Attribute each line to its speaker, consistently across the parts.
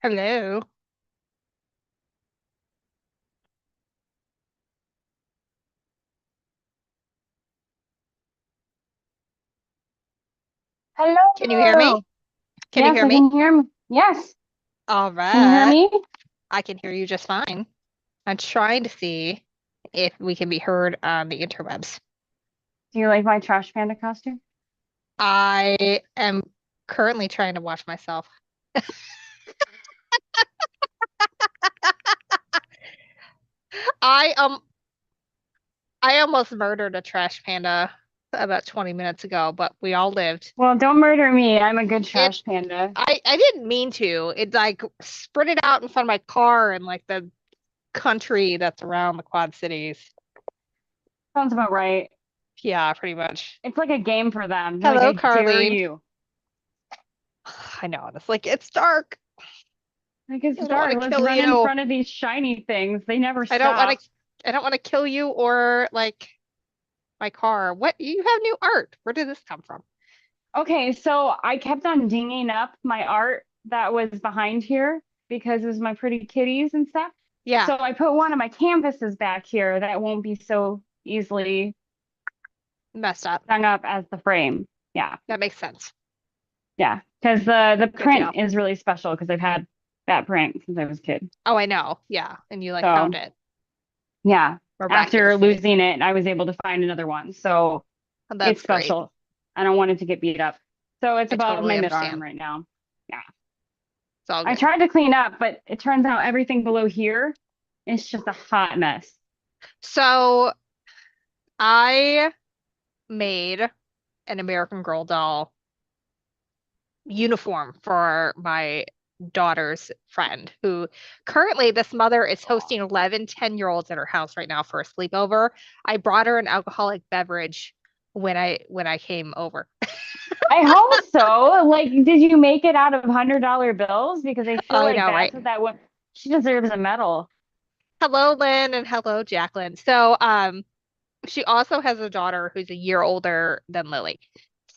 Speaker 1: Hello. Can you hear me?
Speaker 2: Hello.
Speaker 1: Can you
Speaker 2: Yes,
Speaker 1: hear
Speaker 2: I
Speaker 1: me?
Speaker 2: can hear me. Yes.
Speaker 1: All
Speaker 2: Can you hear
Speaker 1: right.
Speaker 2: me?
Speaker 1: I can hear you just fine. I'm trying to see if we can be heard on the interwebs.
Speaker 2: Do you like my trash panda costume?
Speaker 1: I am currently trying to watch myself. I I almost murdered a trash panda about 20 minutes ago, but we all lived.
Speaker 2: Well, don't murder me. I'm a good
Speaker 1: It
Speaker 2: trash panda.
Speaker 1: I didn't mean to. It like sprinted out in front of my car in like the country that's around the Quad Cities.
Speaker 2: Sounds about right.
Speaker 1: Yeah, pretty much.
Speaker 2: It's like a game for them. They're like,
Speaker 1: Hello,
Speaker 2: I dare
Speaker 1: Carlene.
Speaker 2: you.
Speaker 1: I know. And it's like, it's dark.
Speaker 2: Like, it's
Speaker 1: I don't want
Speaker 2: dark.
Speaker 1: to
Speaker 2: Let's
Speaker 1: kill
Speaker 2: run in
Speaker 1: you.
Speaker 2: front of these shiny things. They never
Speaker 1: I don't want
Speaker 2: stop.
Speaker 1: to I don't want to kill you or like my car. What? You have new art. Where did this come from?
Speaker 2: Okay, so I kept on dinging up my art that was behind here because it was my pretty kitties and stuff.
Speaker 1: Yeah,
Speaker 2: So I put one of my canvases back here that won't be so easily
Speaker 1: messed up.
Speaker 2: hung up as the frame. Yeah.
Speaker 1: That makes sense.
Speaker 2: Yeah, because the
Speaker 1: Good
Speaker 2: print
Speaker 1: deal.
Speaker 2: is really special because I've had that print since I was a kid.
Speaker 1: Oh, I know. Yeah. And you like found
Speaker 2: So
Speaker 1: it
Speaker 2: yeah, after
Speaker 1: miraculously.
Speaker 2: losing it, I was able to find another one. So
Speaker 1: And
Speaker 2: it's
Speaker 1: that's great.
Speaker 2: special. I don't want it to get beat up. So it's
Speaker 1: I
Speaker 2: above
Speaker 1: totally
Speaker 2: my mid arm
Speaker 1: understand.
Speaker 2: right now. Yeah.
Speaker 1: It's all
Speaker 2: I
Speaker 1: good.
Speaker 2: tried to clean up, but it turns out everything below here is just a hot mess.
Speaker 1: So I made an American Girl doll uniform for my daughter's friend who currently this mother is hosting 11 10-year-olds at her house right now for a sleepover. I brought her an alcoholic beverage when I came over.
Speaker 2: I hope so. Like, did you make it out of $100 bills? Because I feel
Speaker 1: I
Speaker 2: like
Speaker 1: know,
Speaker 2: that's
Speaker 1: right?
Speaker 2: what that one, she deserves a medal.
Speaker 1: Hello, Lynn, and hello, Jacqueline. So, she also has a daughter who's a year older than Lily.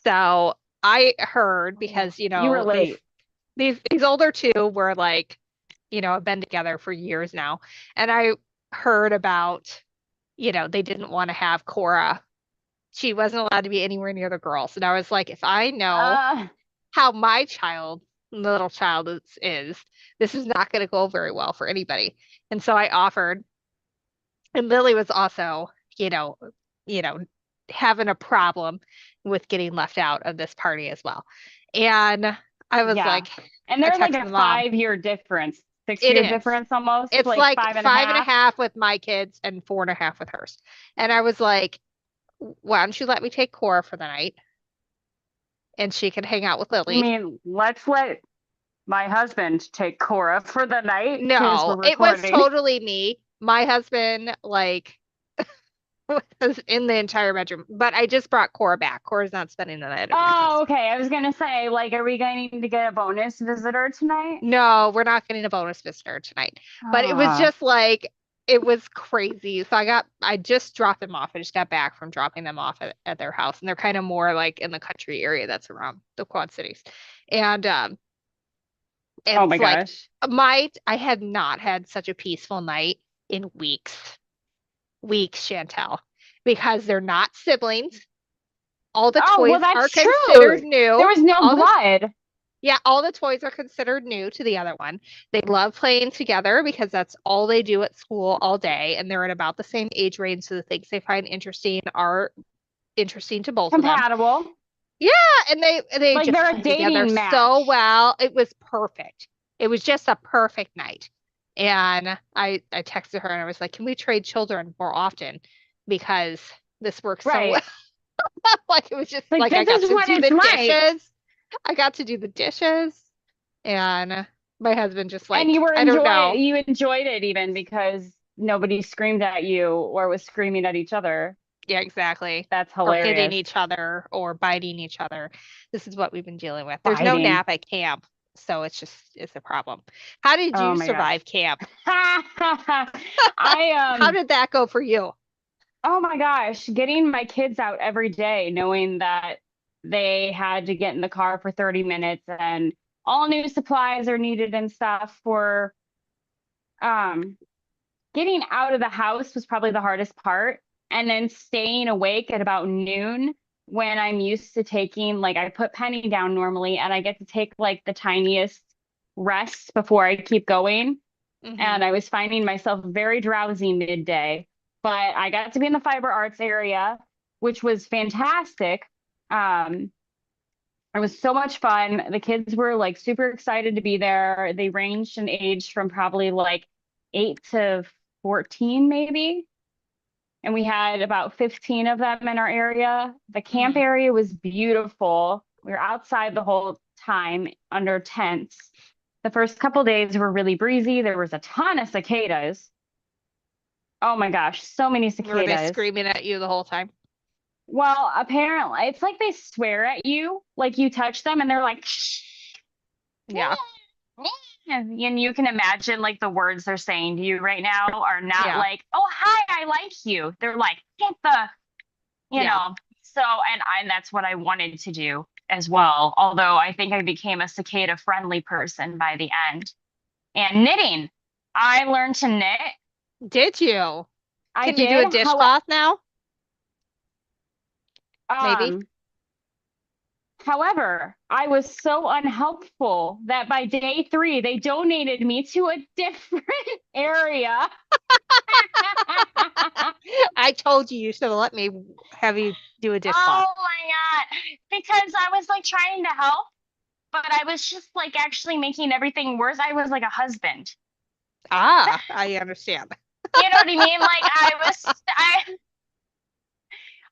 Speaker 1: So I heard
Speaker 2: Oh,
Speaker 1: because,
Speaker 2: you were late.
Speaker 1: these older two were like, have been together for years now. And I heard about, they didn't want to have Cora. She wasn't allowed to be anywhere near the girls. And I was like, if I know
Speaker 2: Uh,
Speaker 1: how my little child this is not going to go very well for anybody. And so I offered, and Lily was also, you know, you know, having a problem with getting left out of this party as well. And I was
Speaker 2: yeah.
Speaker 1: like,
Speaker 2: And
Speaker 1: I
Speaker 2: they're like
Speaker 1: texted
Speaker 2: a
Speaker 1: the mom.
Speaker 2: 5 year difference, six
Speaker 1: It
Speaker 2: year
Speaker 1: is.
Speaker 2: difference almost,
Speaker 1: It's
Speaker 2: like
Speaker 1: like
Speaker 2: five and a
Speaker 1: five and a
Speaker 2: half.
Speaker 1: half with my kids and 4.5 with hers. And I was like, why don't you let me take Cora for the night and she can hang out with
Speaker 2: You
Speaker 1: Lily?
Speaker 2: mean, let's let my husband take Cora for the night because
Speaker 1: No,
Speaker 2: we're
Speaker 1: it was
Speaker 2: recording.
Speaker 1: totally me. My husband, like, was in the entire bedroom, but I just brought Cora back. Cora's not spending the night at my
Speaker 2: Oh,
Speaker 1: house.
Speaker 2: okay. I was gonna say, like, are we going to get a bonus visitor tonight?
Speaker 1: No, we're not getting a bonus visitor tonight. But it was
Speaker 2: Ah,
Speaker 1: just like it was crazy. So I just dropped them off. I just got back from dropping them off at their house. And they're kind of more like in the country area that's around the Quad Cities. And
Speaker 2: oh my
Speaker 1: it's like
Speaker 2: gosh.
Speaker 1: I have not had such a peaceful night in weeks. Weeks, Chantel. Because they're not siblings. All the
Speaker 2: Oh, well,
Speaker 1: toys are
Speaker 2: that's
Speaker 1: considered
Speaker 2: true. There
Speaker 1: new.
Speaker 2: was no
Speaker 1: All the
Speaker 2: blood.
Speaker 1: Yeah, all the toys are considered new to the other one. They love playing together because that's all they do at school all day, and they're in about the same age range, so the things they find interesting are interesting to both of them.
Speaker 2: Compatible.
Speaker 1: Yeah, and they
Speaker 2: Like
Speaker 1: just
Speaker 2: they're a
Speaker 1: play together
Speaker 2: dating
Speaker 1: so
Speaker 2: match.
Speaker 1: well. It was perfect. It was just a perfect night. And I texted her and I was like, "Can we trade children more often? Because this works so well."
Speaker 2: Right.
Speaker 1: Like it was just
Speaker 2: Like
Speaker 1: like I
Speaker 2: this
Speaker 1: got
Speaker 2: is
Speaker 1: to
Speaker 2: what
Speaker 1: do
Speaker 2: it's
Speaker 1: the
Speaker 2: like.
Speaker 1: dishes. I got to do the dishes. And my husband just
Speaker 2: And
Speaker 1: like, I don't know.
Speaker 2: you enjoyed it even because nobody screamed at you or was screaming at each other.
Speaker 1: Yeah, exactly.
Speaker 2: That's
Speaker 1: Or hitting
Speaker 2: hilarious.
Speaker 1: each other or biting each other. This is what we've been dealing with. There's no
Speaker 2: Fighting.
Speaker 1: nap at camp, so it's a problem. How did
Speaker 2: Oh
Speaker 1: you
Speaker 2: my gosh.
Speaker 1: survive camp?
Speaker 2: I
Speaker 1: How did that go for you?
Speaker 2: oh my gosh, getting my kids out every day, knowing that they had to get in the car for 30 minutes and all new supplies are needed and stuff for um getting out of the house was probably the hardest part. And then staying awake at about noon when I'm used to taking, like, I put Penny down normally and I get to take like the tiniest rest before I keep going.
Speaker 1: Hmm.
Speaker 2: And I was finding myself very drowsy midday. But I got to be in the fiber arts area, which was fantastic. Um, it was so much fun. The kids were like super excited to be there. They ranged in age from probably like 8 to 14, maybe. And we had about 15 of them in our area. The camp
Speaker 1: Hmm.
Speaker 2: area was beautiful. We were outside the whole time under tents. The first couple days were really breezy. There was a ton of cicadas. Oh my gosh, so many
Speaker 1: Were they
Speaker 2: cicadas.
Speaker 1: screaming at you the whole time?
Speaker 2: Well, apparently, it's like they swear at you, like you touch them and they're like,
Speaker 1: Yeah.
Speaker 2: and you can imagine like the words they're saying to you right now are not
Speaker 1: Yeah.
Speaker 2: like, "Oh, hi, I like you." They're like, "Get the," you
Speaker 1: Yeah.
Speaker 2: know. So, and that's what I wanted to do as well. Although I think I became a cicada friendly person by the end. And knitting. I learned to knit.
Speaker 1: Did you?
Speaker 2: I
Speaker 1: Can you do
Speaker 2: did.
Speaker 1: a
Speaker 2: How,
Speaker 1: dishcloth now? Maybe.
Speaker 2: um, However, I was so unhelpful that by day 3, they donated me to a different area.
Speaker 1: I told you should have let me have you do a dishcloth.
Speaker 2: Oh my God. Because I was like trying to help, but I was just like actually making everything worse. I was like a husband.
Speaker 1: Ah, I understand.
Speaker 2: You know what I mean? Like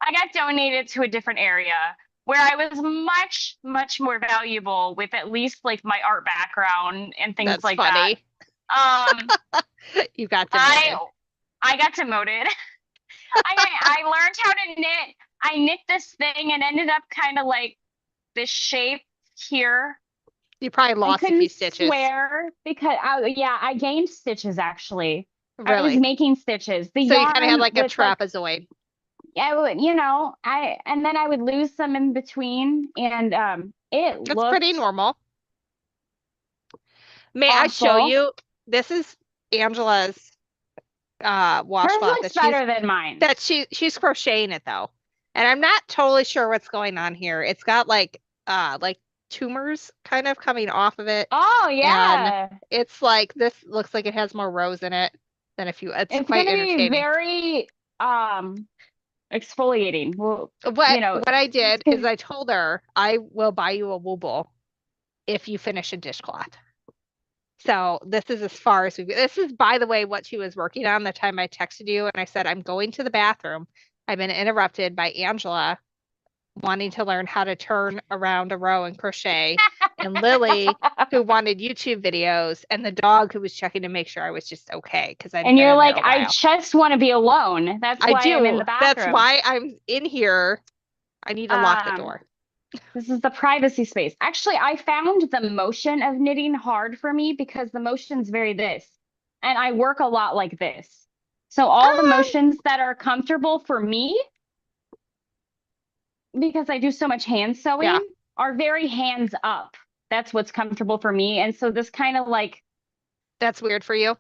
Speaker 2: I got donated to a different area where I was much, much more valuable with at least like my art background and things
Speaker 1: That's
Speaker 2: like that.
Speaker 1: funny.
Speaker 2: Um,
Speaker 1: You got
Speaker 2: I
Speaker 1: demoted.
Speaker 2: I got demoted. I learned how to knit. I knit this thing and ended up kind of like this shape here.
Speaker 1: You probably
Speaker 2: I
Speaker 1: lost a few
Speaker 2: couldn't
Speaker 1: stitches.
Speaker 2: swear because yeah, I gained stitches actually. I was
Speaker 1: Really.
Speaker 2: making stitches. The
Speaker 1: So you kind of had
Speaker 2: yarn
Speaker 1: like a
Speaker 2: with like
Speaker 1: trapezoid.
Speaker 2: I would, I and then I would lose some in between and it
Speaker 1: That's pretty
Speaker 2: looked
Speaker 1: normal. May I show
Speaker 2: awful.
Speaker 1: you? This is Angela's
Speaker 2: Hers
Speaker 1: washcloth
Speaker 2: looks
Speaker 1: that she's
Speaker 2: better than mine.
Speaker 1: that she's crocheting it though. And I'm not totally sure what's going on here. It's got like tumors kind of coming off of it.
Speaker 2: Oh
Speaker 1: And
Speaker 2: yeah.
Speaker 1: it's like this looks like it has more rows in it than a few. It's
Speaker 2: It's
Speaker 1: quite
Speaker 2: gonna be
Speaker 1: entertaining.
Speaker 2: very exfoliating. Well,
Speaker 1: What I
Speaker 2: it's
Speaker 1: did is
Speaker 2: gonna
Speaker 1: I told her I will buy you a wooble if you finish a dishcloth. So this is as far as this is, by the way, what she was working on the time I texted you and I said, I'm going to the bathroom. I've been interrupted by Angela wanting to learn how to turn around a row and crochet, and Lily, who wanted YouTube videos, and the dog who was checking to make sure I was just okay because I'd
Speaker 2: and
Speaker 1: been
Speaker 2: you're
Speaker 1: in
Speaker 2: like,
Speaker 1: there a
Speaker 2: I
Speaker 1: while.
Speaker 2: just want to be alone. That's
Speaker 1: I
Speaker 2: why I'm in
Speaker 1: do.
Speaker 2: the
Speaker 1: That's
Speaker 2: bathroom.
Speaker 1: why I'm in here. I need to lock the
Speaker 2: Um,
Speaker 1: door.
Speaker 2: this is the privacy space. Actually, I found the motion of knitting hard for me because the motion's very this. And I work a lot like this. So all the
Speaker 1: Ah,
Speaker 2: motions that are comfortable for me, because I do so much hand
Speaker 1: yeah,
Speaker 2: sewing, are very hands up. That's what's comfortable for me. And so this kind of like
Speaker 1: that's weird for you.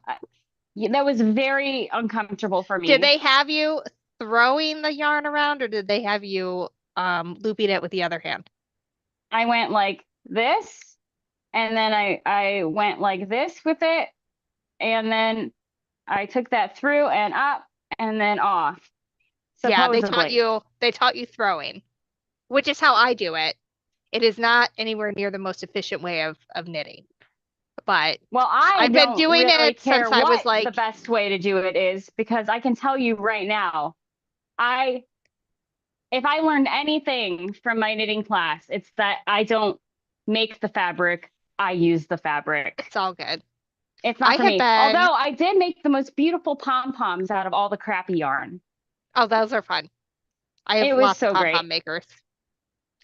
Speaker 2: that was very uncomfortable for
Speaker 1: Did
Speaker 2: me.
Speaker 1: they have you throwing the yarn around or did they have you looping it with the other hand?
Speaker 2: I went like this, and then I went like this with it, and then I took that through and up and then off,
Speaker 1: Yeah,
Speaker 2: supposedly.
Speaker 1: they taught you throwing, which is how I do it. It is not anywhere near the most efficient way of knitting, but
Speaker 2: Well, I
Speaker 1: I've been
Speaker 2: don't
Speaker 1: doing
Speaker 2: really
Speaker 1: it
Speaker 2: care
Speaker 1: since I was
Speaker 2: what the
Speaker 1: like,
Speaker 2: best way to do it is because I can tell you right now, I if I learned anything from my knitting class, it's that I don't make the fabric, I use the fabric.
Speaker 1: it's all good.
Speaker 2: It's
Speaker 1: I
Speaker 2: not for
Speaker 1: have
Speaker 2: me.
Speaker 1: been,
Speaker 2: Although I did make the most beautiful pom-poms out of all the crappy yarn.
Speaker 1: oh, those are fun. I have
Speaker 2: It was
Speaker 1: lots of
Speaker 2: so
Speaker 1: pom-pom
Speaker 2: great.
Speaker 1: makers.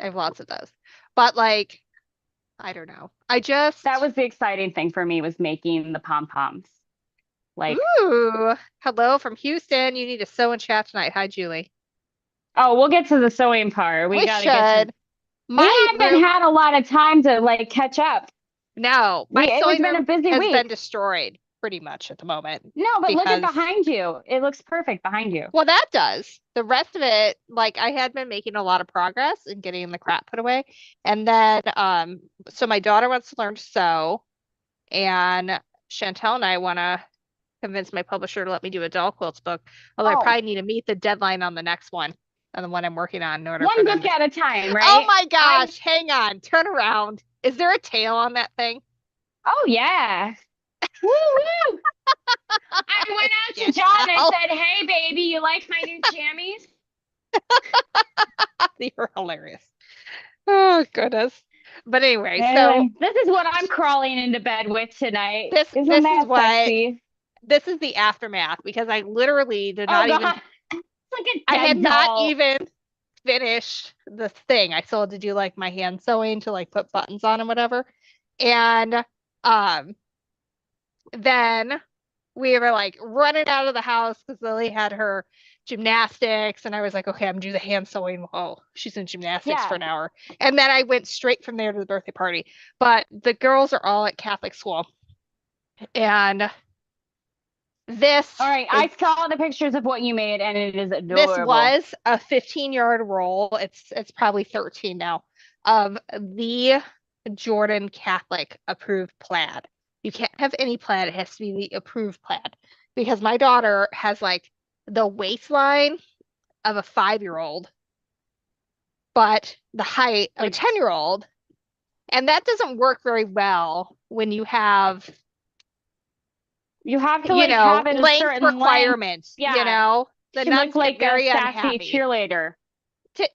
Speaker 1: I have lots of those. But like, I don't know. I
Speaker 2: That
Speaker 1: just,
Speaker 2: was the exciting thing for me was making the pom-poms. Like,
Speaker 1: ooh, hello from Houston. You need to sew and chat tonight. Hi, Julie.
Speaker 2: oh, we'll get to the sewing part. We
Speaker 1: We
Speaker 2: got to get to
Speaker 1: should.
Speaker 2: we
Speaker 1: My
Speaker 2: haven't
Speaker 1: room,
Speaker 2: had a lot of time to like catch up.
Speaker 1: No, my
Speaker 2: It was
Speaker 1: sewing
Speaker 2: been a
Speaker 1: room
Speaker 2: busy
Speaker 1: has been
Speaker 2: week.
Speaker 1: destroyed pretty much at the moment
Speaker 2: No, but look at
Speaker 1: because,
Speaker 2: behind you. It looks perfect behind you.
Speaker 1: well, that does. The rest of it, like I had been making a lot of progress in getting the crap put away. And then, so my daughter wants to learn to sew, and Chantel and I want to convince my publisher to let me do a doll quilts book. Although I
Speaker 2: Oh,
Speaker 1: probably need to meet the deadline on the next one, on the one I'm working on in order for
Speaker 2: one
Speaker 1: them
Speaker 2: book
Speaker 1: to.
Speaker 2: at a time,
Speaker 1: Oh
Speaker 2: right?
Speaker 1: my
Speaker 2: I
Speaker 1: gosh, hang on, turn around. Is there a tail on that thing?
Speaker 2: Oh yeah. Woo woo. I went out to
Speaker 1: Get
Speaker 2: John and
Speaker 1: out.
Speaker 2: said, "Hey baby, you like my new jammies?"
Speaker 1: You're hilarious. Oh goodness. But anyway, so
Speaker 2: Anyway, this is what I'm crawling into bed with tonight.
Speaker 1: this
Speaker 2: Isn't
Speaker 1: this is
Speaker 2: that
Speaker 1: what
Speaker 2: sexy?
Speaker 1: this is the aftermath because I literally did
Speaker 2: Oh
Speaker 1: not even
Speaker 2: God. It's like a
Speaker 1: I had
Speaker 2: dead
Speaker 1: not
Speaker 2: doll.
Speaker 1: even finished the thing. I still had to do like my hand sewing to like put buttons on and whatever. And um then we were like running out of the house because Lily had her gymnastics, and I was like, okay, I'm gonna do the hand sewing while she's in gymnastics for
Speaker 2: Yeah.
Speaker 1: an hour. And then I went straight from there to the birthday party. But the girls are all at Catholic school, and this
Speaker 2: All right.
Speaker 1: is
Speaker 2: I saw the pictures of what you made and it is
Speaker 1: this
Speaker 2: adorable.
Speaker 1: was a 15-yard roll. It's probably 13 now of the Jordan Catholic approved plaid. You can't have any plaid. It has to be the approved plaid because my daughter has like the waistline of a 5-year-old, but the height of a
Speaker 2: Like
Speaker 1: 10-year-old. And that doesn't work very well when you have,
Speaker 2: you have to like have it a
Speaker 1: length
Speaker 2: certain length.
Speaker 1: requirements,
Speaker 2: Yeah.
Speaker 1: the
Speaker 2: She looked
Speaker 1: nuns get
Speaker 2: like a
Speaker 1: very
Speaker 2: sassy
Speaker 1: unhappy.
Speaker 2: cheerleader.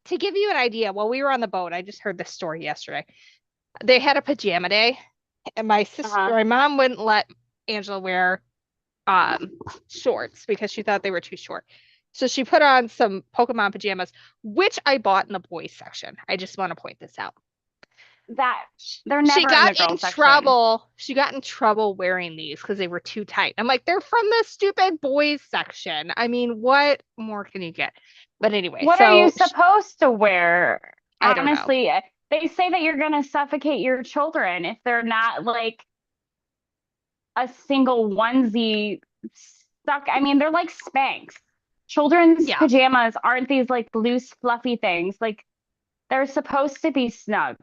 Speaker 1: To give you an idea, while we were on the boat, I just heard this story yesterday. They had a pajama day, and
Speaker 2: Uh-huh.
Speaker 1: my mom wouldn't let Angela wear shorts because she thought they were too short. So she put on some Pokemon pajamas, which I bought in the boys section. I just want to point this out.
Speaker 2: That they're
Speaker 1: She
Speaker 2: never in the
Speaker 1: got
Speaker 2: girls
Speaker 1: in
Speaker 2: section.
Speaker 1: trouble. She got in trouble wearing these because they were too tight. I'm like, they're from the stupid boys section. I mean, what more can you get? But anyway,
Speaker 2: What are you
Speaker 1: so
Speaker 2: supposed to wear?
Speaker 1: I don't know.
Speaker 2: Honestly, they say that you're going to suffocate your children if they're not like a single onesie stuck. I mean, they're like Spanx. Children's
Speaker 1: Yeah,
Speaker 2: pajamas aren't these like loose, fluffy things. Like they're supposed to be snug,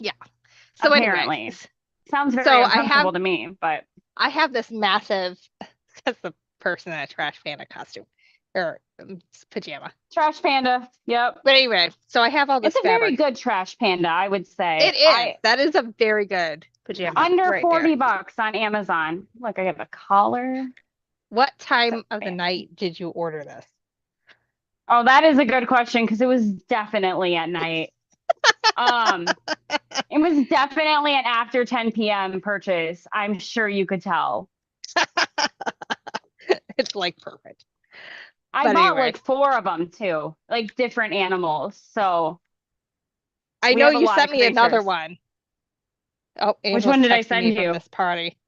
Speaker 1: yeah. So anyway,
Speaker 2: apparently. Sounds very
Speaker 1: so I have
Speaker 2: uncomfortable to me, but
Speaker 1: I have this massive, that's the person in a trash panda costume or pajama.
Speaker 2: trash panda. Yep.
Speaker 1: But anyway, so I have all
Speaker 2: It's
Speaker 1: this
Speaker 2: a very
Speaker 1: fabric.
Speaker 2: good trash panda, I would say.
Speaker 1: It is. That is a very good pajama
Speaker 2: Under
Speaker 1: right there.
Speaker 2: 40 bucks on Amazon. Look, I have a collar.
Speaker 1: What
Speaker 2: So
Speaker 1: time of the
Speaker 2: fancy.
Speaker 1: night did you order this?
Speaker 2: Oh, that is a good question because it was definitely at night. Um, it was definitely an after 10 p.m. purchase. I'm sure you could tell.
Speaker 1: It's like perfect.
Speaker 2: I
Speaker 1: But
Speaker 2: bought
Speaker 1: anyway,
Speaker 2: like four of them too, like different animals. So
Speaker 1: I
Speaker 2: we
Speaker 1: know
Speaker 2: have a
Speaker 1: you
Speaker 2: lot
Speaker 1: sent
Speaker 2: of
Speaker 1: me another
Speaker 2: creatures.
Speaker 1: one. Oh,
Speaker 2: Which
Speaker 1: Angel's
Speaker 2: one did I
Speaker 1: texting me
Speaker 2: send
Speaker 1: from
Speaker 2: you?
Speaker 1: this party.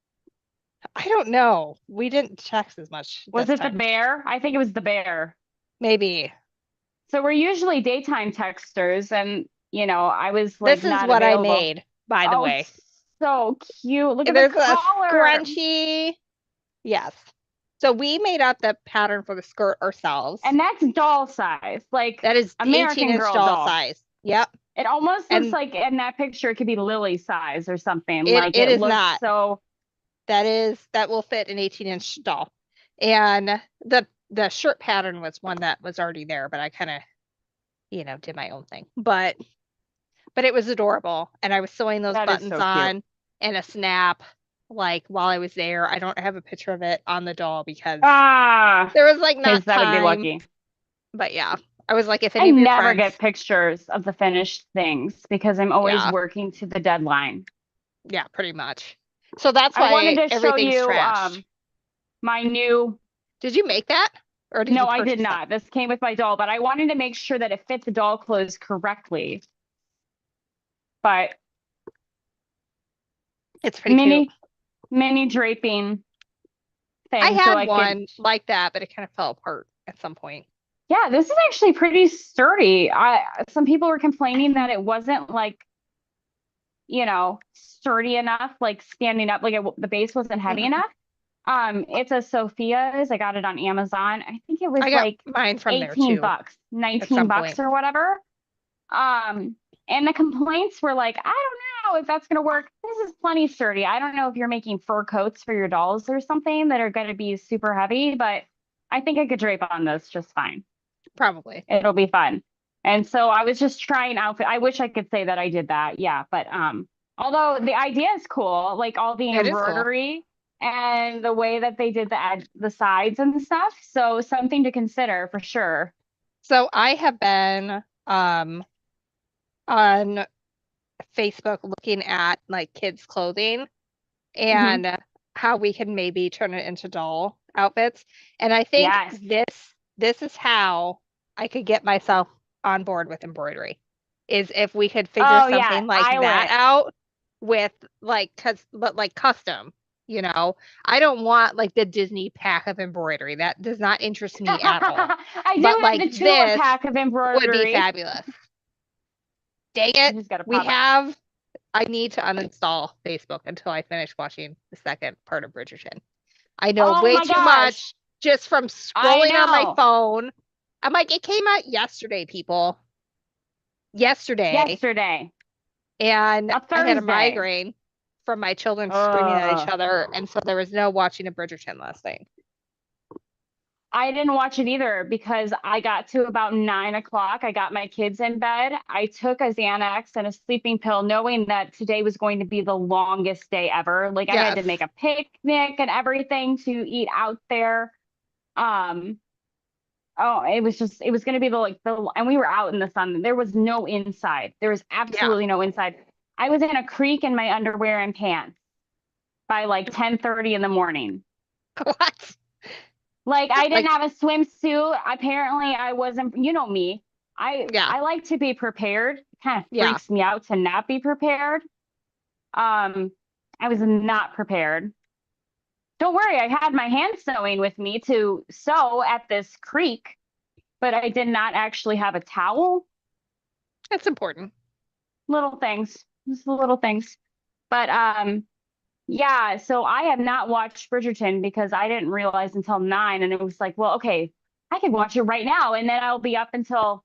Speaker 1: I don't know. We didn't text as much
Speaker 2: Was
Speaker 1: this
Speaker 2: it the
Speaker 1: time.
Speaker 2: bear? I think it was the bear.
Speaker 1: Maybe.
Speaker 2: So we're usually daytime texters, and I was like
Speaker 1: This is
Speaker 2: not
Speaker 1: what I
Speaker 2: available.
Speaker 1: made, by the
Speaker 2: Oh,
Speaker 1: way.
Speaker 2: it's so cute. Look at the
Speaker 1: There's a
Speaker 2: collar.
Speaker 1: scrunchie. Yes. So we made up the pattern for the skirt ourselves.
Speaker 2: And that's doll size, like
Speaker 1: That is 18
Speaker 2: American
Speaker 1: inch
Speaker 2: Girl
Speaker 1: doll
Speaker 2: doll.
Speaker 1: size. Yep.
Speaker 2: It almost looks
Speaker 1: And
Speaker 2: like in that picture it could be Lily size or something.
Speaker 1: it
Speaker 2: Like
Speaker 1: it
Speaker 2: it
Speaker 1: is
Speaker 2: looks
Speaker 1: not.
Speaker 2: so.
Speaker 1: That will fit an 18-inch doll. And the shirt pattern was one that was already there, but I kind of, did my own thing. But it was adorable. And I was sewing those
Speaker 2: That is
Speaker 1: buttons
Speaker 2: so cute.
Speaker 1: on in a snap like while I was there. I don't have a picture of it on the doll because
Speaker 2: Ah,
Speaker 1: there was like
Speaker 2: because
Speaker 1: not
Speaker 2: that would be
Speaker 1: time.
Speaker 2: lucky.
Speaker 1: But yeah, I was like, if
Speaker 2: I
Speaker 1: any of your
Speaker 2: never
Speaker 1: friends,
Speaker 2: get pictures of the finished things because I'm always
Speaker 1: yeah,
Speaker 2: working to the deadline.
Speaker 1: yeah, pretty much. So that's
Speaker 2: I
Speaker 1: why
Speaker 2: wanted to show
Speaker 1: everything's
Speaker 2: you
Speaker 1: trashed.
Speaker 2: my new.
Speaker 1: Did you make that or did
Speaker 2: No,
Speaker 1: you
Speaker 2: I did
Speaker 1: purchase that?
Speaker 2: not. This came with my doll, but I wanted to make sure that it fit the doll clothes correctly. But
Speaker 1: It's pretty cute.
Speaker 2: mini draping
Speaker 1: I
Speaker 2: thing so
Speaker 1: had
Speaker 2: I could.
Speaker 1: one like that, but it kind of fell apart at some point.
Speaker 2: Yeah, this is actually pretty sturdy. I Some people were complaining that it wasn't like, sturdy enough, like standing up, like the base wasn't heavy
Speaker 1: Mhm.
Speaker 2: enough. It's a Sophia's. I got it on Amazon. I think it was
Speaker 1: I got
Speaker 2: like
Speaker 1: mine from there
Speaker 2: 18
Speaker 1: too
Speaker 2: bucks,
Speaker 1: at
Speaker 2: 19
Speaker 1: some
Speaker 2: bucks
Speaker 1: point.
Speaker 2: or whatever. Um, and the complaints were like, I don't know if that's gonna work. This is plenty sturdy. I don't know if you're making fur coats for your dolls or something that are gonna be super heavy, but I think I could drape on those just fine.
Speaker 1: Probably.
Speaker 2: It'll be fun. And so I was just trying outfit. I wish I could say that I did that. Yeah, but although the idea is cool, like all the
Speaker 1: It is cool.
Speaker 2: embroidery and the way that they did the sides and stuff. So something to consider for sure.
Speaker 1: So I have been on Facebook looking at like kids' clothing
Speaker 2: Hmm.
Speaker 1: and how we can maybe turn it into doll outfits. And I think
Speaker 2: Yes.
Speaker 1: this is how I could get myself on board with embroidery, is if we could figure
Speaker 2: Oh yeah,
Speaker 1: something like that
Speaker 2: eyelet.
Speaker 1: out with like but like custom, you know. I don't want like the Disney pack of embroidery. That does not interest me at all.
Speaker 2: I do
Speaker 1: But
Speaker 2: have
Speaker 1: like
Speaker 2: the tulip
Speaker 1: this
Speaker 2: pack of
Speaker 1: would be
Speaker 2: embroidery.
Speaker 1: fabulous. Dang
Speaker 2: I
Speaker 1: it.
Speaker 2: just got a
Speaker 1: We
Speaker 2: pop up.
Speaker 1: have I need to uninstall Facebook until I finish watching the second part of Bridgerton. I know
Speaker 2: Oh
Speaker 1: way
Speaker 2: my
Speaker 1: too
Speaker 2: gosh.
Speaker 1: much just from
Speaker 2: I
Speaker 1: scrolling on my
Speaker 2: know.
Speaker 1: phone. I'm like, it came out yesterday, people. Yesterday.
Speaker 2: Yesterday,
Speaker 1: And
Speaker 2: a
Speaker 1: I had a
Speaker 2: Thursday.
Speaker 1: migraine from my children screaming at each
Speaker 2: Ugh.
Speaker 1: other. And so there was no watching of Bridgerton last night.
Speaker 2: I didn't watch it either because I got to about 9 o'clock. I got my kids in bed. I took a Xanax and a sleeping pill, knowing that today was going to be the longest day ever. Like I had
Speaker 1: Yes.
Speaker 2: to make a picnic and everything to eat out there. Um, oh, it was going to be and we were out in the sun. There was no inside. There was
Speaker 1: Yeah.
Speaker 2: absolutely no inside. I was in a creek in my underwear and pants by like 10:30 in the morning.
Speaker 1: What?
Speaker 2: Like I didn't
Speaker 1: Like,
Speaker 2: have a swimsuit. Apparently I wasn't, you know me.
Speaker 1: yeah.
Speaker 2: I like to be prepared. It kind of
Speaker 1: Yeah.
Speaker 2: freaks me out to not be prepared. Um, I was not prepared. Don't worry, I had my hand sewing with me to sew at this creek, but I did not actually have a towel.
Speaker 1: That's important.
Speaker 2: Little things. Just the little things. But yeah, so I have not watched Bridgerton because I didn't realize until 9, and it was like, well, okay, I can watch it right now, and then I'll be up until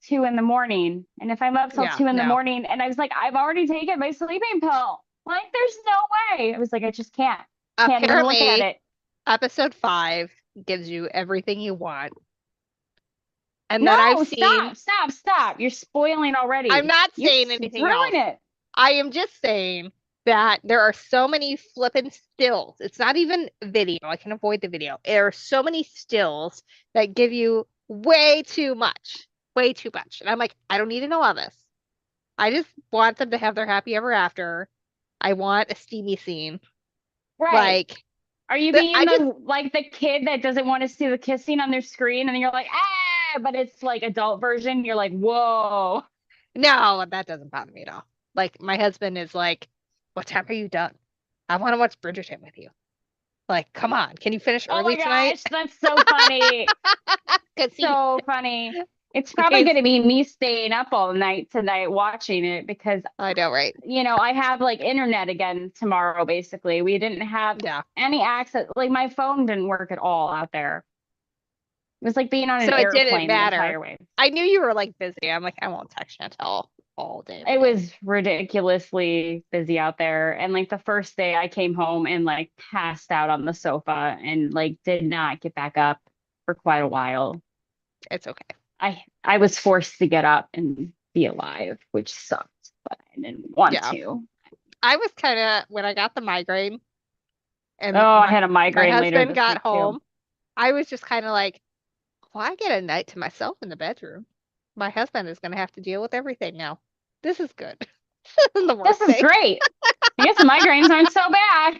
Speaker 2: 2 in the morning. And if I'm up till
Speaker 1: Yeah.
Speaker 2: 2 in the
Speaker 1: No.
Speaker 2: morning, and I was like, I've already taken my sleeping pill. Like, there's no way. I was like, I just can't even look at
Speaker 1: Apparently,
Speaker 2: it.
Speaker 1: episode 5 gives you everything you want. And then I've
Speaker 2: No,
Speaker 1: seen,
Speaker 2: stop. You're spoiling
Speaker 1: I'm
Speaker 2: already.
Speaker 1: not
Speaker 2: You're
Speaker 1: saying anything
Speaker 2: ruining
Speaker 1: else.
Speaker 2: it.
Speaker 1: I am just saying that there are so many flippin' stills. It's not even video. I can avoid the video. There are so many stills that give you way too much. Way too much. And I'm like, I don't need to know all this. I just want them to have their happy ever after. I want a steamy scene.
Speaker 2: Right.
Speaker 1: Like,
Speaker 2: Are you being
Speaker 1: I just,
Speaker 2: the kid that doesn't want to see the kissing on their screen and you're like, ah, but it's like adult version. You're like, whoa.
Speaker 1: no, that doesn't bother me at all. Like, my husband is like, what time are you done? I want to watch Bridgerton with you. Like, come on, can you finish
Speaker 2: Oh
Speaker 1: early
Speaker 2: my
Speaker 1: tonight?
Speaker 2: gosh, that's so funny.
Speaker 1: Because
Speaker 2: So funny. It's probably
Speaker 1: he's,
Speaker 2: going to be me staying up all night tonight watching it because,
Speaker 1: I know, right?
Speaker 2: I have like internet again tomorrow, basically. We didn't have
Speaker 1: Yeah.
Speaker 2: any access. Like my phone didn't work at all out there. It was like being on an
Speaker 1: So it didn't
Speaker 2: airplane the
Speaker 1: matter.
Speaker 2: entire way.
Speaker 1: I knew you were like busy. I'm like, I won't text Chantel all day every
Speaker 2: It
Speaker 1: day.
Speaker 2: was ridiculously busy out there. And like the first day I came home and like passed out on the sofa and like did not get back up for quite a while.
Speaker 1: It's okay.
Speaker 2: I was forced to get up and be alive, which sucked, but I didn't want
Speaker 1: Yeah.
Speaker 2: to.
Speaker 1: I was kind of when I got the migraine
Speaker 2: Oh,
Speaker 1: and
Speaker 2: I had a
Speaker 1: my
Speaker 2: migraine later
Speaker 1: husband
Speaker 2: this
Speaker 1: got
Speaker 2: week too.
Speaker 1: home, I was just kind of like, well, I get a night to myself in the bedroom. My husband is going to have to deal with everything now. This is good. This isn't the
Speaker 2: This
Speaker 1: worst
Speaker 2: is
Speaker 1: thing.
Speaker 2: great. I guess the migraines aren't so bad.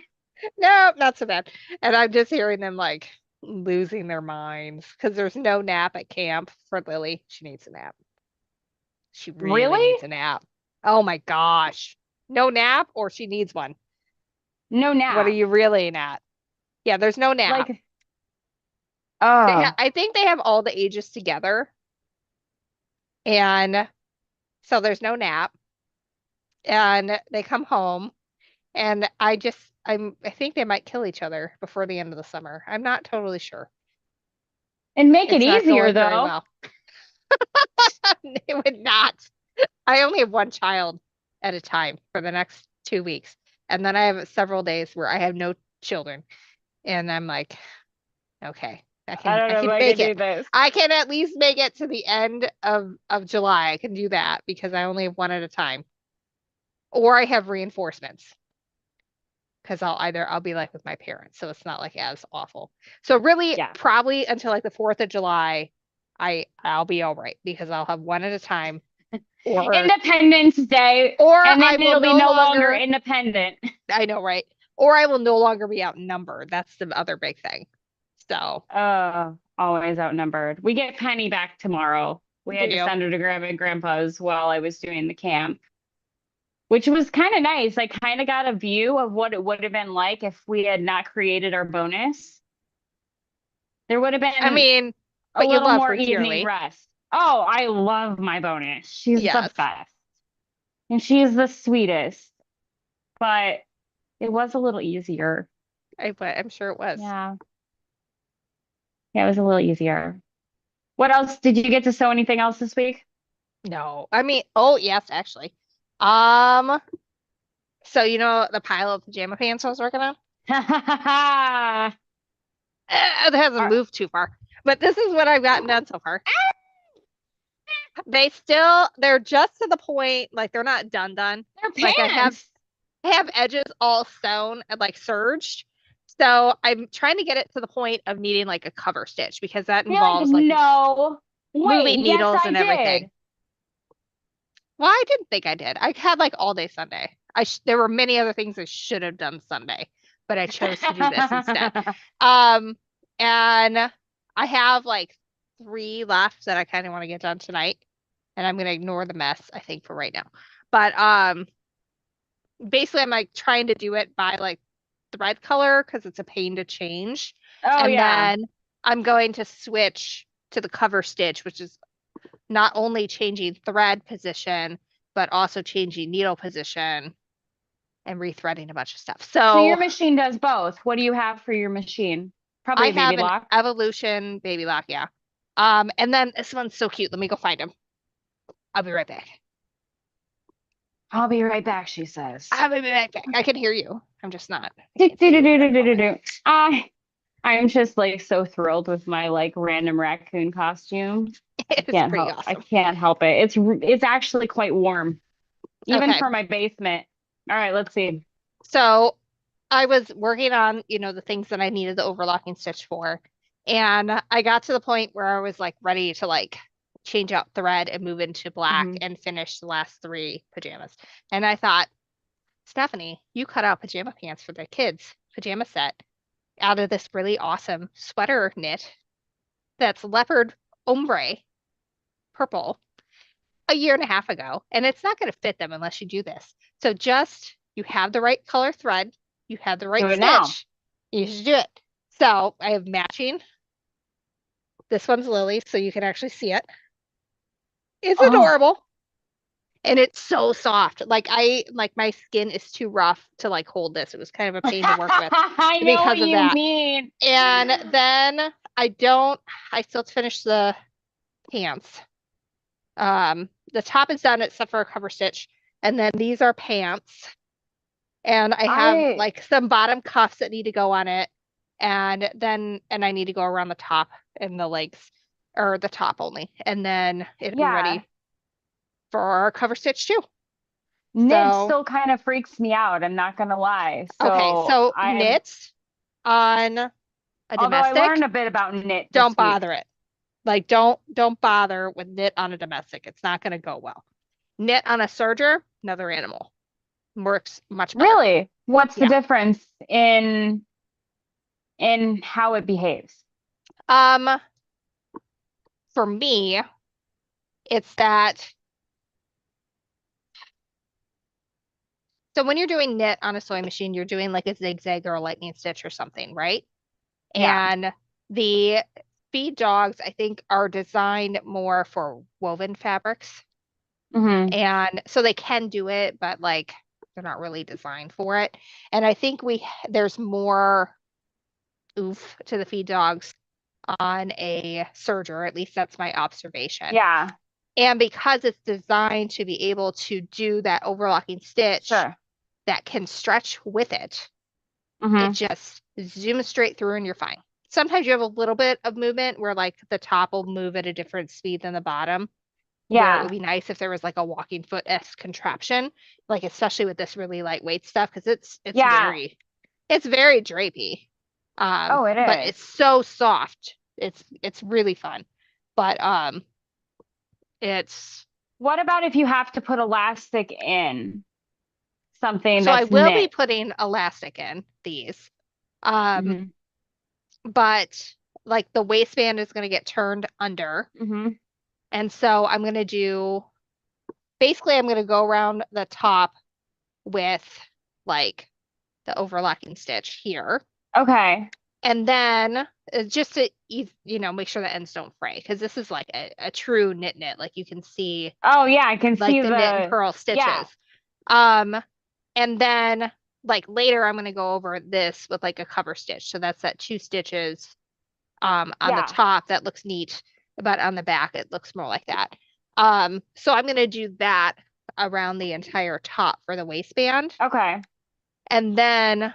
Speaker 1: No, not so bad. And I'm just hearing them like losing their minds because there's no nap at camp for Lily. She needs a nap. She really
Speaker 2: Really?
Speaker 1: needs a nap. Oh my gosh. No nap or she needs one.
Speaker 2: No
Speaker 1: What are
Speaker 2: nap.
Speaker 1: you really at? Yeah, there's no nap.
Speaker 2: Like, oh,
Speaker 1: I think they have all the ages together. And so there's no nap. and they come home and I think they might kill each other before the end of the summer. I'm not totally sure.
Speaker 2: And make it
Speaker 1: It's not
Speaker 2: easier
Speaker 1: going very
Speaker 2: though.
Speaker 1: well. It would not. I only have one child at a time for the next 2 weeks. And then I have several days where I have no children. And I'm like, okay, I
Speaker 2: I
Speaker 1: can
Speaker 2: don't
Speaker 1: I
Speaker 2: know if
Speaker 1: can
Speaker 2: I
Speaker 1: make
Speaker 2: could do
Speaker 1: it.
Speaker 2: this.
Speaker 1: I can at least make it to the end of July. I can do that because I only have one at a time. Or I have reinforcements because I'll be like with my parents, so it's not like as awful. So really
Speaker 2: Yeah.
Speaker 1: probably until like the 4th of July, I'll be all right because I'll have one at a time or
Speaker 2: Independence Day,
Speaker 1: or
Speaker 2: and then
Speaker 1: I will
Speaker 2: it'll be
Speaker 1: no
Speaker 2: no longer
Speaker 1: longer,
Speaker 2: independent.
Speaker 1: I know, right? Or I will no longer be outnumbered. That's the other big thing. So,
Speaker 2: Always outnumbered. We get Penny back tomorrow. We
Speaker 1: do
Speaker 2: had to
Speaker 1: you?
Speaker 2: send her to Grandma and Grandpa's while I was doing the camp, which was kind of nice. I kind of got a view of what it would have been like if we had not created our bonus. There would have
Speaker 1: I
Speaker 2: been
Speaker 1: mean,
Speaker 2: a
Speaker 1: but you
Speaker 2: little
Speaker 1: love
Speaker 2: more
Speaker 1: her
Speaker 2: evening
Speaker 1: dearly.
Speaker 2: rest. Oh, I love my bonus. She's the
Speaker 1: Yes,
Speaker 2: best. And she's the sweetest. But it was a little easier.
Speaker 1: I'm sure it was.
Speaker 2: Yeah. Yeah, it was a little easier. What else? Did you get to sew anything else this week?
Speaker 1: No, I mean, oh yes, actually. Um, so you know the pile of pajama pants I was working on? It hasn't
Speaker 2: Are-
Speaker 1: moved too far, but this is what I've gotten done so far. They're just to the point, like they're not done.
Speaker 2: They're
Speaker 1: Like
Speaker 2: pants.
Speaker 1: I have edges all sewn and like serged. So I'm trying to get it to the point of needing like a cover stitch because that
Speaker 2: You're like,
Speaker 1: involves like
Speaker 2: no. Wait,
Speaker 1: moving
Speaker 2: yes,
Speaker 1: needles
Speaker 2: I
Speaker 1: and everything.
Speaker 2: did.
Speaker 1: Well, I didn't think I did. I had like all day Sunday. There were many other things I should have done Sunday, but I chose to do this instead. Um, and I have like three left that I kind of want to get done tonight, and I'm gonna ignore the mess, I think, for right now. But basically, I'm like trying to do it by like thread color because it's a pain to change,
Speaker 2: Oh,
Speaker 1: and
Speaker 2: yeah.
Speaker 1: then I'm going to switch to the cover stitch, which is not only changing thread position, but also changing needle position and rethreading a bunch of stuff.
Speaker 2: So your
Speaker 1: So
Speaker 2: machine does both. What do you have for your machine? Probably
Speaker 1: I
Speaker 2: a baby
Speaker 1: have an
Speaker 2: lock.
Speaker 1: Evolution baby lock, yeah. And then this one's so cute. Let me go find him. I'll be right back.
Speaker 2: I'll be right back, she says.
Speaker 1: I'll be right back. I can hear you. I'm just not. I
Speaker 2: Do,
Speaker 1: can't
Speaker 2: do,
Speaker 1: see
Speaker 2: do,
Speaker 1: you
Speaker 2: do,
Speaker 1: at
Speaker 2: do,
Speaker 1: the
Speaker 2: do, do,
Speaker 1: moment.
Speaker 2: do. I'm just like so thrilled with my like random raccoon costume. I
Speaker 1: It's
Speaker 2: can't
Speaker 1: pretty
Speaker 2: help. I
Speaker 1: awesome.
Speaker 2: can't help it. It's actually quite warm, even
Speaker 1: Okay.
Speaker 2: for my basement. All right, let's see.
Speaker 1: So I was working on, the things that I needed the overlocking stitch for. And I got to the point where I was like ready to like change out thread and move into black
Speaker 2: Hmm.
Speaker 1: and finish the last three pajamas. And I thought, Stephanie, you cut out pajama pants for the kids' pajama set out of this really awesome sweater knit that's leopard ombre purple a year and a half ago. And it's not going to fit them unless you do this. So just you have the right color thread, you have the
Speaker 2: Do
Speaker 1: right
Speaker 2: it now.
Speaker 1: stitch, you should do it. So I have matching. This one's Lily, so you can actually see it. It's
Speaker 2: Oh,
Speaker 1: adorable. And it's so soft. Like my skin is too rough to like hold this. It was kind of a pain to work with
Speaker 2: I know what
Speaker 1: because of
Speaker 2: you
Speaker 1: that.
Speaker 2: mean.
Speaker 1: And then I still have to finish the pants. The top is done except for a cover stitch. And then these are pants. And I have
Speaker 2: I
Speaker 1: like some bottom cuffs that need to go on it. And I need to go around the top and the legs, or the top only. And then it'll be
Speaker 2: yeah.
Speaker 1: ready for our cover stitch too.
Speaker 2: Knit
Speaker 1: So,
Speaker 2: still kind of freaks me out, I'm not gonna lie.
Speaker 1: okay,
Speaker 2: So
Speaker 1: so
Speaker 2: I'm,
Speaker 1: knit on a
Speaker 2: although I learned
Speaker 1: domestic,
Speaker 2: a bit about knit
Speaker 1: don't
Speaker 2: this week.
Speaker 1: bother it. Like don't bother with knit on a domestic. It's not going to go well. Knit on a serger, another animal, works much better.
Speaker 2: Really? What's the
Speaker 1: Yeah.
Speaker 2: difference in how it behaves?
Speaker 1: Um, for me, it's that so when you're doing knit on a sewing machine, you're doing like a zigzag or a lightning stitch or something, right?
Speaker 2: Yeah.
Speaker 1: And the feed dogs, I think, are designed more for woven fabrics.
Speaker 2: Hmm.
Speaker 1: And so they can do it, but like they're not really designed for it. And I think there's more oof to the feed dogs on a serger, at least that's my observation.
Speaker 2: Yeah,
Speaker 1: And because it's designed to be able to do that overlocking stitch
Speaker 2: sure.
Speaker 1: that can stretch with it, it
Speaker 2: Hmm.
Speaker 1: just zooms straight through and you're fine. Sometimes you have a little bit of movement where like the top will move at a different speed than the bottom, where it would
Speaker 2: Yeah.
Speaker 1: be nice if there was like a walking foot-esque contraption, like especially with this really lightweight stuff, because
Speaker 2: Yeah.
Speaker 1: it's very drapey.
Speaker 2: Oh, it
Speaker 1: But
Speaker 2: is.
Speaker 1: it's so soft. It's really fun. But it's
Speaker 2: What about if you have to put elastic in something
Speaker 1: so I
Speaker 2: that's
Speaker 1: will be
Speaker 2: knit?
Speaker 1: putting elastic in these. Um,
Speaker 2: Hmm.
Speaker 1: but like the waistband is gonna get turned under.
Speaker 2: Hmm.
Speaker 1: And so I'm gonna do basically I'm gonna go around the top with like the overlocking stitch here.
Speaker 2: Okay.
Speaker 1: And then just to make sure the ends don't fray because this is like a true knit. Like you can see
Speaker 2: Oh, yeah, I can
Speaker 1: like
Speaker 2: see
Speaker 1: the knit and
Speaker 2: the,
Speaker 1: purl
Speaker 2: yeah.
Speaker 1: stitches. Um, and then like later I'm gonna go over this with like a cover stitch. So that's that two stitches on the
Speaker 2: Yeah.
Speaker 1: top that looks neat, but on the back it looks more like that. So I'm gonna do that around the entire top for the waistband,
Speaker 2: Okay.
Speaker 1: and then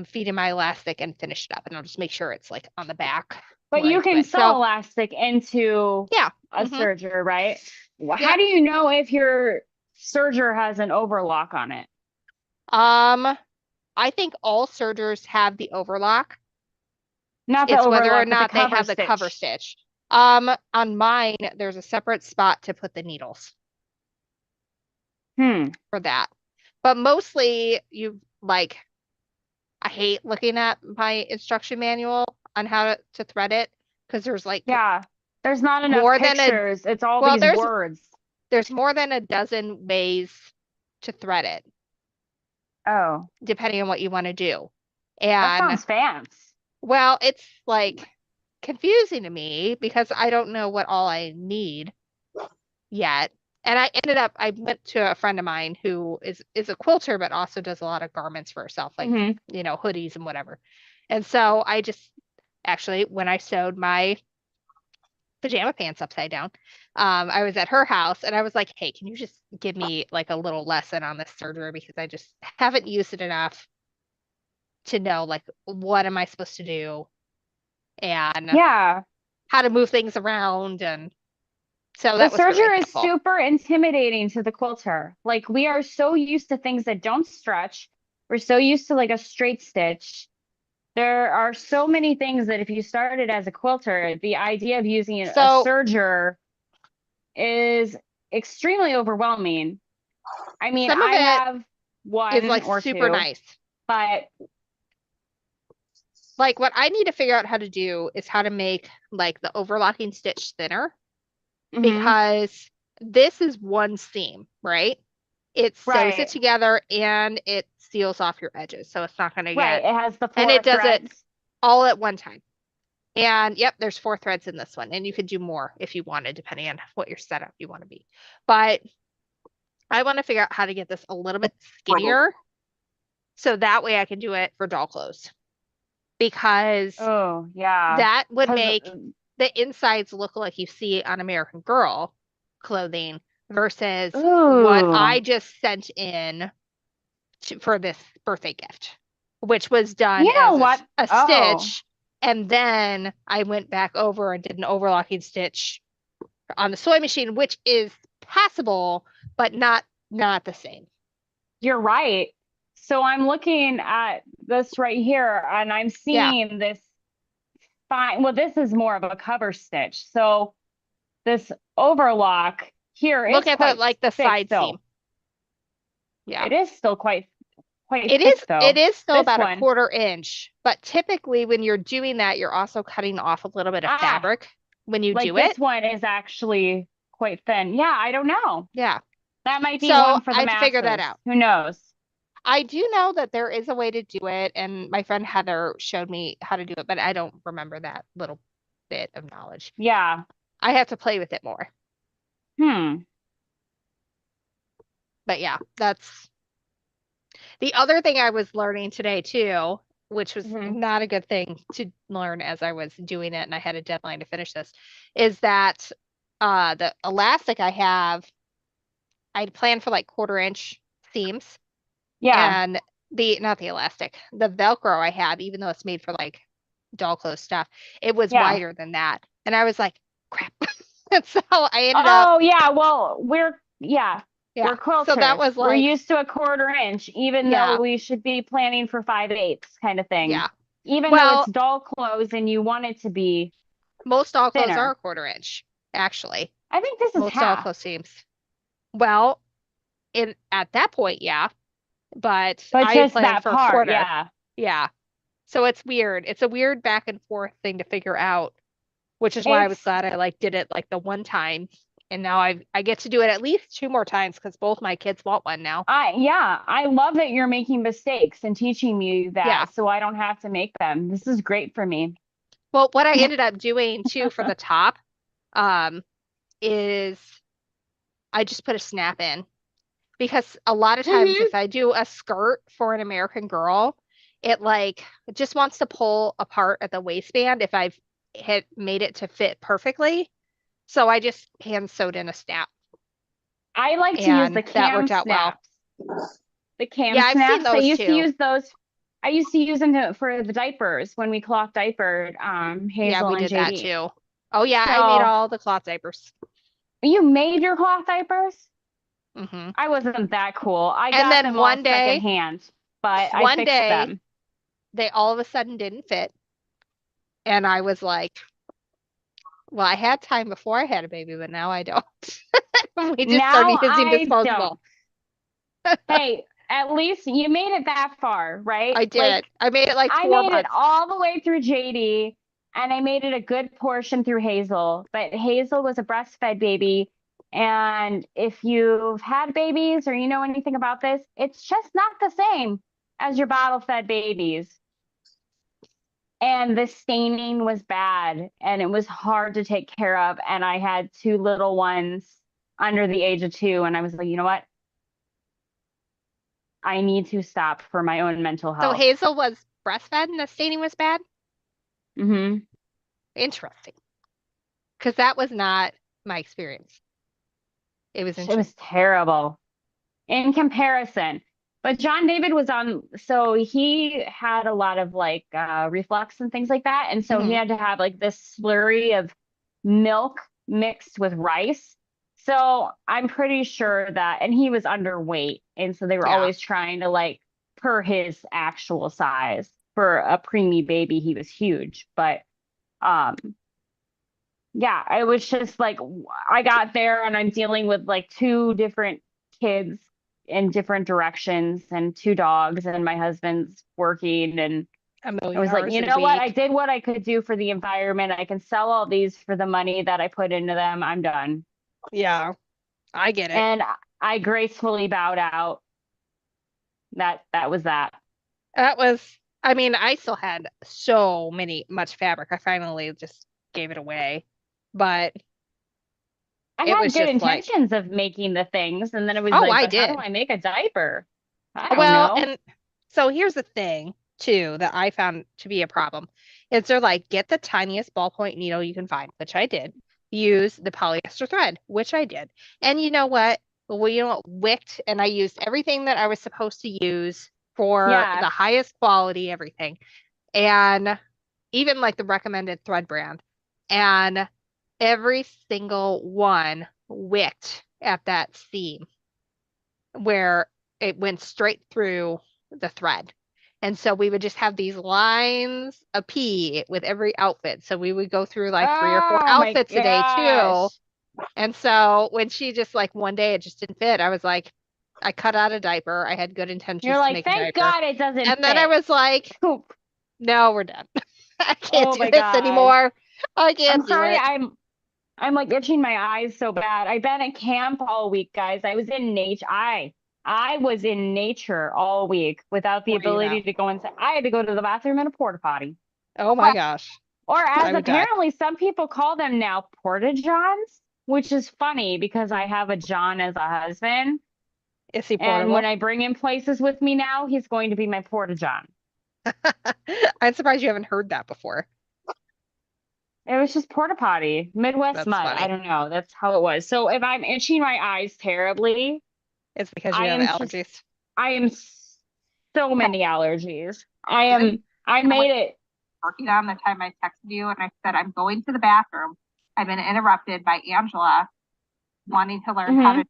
Speaker 1: feed in my elastic and finish it up, and I'll just make sure it's like on the back
Speaker 2: But
Speaker 1: where I
Speaker 2: you
Speaker 1: do
Speaker 2: can
Speaker 1: it.
Speaker 2: sew
Speaker 1: So
Speaker 2: elastic into
Speaker 1: yeah,
Speaker 2: a serger, right? How
Speaker 1: yep.
Speaker 2: do you know if your serger has an overlock on it?
Speaker 1: Um, I think all sergers have the overlock.
Speaker 2: Not the
Speaker 1: It's whether or
Speaker 2: overlock, but the
Speaker 1: not they
Speaker 2: cover
Speaker 1: have the cover
Speaker 2: stitch.
Speaker 1: stitch. On mine, there's a separate spot to put the needles
Speaker 2: Hmm.
Speaker 1: for that. But mostly you like I hate looking at my instruction manual on how to thread it because there's like
Speaker 2: Yeah. There's not enough
Speaker 1: more than a
Speaker 2: pictures. It's all
Speaker 1: well,
Speaker 2: these words.
Speaker 1: there's more than a dozen ways to thread it,
Speaker 2: Oh,
Speaker 1: depending on what you want to do.
Speaker 2: that
Speaker 1: And
Speaker 2: sounds fancy.
Speaker 1: well, it's like confusing to me because I don't know what all I need yet. And I went to a friend of mine who is a quilter but also does a lot of garments for herself, like,
Speaker 2: Hmm.
Speaker 1: hoodies and whatever. And so I just actually when I sewed my pajama pants upside down, I was at her house and I was like, "Hey, can you just give me like a little lesson on this serger because I just haven't used it enough to know like what am I supposed to do and
Speaker 2: Yeah.
Speaker 1: how to move things around." And so
Speaker 2: The
Speaker 1: that was really
Speaker 2: serger is
Speaker 1: helpful.
Speaker 2: super intimidating to the quilter. Like we are so used to things that don't stretch. We're so used to like a straight stitch. There are so many things that if you started as a quilter, the idea of using a
Speaker 1: So
Speaker 2: serger is extremely overwhelming. I mean,
Speaker 1: some of
Speaker 2: I
Speaker 1: it
Speaker 2: have
Speaker 1: is
Speaker 2: one
Speaker 1: like
Speaker 2: or
Speaker 1: super
Speaker 2: two,
Speaker 1: nice.
Speaker 2: but
Speaker 1: Like what I need to figure out how to do is how to make like the overlocking stitch thinner
Speaker 2: mhm,
Speaker 1: because this is one seam, right? It sews it
Speaker 2: right,
Speaker 1: together and it seals off your edges. So it's not going to
Speaker 2: right.
Speaker 1: get,
Speaker 2: It has the
Speaker 1: and
Speaker 2: four
Speaker 1: it does it
Speaker 2: threads.
Speaker 1: all at one time. And yep, there's four threads in this one. And you could do more if you wanted, depending on what your setup you want to be. But I want to figure out how to get this a little bit skinnier so that way I can do it for doll clothes because
Speaker 2: Oh, yeah.
Speaker 1: that would
Speaker 2: Because,
Speaker 1: make the insides look like you see on American Girl clothing versus what
Speaker 2: ooh,
Speaker 1: I just sent in for this birthday gift, which was done
Speaker 2: you know
Speaker 1: as
Speaker 2: what?
Speaker 1: a
Speaker 2: Oh,
Speaker 1: stitch. And then I went back over and did an overlocking stitch on the sewing machine, which is passable, but not the same.
Speaker 2: you're right. So I'm looking at this right here and I'm
Speaker 1: Yeah.
Speaker 2: seeing this fine. Well, this is more of a cover stitch. So this overlock here
Speaker 1: Look
Speaker 2: is
Speaker 1: at the
Speaker 2: quite
Speaker 1: like the
Speaker 2: thick
Speaker 1: side seam.
Speaker 2: still.
Speaker 1: Yeah.
Speaker 2: It is still quite
Speaker 1: It
Speaker 2: thick
Speaker 1: it
Speaker 2: though.
Speaker 1: is still
Speaker 2: This
Speaker 1: about a
Speaker 2: one,
Speaker 1: 1/4 inch, but typically when you're doing that, you're also cutting off a little bit of
Speaker 2: ah,
Speaker 1: fabric when you
Speaker 2: like
Speaker 1: do
Speaker 2: this
Speaker 1: it.
Speaker 2: one is actually quite thin. Yeah, I don't know.
Speaker 1: Yeah.
Speaker 2: That might be
Speaker 1: So
Speaker 2: one for
Speaker 1: I
Speaker 2: the
Speaker 1: have to figure that
Speaker 2: masses.
Speaker 1: out.
Speaker 2: Who knows?
Speaker 1: I do know that there is a way to do it, and my friend Heather showed me how to do it, but I don't remember that little bit of knowledge.
Speaker 2: Yeah.
Speaker 1: I have to play with it more.
Speaker 2: Hmm.
Speaker 1: But yeah, that's the other thing I was learning today too, which was
Speaker 2: Hmm.
Speaker 1: not a good thing to learn as I was doing it and I had a deadline to finish this, is that the elastic I have, I'd planned for like 1/4 inch seams
Speaker 2: Yeah,
Speaker 1: and the not the elastic, the Velcro I have, even though it's made for like doll clothes stuff, it was
Speaker 2: yeah.
Speaker 1: wider than that. And I was like, crap. And so I ended up,
Speaker 2: Oh, yeah. Well, we're
Speaker 1: yeah. So that
Speaker 2: quilters.
Speaker 1: was
Speaker 2: We're
Speaker 1: like,
Speaker 2: used to a 1/4 inch, even though
Speaker 1: yeah,
Speaker 2: we should be planning for 5/8 kind of thing.
Speaker 1: yeah.
Speaker 2: Even though it's
Speaker 1: Well,
Speaker 2: doll clothes and you want it to be
Speaker 1: most doll clothes are
Speaker 2: thinner.
Speaker 1: 1/4 inch, actually.
Speaker 2: I think this is
Speaker 1: Most doll
Speaker 2: half,
Speaker 1: clothes seams. Well, in at that point, yeah. But
Speaker 2: but
Speaker 1: I had
Speaker 2: just
Speaker 1: planned
Speaker 2: that
Speaker 1: for a
Speaker 2: part,
Speaker 1: quarter.
Speaker 2: yeah.
Speaker 1: Yeah. So it's weird. It's a weird back and forth thing to figure out, which is why I was
Speaker 2: It's
Speaker 1: glad I like did it like the one time. And now I get to do it at least 2 more times because both my kids want one now.
Speaker 2: I love that you're making mistakes and teaching me
Speaker 1: Yeah.
Speaker 2: that so I don't have to make them. This is great for me.
Speaker 1: Well, what I ended up doing too for the top, um, is I just put a snap in because a lot of times
Speaker 2: Hmm.
Speaker 1: if I do a skirt for an American Girl, it just wants to pull apart at the waistband if I've hit made it to fit perfectly. So I just hand sewed in a snap
Speaker 2: I like to use the
Speaker 1: and that
Speaker 2: cam
Speaker 1: worked out well.
Speaker 2: snaps. The cam
Speaker 1: Yeah, I've seen
Speaker 2: snaps.
Speaker 1: those too.
Speaker 2: I used to use them for the diapers when we cloth diapered
Speaker 1: Yeah,
Speaker 2: Hazel
Speaker 1: we
Speaker 2: and
Speaker 1: did that
Speaker 2: JD.
Speaker 1: too. Oh yeah, I made
Speaker 2: So
Speaker 1: all the cloth diapers.
Speaker 2: you made your cloth diapers?
Speaker 1: Hmm.
Speaker 2: I wasn't that cool. I
Speaker 1: And
Speaker 2: got
Speaker 1: then
Speaker 2: them all secondhand, but I
Speaker 1: one
Speaker 2: fixed
Speaker 1: day,
Speaker 2: them.
Speaker 1: they all of a sudden didn't fit. And I was like, well, I had time before I had a baby, but now I don't. We just
Speaker 2: Now
Speaker 1: started using
Speaker 2: I don't.
Speaker 1: disposable.
Speaker 2: Hey, at least you made it that far, right?
Speaker 1: I did.
Speaker 2: Like
Speaker 1: I made it like
Speaker 2: I
Speaker 1: four
Speaker 2: made it
Speaker 1: months.
Speaker 2: all the way through JD and I made it a good portion through Hazel. But Hazel was a breastfed baby. And if you've had babies or you know anything about this, it's just not the same as your bottle fed babies. And the staining was bad and it was hard to take care of. And I had two little ones under the age of 2. And I was like, you know what? I need to stop for my own mental
Speaker 1: So
Speaker 2: health.
Speaker 1: Hazel was breastfed and the staining was bad?
Speaker 2: Hmm.
Speaker 1: Interesting. Because that was not my experience. It was
Speaker 2: It
Speaker 1: interesting.
Speaker 2: was terrible in comparison. But John David was on, so he had a lot of like reflux and things like that. And so he
Speaker 1: Hmm.
Speaker 2: had to have like this slurry of milk mixed with rice. So I'm pretty sure that, and he was underweight. And so they were
Speaker 1: Yeah.
Speaker 2: always trying to like, per his actual size for a preemie baby, he was huge. But um, yeah, I was just like, I got there and I'm dealing with like two different kids in different directions and two dogs, and my husband's working. And
Speaker 1: A
Speaker 2: I
Speaker 1: million
Speaker 2: was like,
Speaker 1: hours
Speaker 2: you
Speaker 1: in a
Speaker 2: know what? I
Speaker 1: week.
Speaker 2: did what I could do for the environment. I can sell all these for the money that I put into them. I'm done.
Speaker 1: Yeah, I get it.
Speaker 2: And I gracefully bowed out. That was that.
Speaker 1: That was, I mean, I still had so much fabric. I finally just gave it away. But
Speaker 2: I
Speaker 1: it
Speaker 2: had
Speaker 1: was
Speaker 2: good
Speaker 1: just like,
Speaker 2: intentions of making the things, and then it was
Speaker 1: oh,
Speaker 2: like,
Speaker 1: I
Speaker 2: but how do
Speaker 1: did.
Speaker 2: I make a diaper? I don't
Speaker 1: Well,
Speaker 2: know.
Speaker 1: and so here's the thing too that I found to be a problem is they're like, get the tiniest ballpoint needle you can find, which I did. Use the polyester thread, which I did. And you know what? Well, you know what? Wicked, and I used everything that I was supposed to use for
Speaker 2: Yeah.
Speaker 1: the highest quality, everything. And even like the recommended thread brand. And every single one wicked at that seam where it went straight through the thread. And so we would just have these lines of pee with every outfit. So we would go through like 3 or 4
Speaker 2: Oh my
Speaker 1: outfits a day too.
Speaker 2: gosh.
Speaker 1: And so when she just like one day it just didn't fit, I was like, I cut out a diaper. I had good
Speaker 2: You're
Speaker 1: intentions to
Speaker 2: like,
Speaker 1: make a
Speaker 2: thank
Speaker 1: diaper.
Speaker 2: God it doesn't
Speaker 1: And then I
Speaker 2: fit.
Speaker 1: was like,
Speaker 2: Poop.
Speaker 1: no, we're done. I can't
Speaker 2: Oh
Speaker 1: do
Speaker 2: my
Speaker 1: this
Speaker 2: gosh.
Speaker 1: anymore. I
Speaker 2: I'm
Speaker 1: can't do
Speaker 2: sorry,
Speaker 1: it.
Speaker 2: I'm like itching my eyes so bad. I've been at camp all week, guys. I was in nature. I was in nature all week without the
Speaker 1: Were you
Speaker 2: ability
Speaker 1: now?
Speaker 2: to go inside. I had to go to the bathroom in a porta potty.
Speaker 1: Oh my gosh.
Speaker 2: Or as
Speaker 1: I would die.
Speaker 2: apparently some people call them now, porta johns, which is funny because I have a John as a husband.
Speaker 1: Is he
Speaker 2: And when
Speaker 1: portable?
Speaker 2: I bring him places with me now, he's going to be my porta john.
Speaker 1: I'm surprised you haven't heard that before.
Speaker 2: It was just porta potty, Midwest
Speaker 1: That's
Speaker 2: mud. I
Speaker 1: funny.
Speaker 2: don't know. That's how it was. So if I'm itching my eyes terribly,
Speaker 1: It's because you
Speaker 2: I
Speaker 1: have
Speaker 2: am just,
Speaker 1: allergies.
Speaker 2: I am so
Speaker 3: Okay.
Speaker 2: many allergies. I
Speaker 3: Good.
Speaker 2: am, I
Speaker 3: I was
Speaker 2: made it.
Speaker 3: working on the time I texted you and I said, I'm going to the bathroom. I've been interrupted by Angela wanting to learn how to
Speaker 2: Mhm.
Speaker 3: do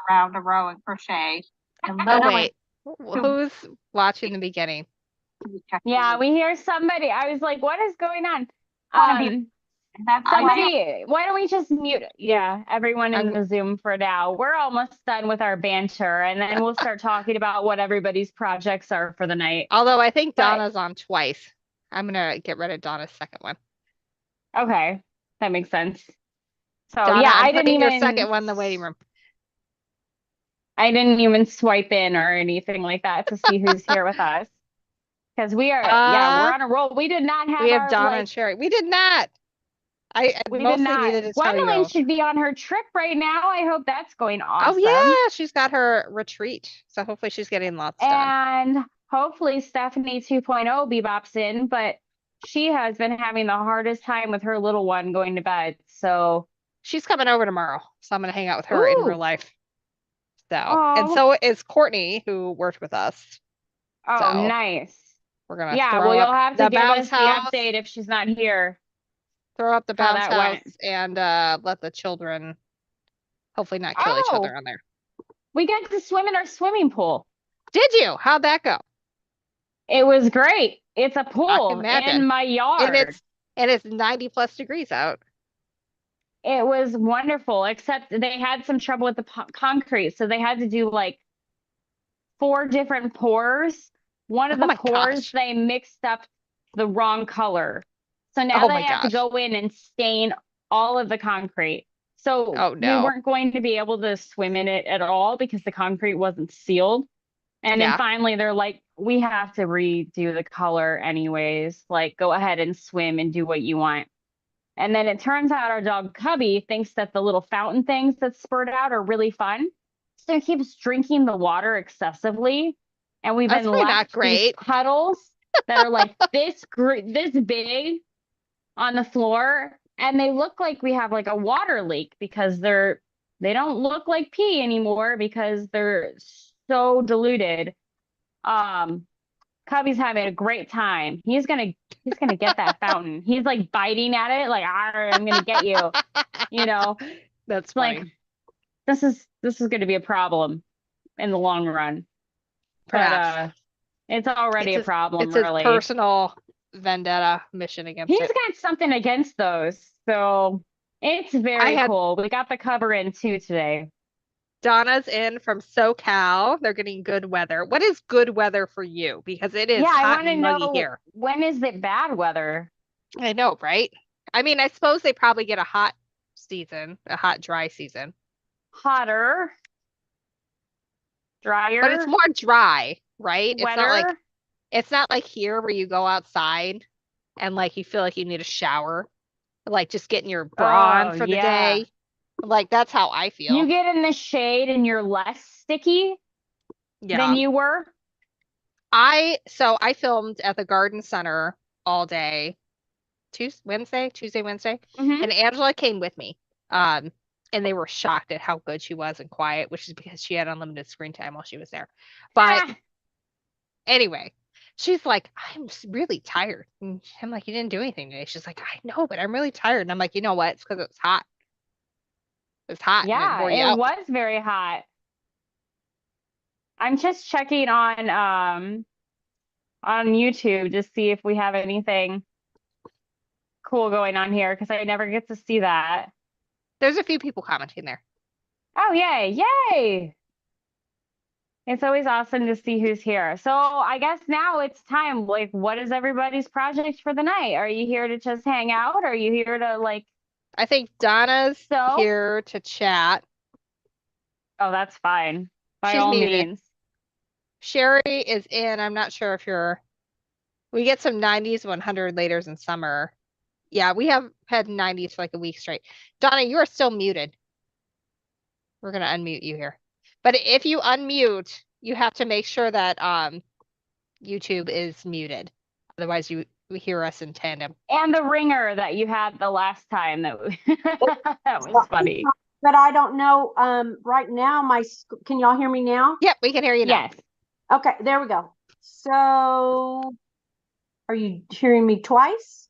Speaker 3: around a row and crochet. And
Speaker 1: Oh,
Speaker 3: literally,
Speaker 1: wait. Who's watching the beginning?
Speaker 2: Yeah, we hear somebody. I was like, what is going on?
Speaker 3: want to be,
Speaker 2: Um,
Speaker 3: that's why
Speaker 2: Somebody, why don't we just mute? Yeah, everyone in
Speaker 1: I'm,
Speaker 2: the Zoom for now. We're almost done with our banter, and then we'll start talking about what everybody's projects are for the night.
Speaker 1: although I think
Speaker 2: But
Speaker 1: Donna's on twice. I'm gonna get rid of Donna's second one.
Speaker 2: okay, that makes sense. So
Speaker 1: Donna,
Speaker 2: yeah,
Speaker 1: I'm putting your second one in the waiting room.
Speaker 2: I didn't even swipe in or anything like that to see who's here with us. Because yeah, we're
Speaker 1: Uh,
Speaker 2: on a roll. We did not
Speaker 1: we
Speaker 2: have
Speaker 1: have
Speaker 2: our
Speaker 1: Donna and
Speaker 2: like,
Speaker 1: Sherry. We did not. I
Speaker 2: we did
Speaker 1: mostly
Speaker 2: not.
Speaker 1: needed to tell
Speaker 2: Gwendolyn
Speaker 1: you.
Speaker 2: should be on her trip right now. I hope that's going
Speaker 1: Oh
Speaker 2: awesome.
Speaker 1: yeah, she's got her retreat. So hopefully she's getting lots done.
Speaker 2: And hopefully Stephanie 2.0 bebops in, but she has been having the hardest time with her little one going to bed. So,
Speaker 1: She's coming over tomorrow, so I'm gonna hang out with her in real
Speaker 2: ooh,
Speaker 1: life. So, and
Speaker 2: oh,
Speaker 1: so is Courtney, who worked with us.
Speaker 2: oh,
Speaker 1: So
Speaker 2: nice.
Speaker 1: we're gonna
Speaker 2: Yeah, well,
Speaker 1: throw
Speaker 2: you'll
Speaker 1: up
Speaker 2: have to
Speaker 1: the
Speaker 2: give
Speaker 1: bounce
Speaker 2: us the
Speaker 1: house,
Speaker 2: update if she's not here, how
Speaker 1: bounce
Speaker 2: that
Speaker 1: house,
Speaker 2: went.
Speaker 1: and let the children hopefully not kill each other
Speaker 2: Oh,
Speaker 1: on there.
Speaker 2: we got to swim in our swimming pool.
Speaker 1: Did you? How'd that go?
Speaker 2: It was great. It's a
Speaker 1: I can
Speaker 2: pool in
Speaker 1: imagine.
Speaker 2: my
Speaker 1: And
Speaker 2: yard.
Speaker 1: it's 90 plus degrees out.
Speaker 2: It was wonderful, except they had some trouble with the concrete. So they had to do like 4 different pours. One of
Speaker 1: Oh
Speaker 2: the
Speaker 1: my
Speaker 2: pours,
Speaker 1: gosh.
Speaker 2: they mixed up the wrong color. So now
Speaker 1: Oh
Speaker 2: they
Speaker 1: my
Speaker 2: have to
Speaker 1: gosh.
Speaker 2: go in and stain all of the concrete. So
Speaker 1: Oh
Speaker 2: we
Speaker 1: no.
Speaker 2: weren't going to be able to swim in it at all because the concrete wasn't sealed. And then
Speaker 1: Yeah.
Speaker 2: finally they're like, we have to redo the color anyways. Like, go ahead and swim and do what you want. And then it turns out our dog Cubby thinks that the little fountain things that spurt out are really fun. So he keeps drinking the water excessively. And we've
Speaker 1: That's
Speaker 2: been
Speaker 1: probably not
Speaker 2: left these
Speaker 1: great.
Speaker 2: puddles that are like this big on the floor. And they look like we have like a water leak because they don't look like pee anymore because they're so diluted. Um, Cubby's having a great time. He's gonna get that fountain. He's like biting at it, like I'm gonna get you. You know,
Speaker 1: That's
Speaker 2: it's like
Speaker 1: funny.
Speaker 2: this is gonna be a problem in the long run. But
Speaker 1: Perhaps.
Speaker 2: it's already
Speaker 1: It's
Speaker 2: a
Speaker 1: his
Speaker 2: problem,
Speaker 1: it's his
Speaker 2: really.
Speaker 1: personal vendetta mission against
Speaker 2: He's
Speaker 1: it.
Speaker 2: got something against those, so it's
Speaker 1: I
Speaker 2: very
Speaker 1: had
Speaker 2: cool. We got the cover in too today.
Speaker 1: Donna's in from SoCal. They're getting good weather. What is good weather for you? Because it is
Speaker 2: Yeah, I
Speaker 1: hot
Speaker 2: want to
Speaker 1: and muggy
Speaker 2: know
Speaker 1: here.
Speaker 2: when is it bad weather?
Speaker 1: I know, right? I mean, I suppose they probably get a hot season, a hot, dry season,
Speaker 2: Hotter,
Speaker 1: but it's
Speaker 2: drier,
Speaker 1: more dry, right?
Speaker 2: wetter?
Speaker 1: It's not like here where you go outside and like you feel like you need a shower, like just getting your bra on
Speaker 2: Oh,
Speaker 1: for the
Speaker 2: yeah.
Speaker 1: day. Like that's how I
Speaker 2: You
Speaker 1: feel.
Speaker 2: get in the shade and you're less sticky than
Speaker 1: Yeah.
Speaker 2: you were.
Speaker 1: I filmed at the garden center all day, Tuesday, Wednesday,
Speaker 2: Hmm.
Speaker 1: and Angela came with me. Um, and they were shocked at how good she was and quiet, which is because she had unlimited screen time while she was there. But
Speaker 2: Ah,
Speaker 1: anyway, she's like, really tired. And I'm like, you didn't do anything today. She's like, I know, but I'm really tired. And I'm like, you know what? It's because it's hot. It's hot and it
Speaker 2: yeah,
Speaker 1: wore you
Speaker 2: it
Speaker 1: out.
Speaker 2: was very hot. I'm just checking on YouTube to see if we have anything cool going on here because I never get to see that.
Speaker 1: There's a few people commenting there.
Speaker 2: Oh, yay, yay. It's always awesome to see who's here. So I guess now it's time. Like, what is everybody's project for the night? Are you here to just hang out? Are you here to like
Speaker 1: I think Donna's
Speaker 2: sew?
Speaker 1: here to chat.
Speaker 2: Oh, that's fine. By
Speaker 1: She's
Speaker 2: all
Speaker 1: muted.
Speaker 2: means.
Speaker 1: Sherry is in. I'm not sure if we get some 90s, 100 laters in summer. Yeah, we have had 90s for like a week straight. Donna, you are still muted. We're gonna unmute you here. But if you unmute, you have to make sure that YouTube is muted. Otherwise, you hear us in tandem.
Speaker 2: And the ringer that you had the last time that was funny.
Speaker 4: But I don't know. Right now, can y'all hear me now?
Speaker 1: Yep, we can hear you now.
Speaker 2: Yes.
Speaker 4: Okay, there we go. So, are you hearing me twice?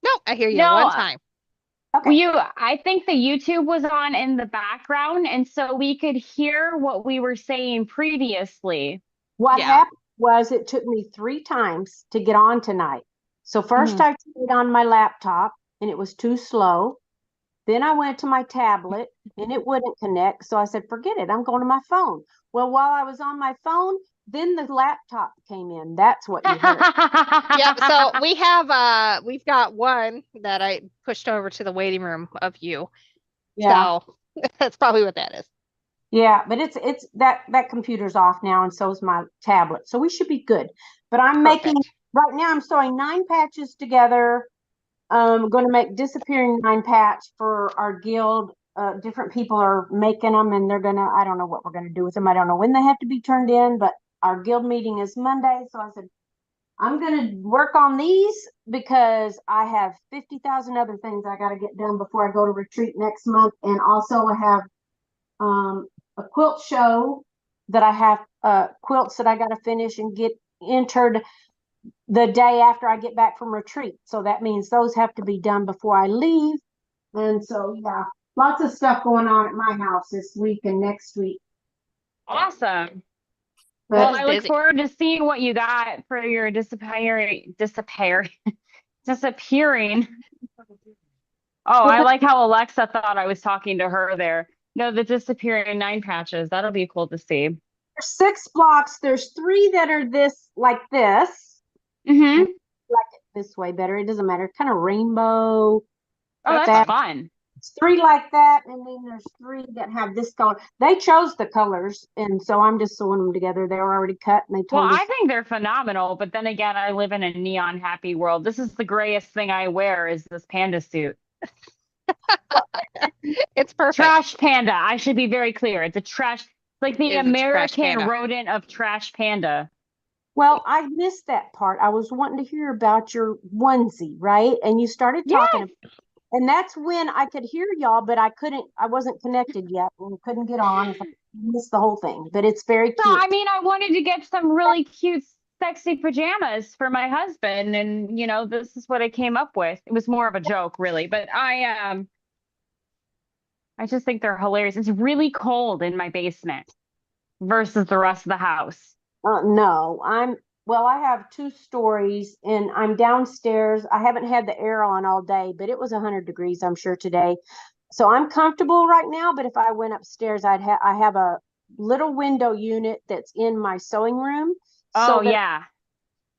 Speaker 1: No, I hear you
Speaker 2: No,
Speaker 1: one time.
Speaker 4: Okay.
Speaker 2: I think the YouTube was on in the background, and so we could hear what we were saying previously.
Speaker 4: What
Speaker 1: Yeah.
Speaker 4: happened was it took me 3 times to get on tonight. So first I tried on my laptop and it was too slow. Then I went to my tablet and it wouldn't connect. So I said, forget it. I'm going to my phone. Well, while I was on my phone, then the laptop came in. That's what you heard.
Speaker 1: Yep. So we've got one that I pushed over to the waiting room of you.
Speaker 4: Yeah.
Speaker 1: So that's probably what that is.
Speaker 4: Yeah, but it's that computer's off now, and so is my tablet. So we should be good. But I'm making
Speaker 1: Perfect.
Speaker 4: right now. I'm sewing 9 patches together. I'm going to make disappearing 9 patch for our guild. Different people are making them, and they're gonna. I don't know what we're gonna do with them. I don't know when they have to be turned in, but our guild meeting is Monday. So I said I'm gonna work on these because I have 50,000 other things I got to get done before I go to retreat next month, and also I have a quilt show that I have quilts that I got to finish and get entered the day after I get back from retreat. So that means those have to be done before I leave. And so, yeah, lots of stuff going on at my house this week and next week.
Speaker 2: Awesome.
Speaker 4: But
Speaker 2: Well, I look
Speaker 1: busy.
Speaker 2: forward to seeing what you got for your disappearing. Oh, I like how Alexa thought I was talking to her there. No, the disappearing 9 patches. That'll be cool to see.
Speaker 4: there's 6 blocks. There's 3 that are like this.
Speaker 2: Mm-hmm.
Speaker 4: Like it this way better. It doesn't matter. Kind of rainbow.
Speaker 2: Oh, that's fun.
Speaker 4: 3 like that, and then there's 3 that have this color. They chose the colors, and so I'm just sewing them together. They were already cut, and they
Speaker 2: Well,
Speaker 4: told us.
Speaker 2: I think they're phenomenal, but then again, I live in a neon happy world. This is the grayest thing I wear is this panda suit.
Speaker 1: It's perfect.
Speaker 2: Trash panda. I should be very clear. It's a trash, like the
Speaker 1: It is a trash
Speaker 2: American
Speaker 1: panda.
Speaker 2: rodent of trash panda.
Speaker 4: Well, I missed that part. I was wanting to hear about your onesie, right? And you started talking,
Speaker 2: Yes.
Speaker 4: and that's when I could hear y'all, but I wasn't connected yet and couldn't get on. I missed the whole thing, but it's very
Speaker 2: So,
Speaker 4: cute.
Speaker 2: I mean, I wanted to get some really cute, sexy pajamas for my husband, and this is what I came up with. It was more of a joke, really, but I just think they're hilarious. It's really cold in my basement versus the rest of the house.
Speaker 4: No, well, I have 2 stories and I'm downstairs. I haven't had the air on all day, but it was 100 degrees, I'm sure, today. So I'm comfortable right now, but if I went upstairs, I have a little window unit that's in my sewing room.
Speaker 2: Oh, yeah.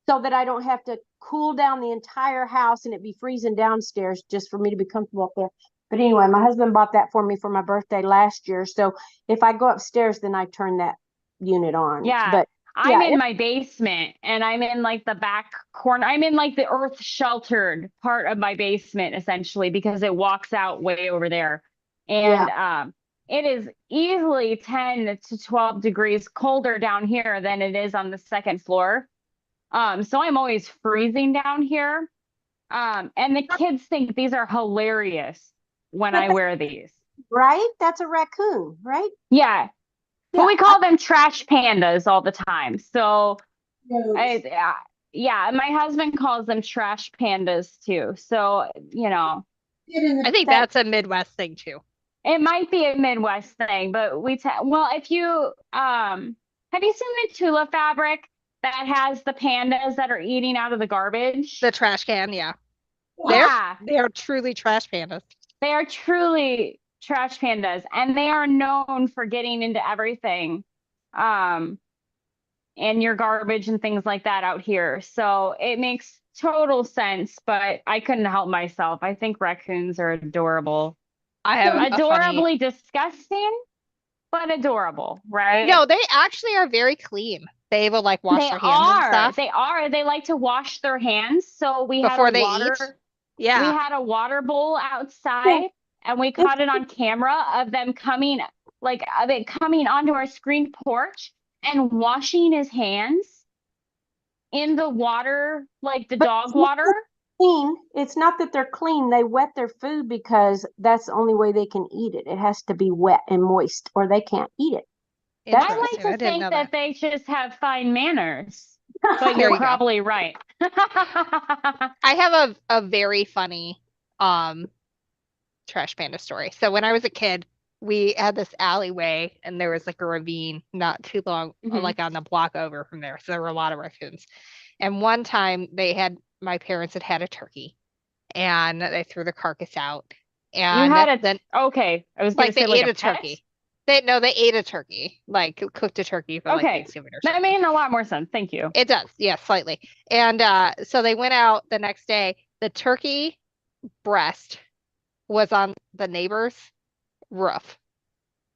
Speaker 4: So that I don't have to cool down the entire house and it be freezing downstairs just for me to be comfortable up there. But anyway, my husband bought that for me for my birthday last year. So if I go upstairs, then I turn that unit on.
Speaker 2: Yeah.
Speaker 4: But
Speaker 2: I'm
Speaker 4: yeah,
Speaker 2: in my basement and I'm in like the back corner. I'm in like the earth sheltered part of my basement essentially because it walks out way over there. And it is easily 10 to 12 degrees colder down here than it is on the second floor. So I'm always freezing down here. And the kids think these are hilarious when I wear these.
Speaker 4: right? That's a raccoon, right?
Speaker 2: Yeah. But we call them trash pandas all the time. So yeah, my husband calls them trash pandas too. So,
Speaker 1: I think that's a Midwest thing too.
Speaker 2: it might be a Midwest thing, but well, if you have you seen the Tula fabric that has the pandas that are eating out of the garbage?
Speaker 1: The trash can, yeah.
Speaker 2: Yeah.
Speaker 1: They're truly trash pandas.
Speaker 2: They are truly trash pandas, and they are known for getting into everything, and your garbage and things like that out here. So it makes total sense, but I couldn't help myself. I think raccoons are adorable.
Speaker 1: I have
Speaker 2: Adorably disgusting, but adorable, right?
Speaker 1: No, they actually are very clean. They will like wash their hands and stuff.
Speaker 2: They are. They like to wash their hands. So we
Speaker 1: before
Speaker 2: had a
Speaker 1: they
Speaker 2: water.
Speaker 1: eat. Yeah.
Speaker 2: We had a water bowl outside and we caught it on camera of them coming like of it coming onto our screen porch and washing his hands in the water, like the
Speaker 4: But
Speaker 2: dog
Speaker 4: it's not
Speaker 2: water.
Speaker 4: clean. It's not that they're clean. They wet their food because that's the only way they can eat it. It has to be wet and moist, or they can't eat it. That's
Speaker 2: I
Speaker 1: Interesting.
Speaker 2: like
Speaker 1: I
Speaker 2: to
Speaker 1: didn't know
Speaker 2: think that
Speaker 1: that.
Speaker 2: they just have fine manners, but
Speaker 1: There
Speaker 2: you're
Speaker 1: you go.
Speaker 2: probably right.
Speaker 1: I have a very funny trash panda story. So when I was a kid, we had this alleyway and there was like a ravine not too long,
Speaker 2: Mhm.
Speaker 1: like on the block over from there. So there were a lot of raccoons. And one time my parents had a turkey and they threw the carcass out.
Speaker 2: You
Speaker 1: And
Speaker 2: had a
Speaker 1: then
Speaker 2: okay. I was gonna
Speaker 1: like they
Speaker 2: say like
Speaker 1: ate
Speaker 2: a
Speaker 1: a
Speaker 2: pet.
Speaker 1: turkey. They ate a turkey, like cooked a turkey for like
Speaker 2: Okay,
Speaker 1: Thanksgiving or
Speaker 2: that
Speaker 1: something.
Speaker 2: made a lot more sense. Thank you.
Speaker 1: It does, yeah, slightly. And so they went out the next day. The turkey breast was on the neighbor's roof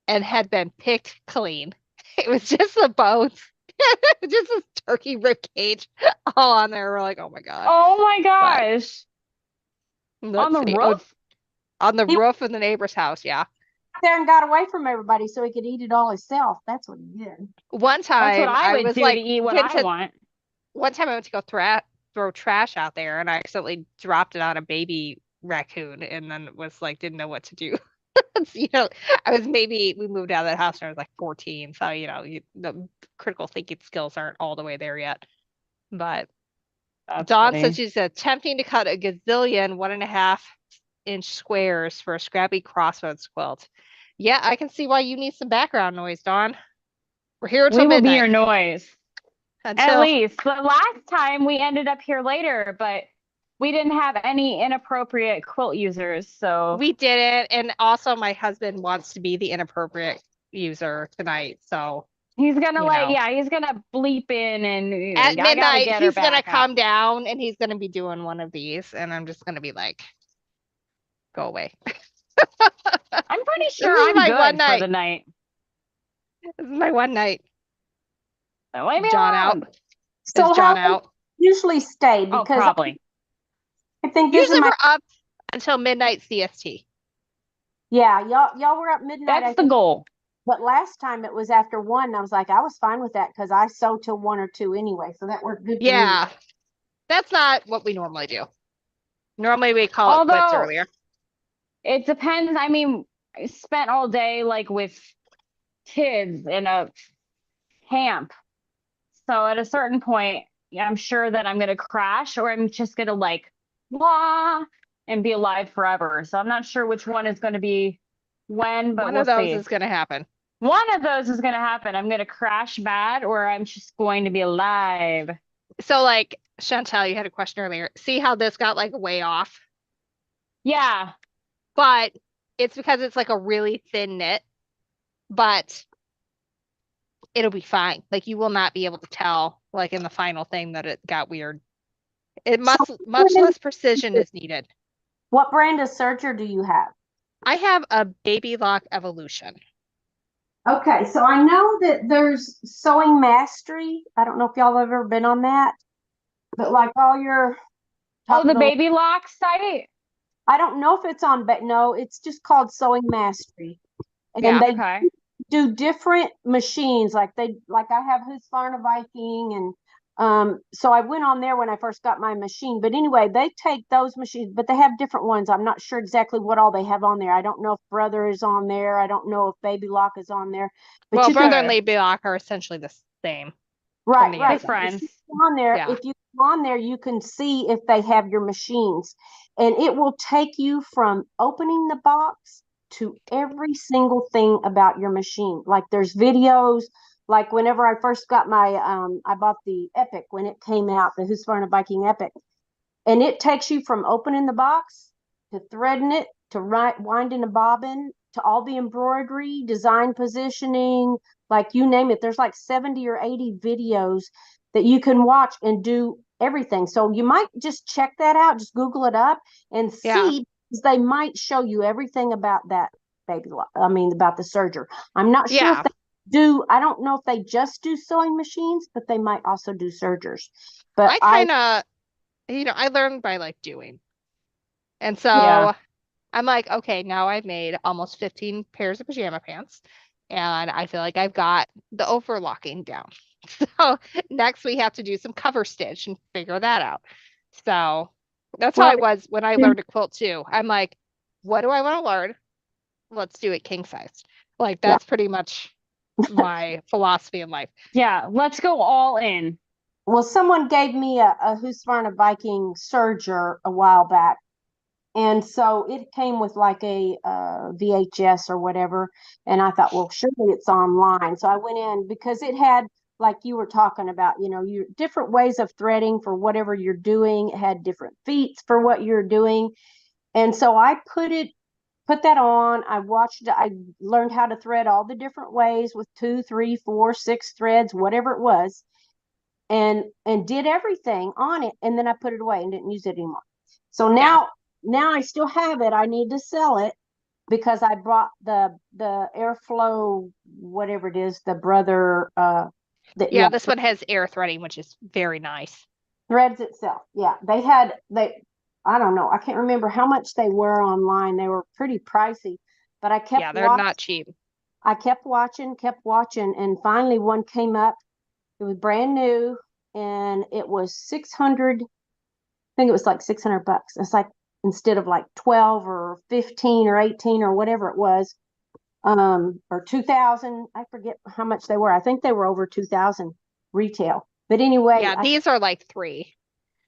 Speaker 1: and had been picked clean. It was just the bones, just this turkey rib cage all on there. We're like, oh my God.
Speaker 2: Oh my
Speaker 1: But
Speaker 2: gosh. On
Speaker 1: let's
Speaker 2: the
Speaker 1: see. Oh,
Speaker 2: roof?
Speaker 1: on the
Speaker 4: he went
Speaker 1: roof of the neighbor's house, yeah.
Speaker 4: there and got away from everybody so he could eat it all himself. That's what he did.
Speaker 1: One
Speaker 2: That's what
Speaker 1: time
Speaker 2: I
Speaker 1: I
Speaker 2: would
Speaker 1: was
Speaker 2: do to
Speaker 1: like,
Speaker 2: eat what
Speaker 1: went
Speaker 2: I
Speaker 1: to
Speaker 2: want.
Speaker 1: one time I went to go throw trash out there and I accidentally dropped it on a baby raccoon and then was like, didn't know what to do. You know, we moved out of that house when I was like 14. So, the critical thinking skills aren't all the way there yet. But
Speaker 2: That's
Speaker 1: Dawn says
Speaker 2: funny.
Speaker 1: she's attempting to cut a gazillion 1.5 inch squares for a scrappy crossroads quilt. Yeah, I can see why you need some background noise, Dawn. We're here until
Speaker 2: We will be
Speaker 1: midnight.
Speaker 2: your noise. At
Speaker 1: Until
Speaker 2: least. The last time we ended up here later, but we didn't have any inappropriate quilt users. So
Speaker 1: we did it. And also my husband wants to be the inappropriate user tonight. So,
Speaker 2: he's gonna
Speaker 1: you know.
Speaker 2: he's gonna bleep in
Speaker 1: At
Speaker 2: and I gotta
Speaker 1: midnight,
Speaker 2: get her
Speaker 1: he's gonna
Speaker 2: back up.
Speaker 1: come down and he's gonna be doing one of these, and I'm just gonna be like, go away.
Speaker 2: I'm pretty
Speaker 1: This
Speaker 2: sure
Speaker 1: is
Speaker 2: I'm
Speaker 1: my one
Speaker 2: good for the
Speaker 1: night.
Speaker 2: night.
Speaker 1: This is my one night.
Speaker 2: So leave me
Speaker 1: John
Speaker 2: alone.
Speaker 1: out. Is
Speaker 4: So how
Speaker 1: John
Speaker 4: long
Speaker 1: out?
Speaker 4: usually stay?
Speaker 2: Oh,
Speaker 4: Because
Speaker 2: probably.
Speaker 4: I think this is
Speaker 1: Usually
Speaker 4: my,
Speaker 1: we're up until midnight CST.
Speaker 4: yeah, y'all were up midnight,
Speaker 2: That's
Speaker 4: I
Speaker 2: the
Speaker 4: think.
Speaker 2: goal.
Speaker 4: But last time it was after 1. And I was like, I was fine with that because I sew till 1 or 2 anyway. So that worked good for me.
Speaker 1: Yeah, that's not what we normally do. Normally we call it quits
Speaker 2: Although
Speaker 1: earlier.
Speaker 2: it depends. I mean, I spent all day like with kids in a camp. So at a certain point, yeah, I'm sure that I'm gonna crash or I'm just gonna like blah and be alive forever. So I'm not sure which one is gonna be when, but
Speaker 1: One
Speaker 2: we'll
Speaker 1: of those
Speaker 2: see.
Speaker 1: is gonna happen.
Speaker 2: One of those is gonna happen. I'm gonna crash bad or I'm just going to be alive.
Speaker 1: So like Chantel, you had a question earlier. See how this got like way off?
Speaker 2: Yeah.
Speaker 1: But it's because it's like a really thin knit, but it'll be fine. Like you will not be able to tell, like in the final thing, that it got weird. It
Speaker 4: So
Speaker 1: much less precision is needed.
Speaker 4: what brand of Serger do you have?
Speaker 1: I have a Baby Lock Evolution.
Speaker 4: Okay, so I know that there's Sewing Mastery. I don't know if y'all have ever been on that, but like all your
Speaker 2: Oh,
Speaker 4: top of
Speaker 2: the
Speaker 4: the,
Speaker 2: baby lock site?
Speaker 4: I don't know if it's on, but no, it's just called Sewing Mastery. And
Speaker 1: Yeah.
Speaker 4: they
Speaker 2: Okay.
Speaker 4: do different machines. Like I have Husqvarna Viking, and so I went on there when I first got my machine. But anyway, they take those machines, but they have different ones. I'm not sure exactly what all they have on there. I don't know if Brother is on there. I don't know if Baby Lock is on there. But
Speaker 1: Well,
Speaker 4: you can,
Speaker 1: Brother and
Speaker 2: Sure.
Speaker 1: Baby Lock are essentially the same from
Speaker 4: right,
Speaker 1: the
Speaker 4: right.
Speaker 2: They're
Speaker 1: inside.
Speaker 4: But if you
Speaker 2: friends.
Speaker 4: go on there,
Speaker 1: Yeah.
Speaker 4: if you go on there, you can see if they have your machines, and it will take you from opening the box to every single thing about your machine. Like there's videos. Like whenever I first got my, I bought the Epic when it came out, the Husqvarna Viking Epic, and it takes you from opening the box to threading it to winding a bobbin to all the embroidery, design positioning, like you name it. There's like 70 or 80 videos that you can watch and do everything. So you might just check that out, just Google it up and
Speaker 1: Yeah.
Speaker 4: see, because they might show you everything about that about the Serger. I'm not sure if
Speaker 1: Yeah.
Speaker 4: they do, I don't know if they just do sewing machines, but they might also do Sergers. But
Speaker 1: I kind of, I learned by like doing. And
Speaker 2: Yeah.
Speaker 1: so I'm like, okay, now I've made almost 15 pairs of pajama pants. and I feel like I've got the overlocking down. So next we have to do some cover stitch and figure that out. So that's how
Speaker 4: Well,
Speaker 1: I was when I learned to quilt too. I'm like, what do I want to learn? Let's do it king size. Like
Speaker 4: yeah.
Speaker 1: that's pretty much my philosophy in life.
Speaker 2: Yeah, let's go all in.
Speaker 4: Well, someone gave me a Husqvarna Viking Serger a while back. And so it came with like a VHS or whatever. And I thought, well, surely it's online. So I went in because it had, like you were talking about, your different ways of threading for whatever you're doing. It had different feet for what you're doing. And so I put that on. I watched, I learned how to thread all the different ways with 2, 3, 4, 6 threads, whatever it was, and did everything on it. And then I put it away and didn't use it anymore. So
Speaker 1: Yeah.
Speaker 4: now I still have it. I need to sell it because I brought the airflow, whatever it is, the brother,
Speaker 1: Yeah, this one has air threading, which is very nice.
Speaker 4: threads itself. Yeah, I don't know. I can't remember how much they were online. They were pretty pricey, but
Speaker 1: Yeah, they're not cheap.
Speaker 4: I kept watching, and finally one came up. It was brand new, and it was 600. I think it was like $600. It's like instead of like 12 or 15 or 18 or whatever it was, or 2,000. I forget how much they were. I think they were over 2,000 retail. But anyway,
Speaker 1: Yeah, these are like 3.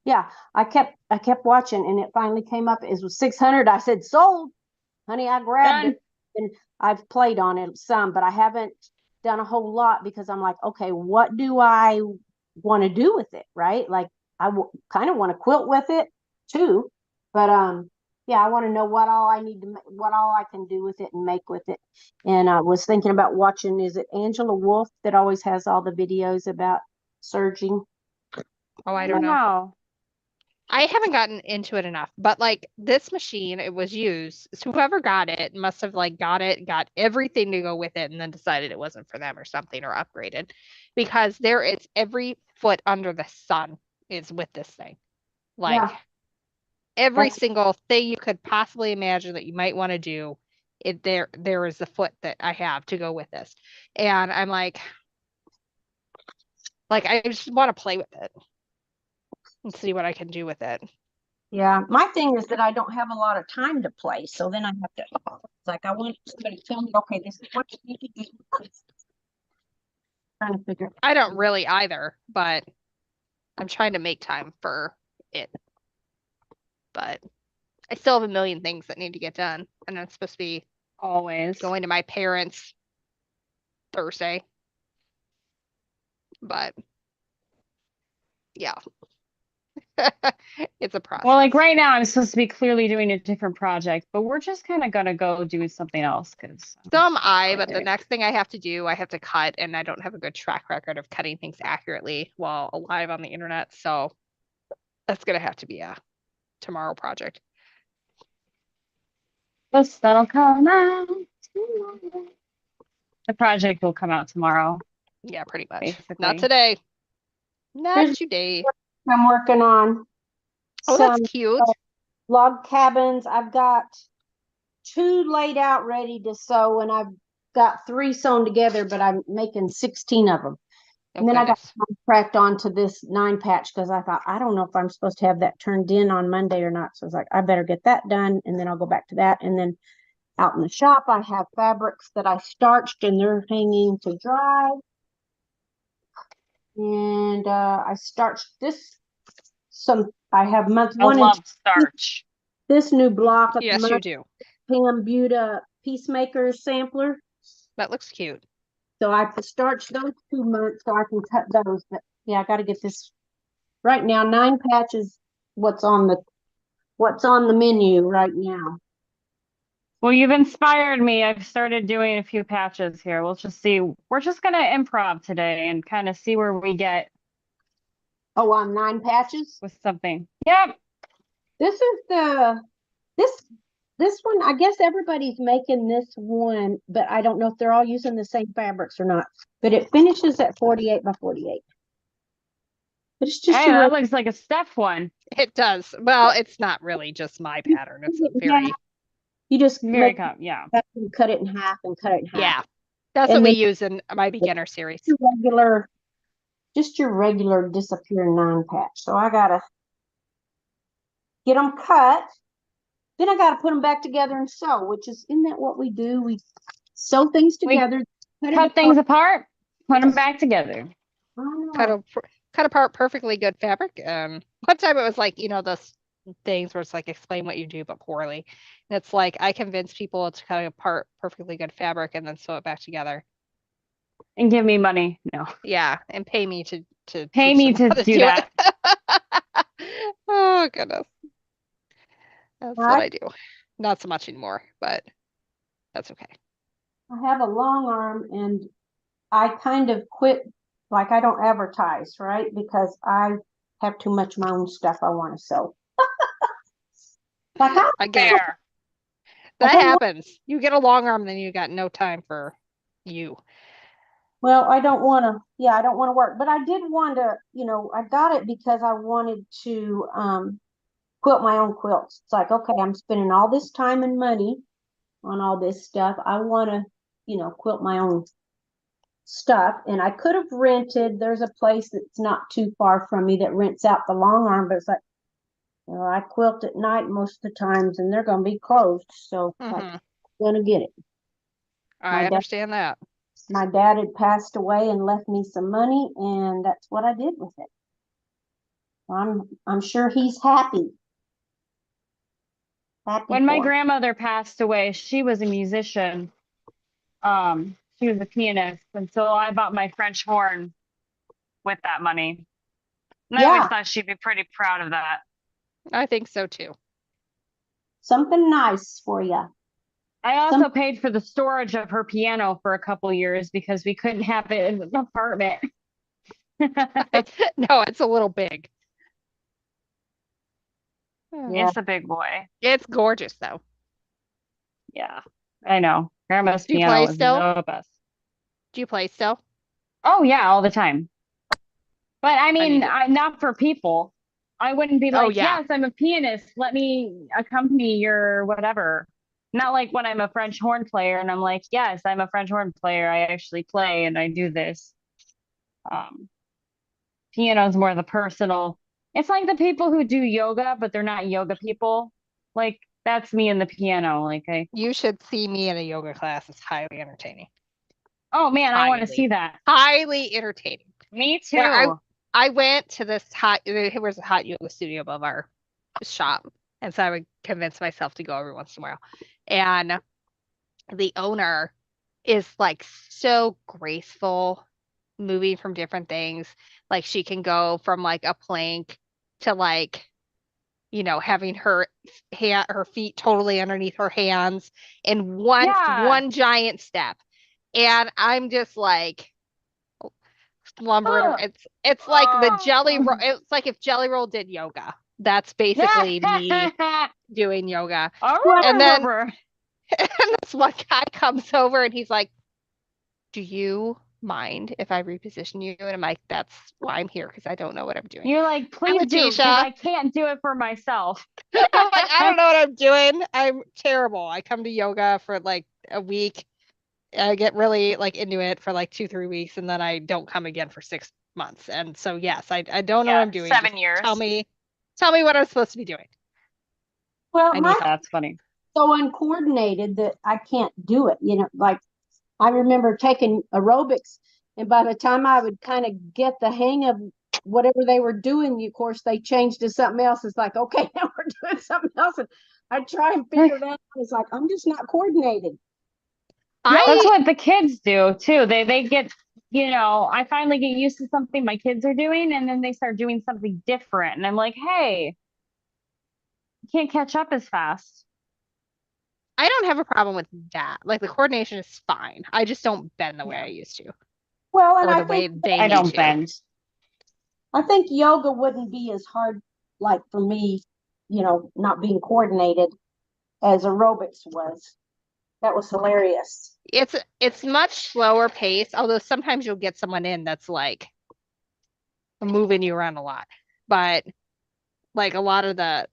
Speaker 4: yeah, I kept watching, and it finally came up. It was 600. I said, sold, honey. I grabbed
Speaker 2: Done.
Speaker 4: it, and I've played on it some, but I haven't done a whole lot because I'm like, okay, what do I want to do with it, right? Like kind of want to quilt with it too, but yeah, I want to know what all I can do with it and make with it. And I was thinking about watching, is it Angela Wolf that always has all the videos about surging?
Speaker 1: Oh, I don't know.
Speaker 2: Wow.
Speaker 1: I haven't gotten into it enough, but like this machine, it was used. So whoever got it must have like got everything to go with it, and then decided it wasn't for them or something, or upgraded, because there is every foot under the sun is with this thing. Like
Speaker 4: Yeah,
Speaker 1: every
Speaker 4: that's
Speaker 1: single thing you could possibly imagine that you might want to do, there is the foot that I have to go with this. And I'm like I just want to play with it and see what I can do with it.
Speaker 4: Yeah, my thing is that I don't have a lot of time to play, so then I have to, it's like I want somebody to tell me, okay, this is what you need to do. Trying to figure.
Speaker 1: I don't really either, but I'm trying to make time for it. But I still have a million things that need to get done, and I'm supposed to be
Speaker 2: Always.
Speaker 1: going to my parents Thursday. But yeah, it's a
Speaker 2: Well, like
Speaker 1: process.
Speaker 2: right now, I'm supposed to be clearly doing a different project, but we're just kind of gonna go do something else because
Speaker 1: Some but the next thing I have to do, I have to cut, and I don't have a good track record of cutting things accurately while alive on the internet. So that's gonna have to be a tomorrow project.
Speaker 2: that'll come out tomorrow. The project will come out tomorrow,
Speaker 1: Yeah, pretty much. Not
Speaker 2: basically.
Speaker 1: today. Not
Speaker 4: Here's
Speaker 1: today.
Speaker 4: what I'm working on.
Speaker 1: Oh, that's
Speaker 4: Some
Speaker 1: cute.
Speaker 4: log cabins. I've got 2 laid out ready to sew, and I've got 3 sewn together, but I'm making 16 of them.
Speaker 1: Oh,
Speaker 4: And then I got
Speaker 1: goodness.
Speaker 4: cracked onto this 9 patch because I thought, I don't know if I'm supposed to have that turned in on Monday or not. So I was like, I better get that done, and then I'll go back to that. And then out in the shop, I have fabrics that I starched, and they're hanging to dry. And I starched this. I have month
Speaker 2: I
Speaker 4: 1 and 2.
Speaker 2: love starch.
Speaker 4: This new block of
Speaker 1: Yes, you do.
Speaker 4: Pam Buda Peacemaker sampler.
Speaker 1: That looks cute.
Speaker 4: So I starched those 2 months so I can cut those. But yeah, I got to get this right now. 9 patches. What's on the menu right now?
Speaker 2: Well, you've inspired me. I've started doing a few patches here. We'll just see. We're just gonna improv today and kind of see where we get
Speaker 4: Oh, on 9 patches.
Speaker 2: with something. Yep.
Speaker 4: This is this this one. I guess everybody's making this one, but I don't know if they're all using the same fabrics or not. But it finishes at 48 by 48. But it's just
Speaker 2: Hey,
Speaker 4: your
Speaker 2: that looks like a Steph one.
Speaker 1: It does. Well, it's not really just my pattern. It's a
Speaker 4: yeah.
Speaker 1: very,
Speaker 4: You just
Speaker 2: Very
Speaker 4: make
Speaker 2: com yeah.
Speaker 4: and cut it in half and cut it in half.
Speaker 1: yeah. That's what
Speaker 4: And
Speaker 1: we
Speaker 4: then
Speaker 1: use in my beginner series.
Speaker 4: your regular, just your regular disappear 9 patch. So I gotta get them cut. Then I gotta put them back together and sew, which is, isn't that what we do? We sew things
Speaker 2: We
Speaker 4: together, cut it
Speaker 2: cut things
Speaker 4: apart.
Speaker 2: apart, put them back together.
Speaker 4: I
Speaker 1: Cut
Speaker 4: know.
Speaker 1: a, cut apart perfectly good fabric. One time it was like, those things where it's like explain what you do but poorly. And it's like I convince people to cut apart perfectly good fabric and then sew it back together.
Speaker 2: And give me money. No,
Speaker 1: Yeah, and pay me to
Speaker 2: pay
Speaker 1: teach
Speaker 2: me
Speaker 1: them
Speaker 2: to
Speaker 1: how to
Speaker 2: do
Speaker 1: do
Speaker 2: that.
Speaker 1: it. Oh goodness. That's what
Speaker 4: I,
Speaker 1: I do. Not so much anymore, but that's okay.
Speaker 4: I have a long arm and I kind of quit, like I don't advertise, right? Because I have too much of my own stuff I want to sew. Like
Speaker 1: I get it.
Speaker 2: Fair.
Speaker 4: I
Speaker 1: That
Speaker 4: don't want,
Speaker 1: happens. You get a long arm, then you got no time for you.
Speaker 4: well, I don't want to, yeah, I don't want to work, but I did want to, I got it because I wanted to quilt my own quilts. It's like, okay, I'm spending all this time and money on all this stuff. I want to, quilt my own stuff. And I could have rented, there's a place that's not too far from me that rents out the long arm, but it's like, I quilt at night most of the times and they're going to be closed. So like,
Speaker 1: Hmm.
Speaker 4: I'm going to get it.
Speaker 1: I
Speaker 4: My dad,
Speaker 1: understand that.
Speaker 4: my dad had passed away and left me some money and that's what I did with it. I'm sure he's happy. Happy
Speaker 2: When my
Speaker 4: for him.
Speaker 2: grandmother passed away, she was a musician. She was a pianist, and so I bought my French horn with that money. And I always
Speaker 4: Yeah,
Speaker 2: thought she'd be pretty proud of that.
Speaker 1: I think so too.
Speaker 4: something nice for you.
Speaker 2: I
Speaker 4: Some
Speaker 2: also paid for the storage of her piano for a couple years because we couldn't have it in an apartment.
Speaker 1: No, it's a little big. Uh,
Speaker 4: Yeah.
Speaker 2: It's a big boy.
Speaker 1: It's gorgeous though.
Speaker 2: Yeah, I know. Grandma's
Speaker 1: Do you play
Speaker 2: piano is
Speaker 1: still?
Speaker 2: the best.
Speaker 1: Do you play still?
Speaker 2: Oh yeah, all the time. But I
Speaker 1: I need
Speaker 2: mean,
Speaker 1: to.
Speaker 2: not for people. I wouldn't be
Speaker 1: Oh
Speaker 2: like,
Speaker 1: yeah.
Speaker 2: yes, I'm a pianist. Let me accompany your whatever. Not like when I'm a French horn player and I'm like, yes, I'm a French horn player. I actually play and I do this. Um, Piano is more the personal. It's like the people who do yoga, but they're not yoga people. Like that's me and the piano.
Speaker 1: You should see me in a yoga class. It's highly entertaining.
Speaker 2: Oh man, I want to see
Speaker 1: Highly,
Speaker 2: that.
Speaker 1: highly entertaining.
Speaker 2: Me
Speaker 1: There,
Speaker 2: too.
Speaker 1: I went to this hot. There was a hot yoga studio above our shop, and so I would convince myself to go every once in a while. And the owner is like so graceful, moving from different things. Like she can go from like a plank to like having her feet totally underneath her hands in one
Speaker 2: Yeah.
Speaker 1: one giant step. And I'm just like slumbering.
Speaker 2: Oh,
Speaker 1: It's like
Speaker 2: oh.
Speaker 1: it's like if Jelly Roll did yoga. That's basically me doing yoga. And then and this one guy comes over and he's like, "Do you mind if I reposition you?" And I'm like, "That's why I'm here because I don't know what I'm doing."
Speaker 2: You're like,
Speaker 1: I'm
Speaker 2: please do, because
Speaker 1: Letitia.
Speaker 2: I can't do it for myself.
Speaker 1: I'm like, I don't know what I'm doing. I'm terrible. I come to yoga for like a week. I get really like into it for like 2, 3 weeks, and then I don't come again for 6 months. And so yes, I don't know what
Speaker 2: Yeah,
Speaker 1: I'm doing. Just
Speaker 2: 7 years.
Speaker 1: tell me what I'm supposed to be doing.
Speaker 4: Well,
Speaker 1: I
Speaker 4: my
Speaker 1: need help.
Speaker 2: That's funny.
Speaker 4: so uncoordinated that I can't do it. Like I remember taking aerobics, and by the time I would kind of get the hang of whatever they were doing, of course, they changed to something else. It's like, okay, now we're doing something else. And I try and figure that out. It's like, I'm just not coordinated.
Speaker 2: That's
Speaker 1: I
Speaker 2: what the kids do too. They get, I finally get used to something my kids are doing, and then they start doing something different. And I'm like, hey, you can't catch up as fast.
Speaker 1: I don't have a problem with that. Like the coordination is fine. I just don't bend the way
Speaker 2: Yeah.
Speaker 1: I used to,
Speaker 4: Well, and
Speaker 1: or the way they
Speaker 2: I
Speaker 1: need
Speaker 2: don't
Speaker 1: to.
Speaker 2: bend.
Speaker 4: I think yoga wouldn't be as hard, like for me, not being coordinated as aerobics was. That was hilarious.
Speaker 1: It's much slower pace, although sometimes you'll get someone in that's like moving you around a lot. But like a lot of the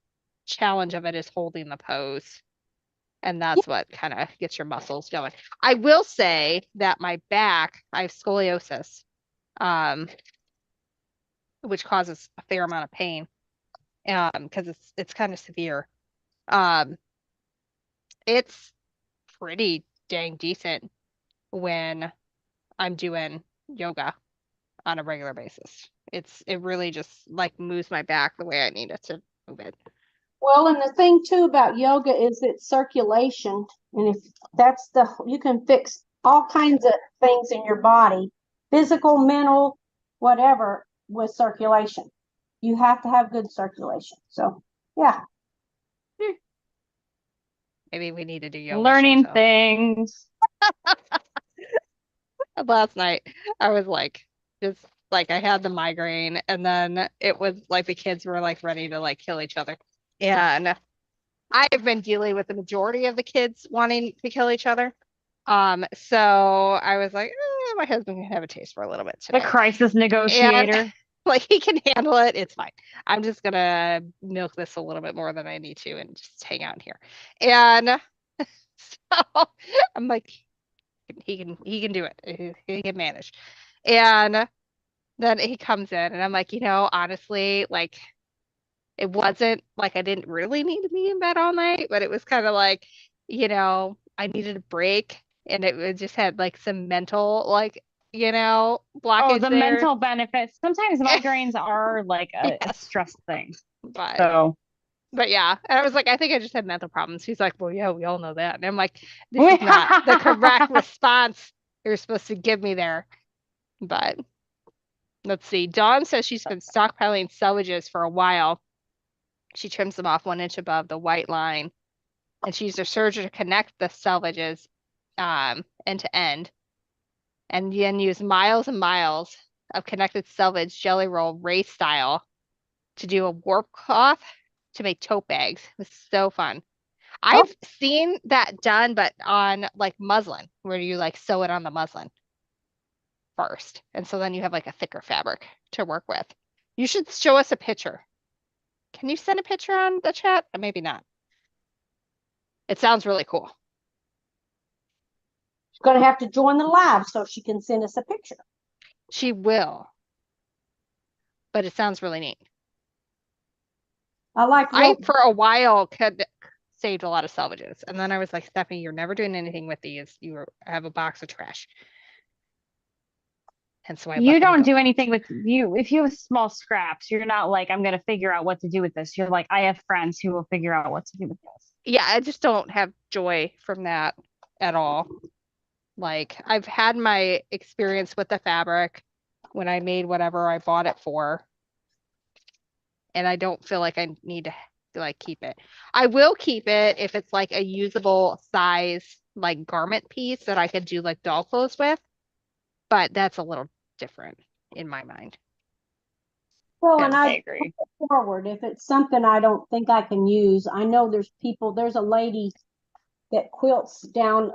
Speaker 1: challenge of it is holding the pose. And that's what kind of gets your muscles going. I will say that my back, I have scoliosis, um, which causes a fair amount of pain, because it's kind of severe. Um, it's pretty dang decent when I'm doing yoga on a regular basis. It really just like moves my back the way I need it to move it.
Speaker 4: Well, and the thing too about yoga is it's circulation. And if you can fix all kinds of things in your body, physical, mental, whatever, with circulation. You have to have good circulation. So, yeah.
Speaker 1: Maybe we need to do yoga
Speaker 2: Learning
Speaker 1: sometime.
Speaker 2: things.
Speaker 1: Last night I was like, just like I had the migraine, and then it was like the kids were like ready to like kill each other. And I've been dealing with the majority of the kids wanting to kill each other. So I was like, my husband can have a taste for a little bit
Speaker 2: The
Speaker 1: today.
Speaker 2: crisis
Speaker 1: And
Speaker 2: negotiator.
Speaker 1: like he can handle it. It's fine. I'm just gonna milk this a little bit more than I need to and just hang out here. And so I'm like, he can do it. He can manage. And then he comes in and I'm like, honestly, like it wasn't like I didn't really need to be in bed all night, but it was kind of like, I needed a break, and just had like some mental like,
Speaker 2: Oh,
Speaker 1: blockage
Speaker 2: the
Speaker 1: there.
Speaker 2: mental benefits. Sometimes migraines are like a
Speaker 1: Yes.
Speaker 2: stress thing.
Speaker 1: But
Speaker 2: So,
Speaker 1: but yeah, and I was like, I think I just had mental problems. He's like, well, yeah, we all know that. And I'm like, this is not the correct response you're supposed to give me there. But let's see. Dawn says she's been stockpiling salvages for a while. She trims them off 1 inch above the white line, and she used her serger to connect the salvages end to end, and then use miles and miles of connected selvage jelly roll race style to do a warp cloth to make tote bags. It was so fun.
Speaker 4: Oh,
Speaker 1: I've seen that done, but on like muslin, where you like sew it on the muslin first. And so then you have like a thicker fabric to work with. You should show us a picture. Can you send a picture on the chat? Or maybe not. It sounds really cool.
Speaker 4: she's going to have to join the live so she can send us a picture.
Speaker 1: She will, but it sounds really neat.
Speaker 4: I like
Speaker 1: I,
Speaker 4: rope.
Speaker 1: for a while, could saved a lot of salvages. And then I was like, Stephanie, you're never doing anything with these. You have a box of trash. And so I
Speaker 2: you
Speaker 1: let them
Speaker 2: don't
Speaker 1: go.
Speaker 2: do anything with you. If you have small scraps, you're not like, I'm going to figure out what to do with this. You're like, I have friends who will figure out what to do with this.
Speaker 1: Yeah, I just don't have joy from that at all. Like, I've had my experience with the fabric when I made whatever I bought it for, and I don't feel like I need to like keep it. I will keep it if it's like a usable size like garment piece that I could do like doll clothes with, but that's a little different in my mind.
Speaker 4: Well, and
Speaker 2: I
Speaker 4: I
Speaker 2: agree.
Speaker 4: forward if it's something I don't think I can use. I know there's a lady that quilts down,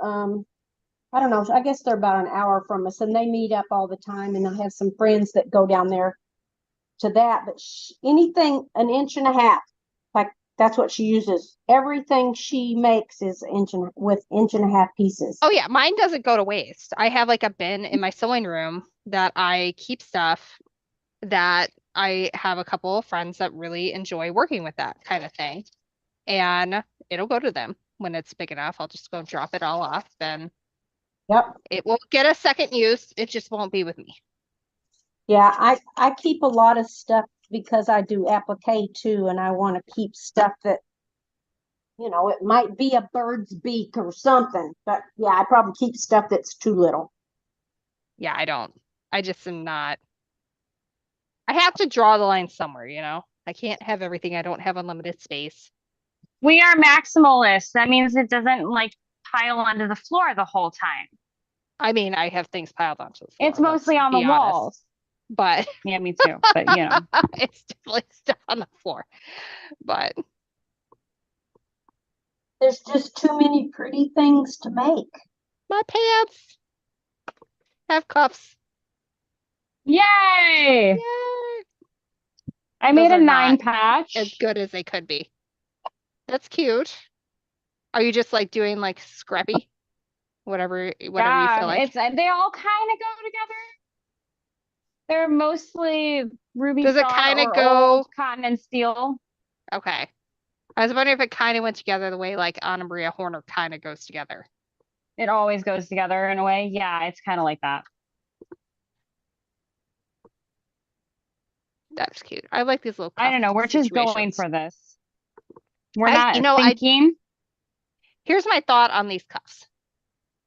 Speaker 4: I don't know, I guess they're about an hour from us, and they meet up all the time, and I have some friends that go down there to that, but anything an inch and a half, like that's what she uses. Everything she makes is with inch and a half pieces.
Speaker 1: Oh yeah, mine doesn't go to waste. I have like a bin in my sewing room that I keep stuff that I have a couple of friends that really enjoy working with that kind of thing. And it'll go to them when it's big enough. I'll just go drop it all off. Then
Speaker 4: Yep.
Speaker 1: it will get a second use. It just won't be with me.
Speaker 4: Yeah, I keep a lot of stuff because I do applique too, and I want to keep stuff that, it might be a bird's beak or something, but yeah, I probably keep stuff that's too little.
Speaker 1: Yeah, I don't. I just am not. I have to draw the line somewhere. I can't have everything. I don't have unlimited space.
Speaker 2: We are maximalists. That means it doesn't like pile onto the floor the whole time.
Speaker 1: I mean, I have things piled onto the floor.
Speaker 2: It's mostly on the
Speaker 1: be honest.
Speaker 2: walls.
Speaker 1: But
Speaker 2: Yeah, me too. But
Speaker 1: it's definitely stuff on the floor. But
Speaker 4: There's just too many pretty things to make.
Speaker 1: my pants have cuffs.
Speaker 2: Yay!
Speaker 1: Yay!
Speaker 2: I
Speaker 1: Those
Speaker 2: made a
Speaker 1: are
Speaker 2: 9
Speaker 1: not
Speaker 2: patch.
Speaker 1: as good as they could be. That's cute. Are you just like doing like scrappy? Whatever you
Speaker 2: Yeah,
Speaker 1: feel like.
Speaker 2: they all kind of go together. They're mostly ruby
Speaker 1: Does it
Speaker 2: star
Speaker 1: kind of
Speaker 2: or old
Speaker 1: go?
Speaker 2: cotton and steel.
Speaker 1: Okay. I was wondering if it kind of went together the way like Anna Maria Horner kind of goes together.
Speaker 2: It always goes together in a way. Yeah, it's kind of like that.
Speaker 1: That's cute. I like these little
Speaker 2: I
Speaker 1: cuff
Speaker 2: don't know. We're just going
Speaker 1: situations.
Speaker 2: for this. We're not
Speaker 1: I
Speaker 2: thinking.
Speaker 1: here's my thought on these cuffs.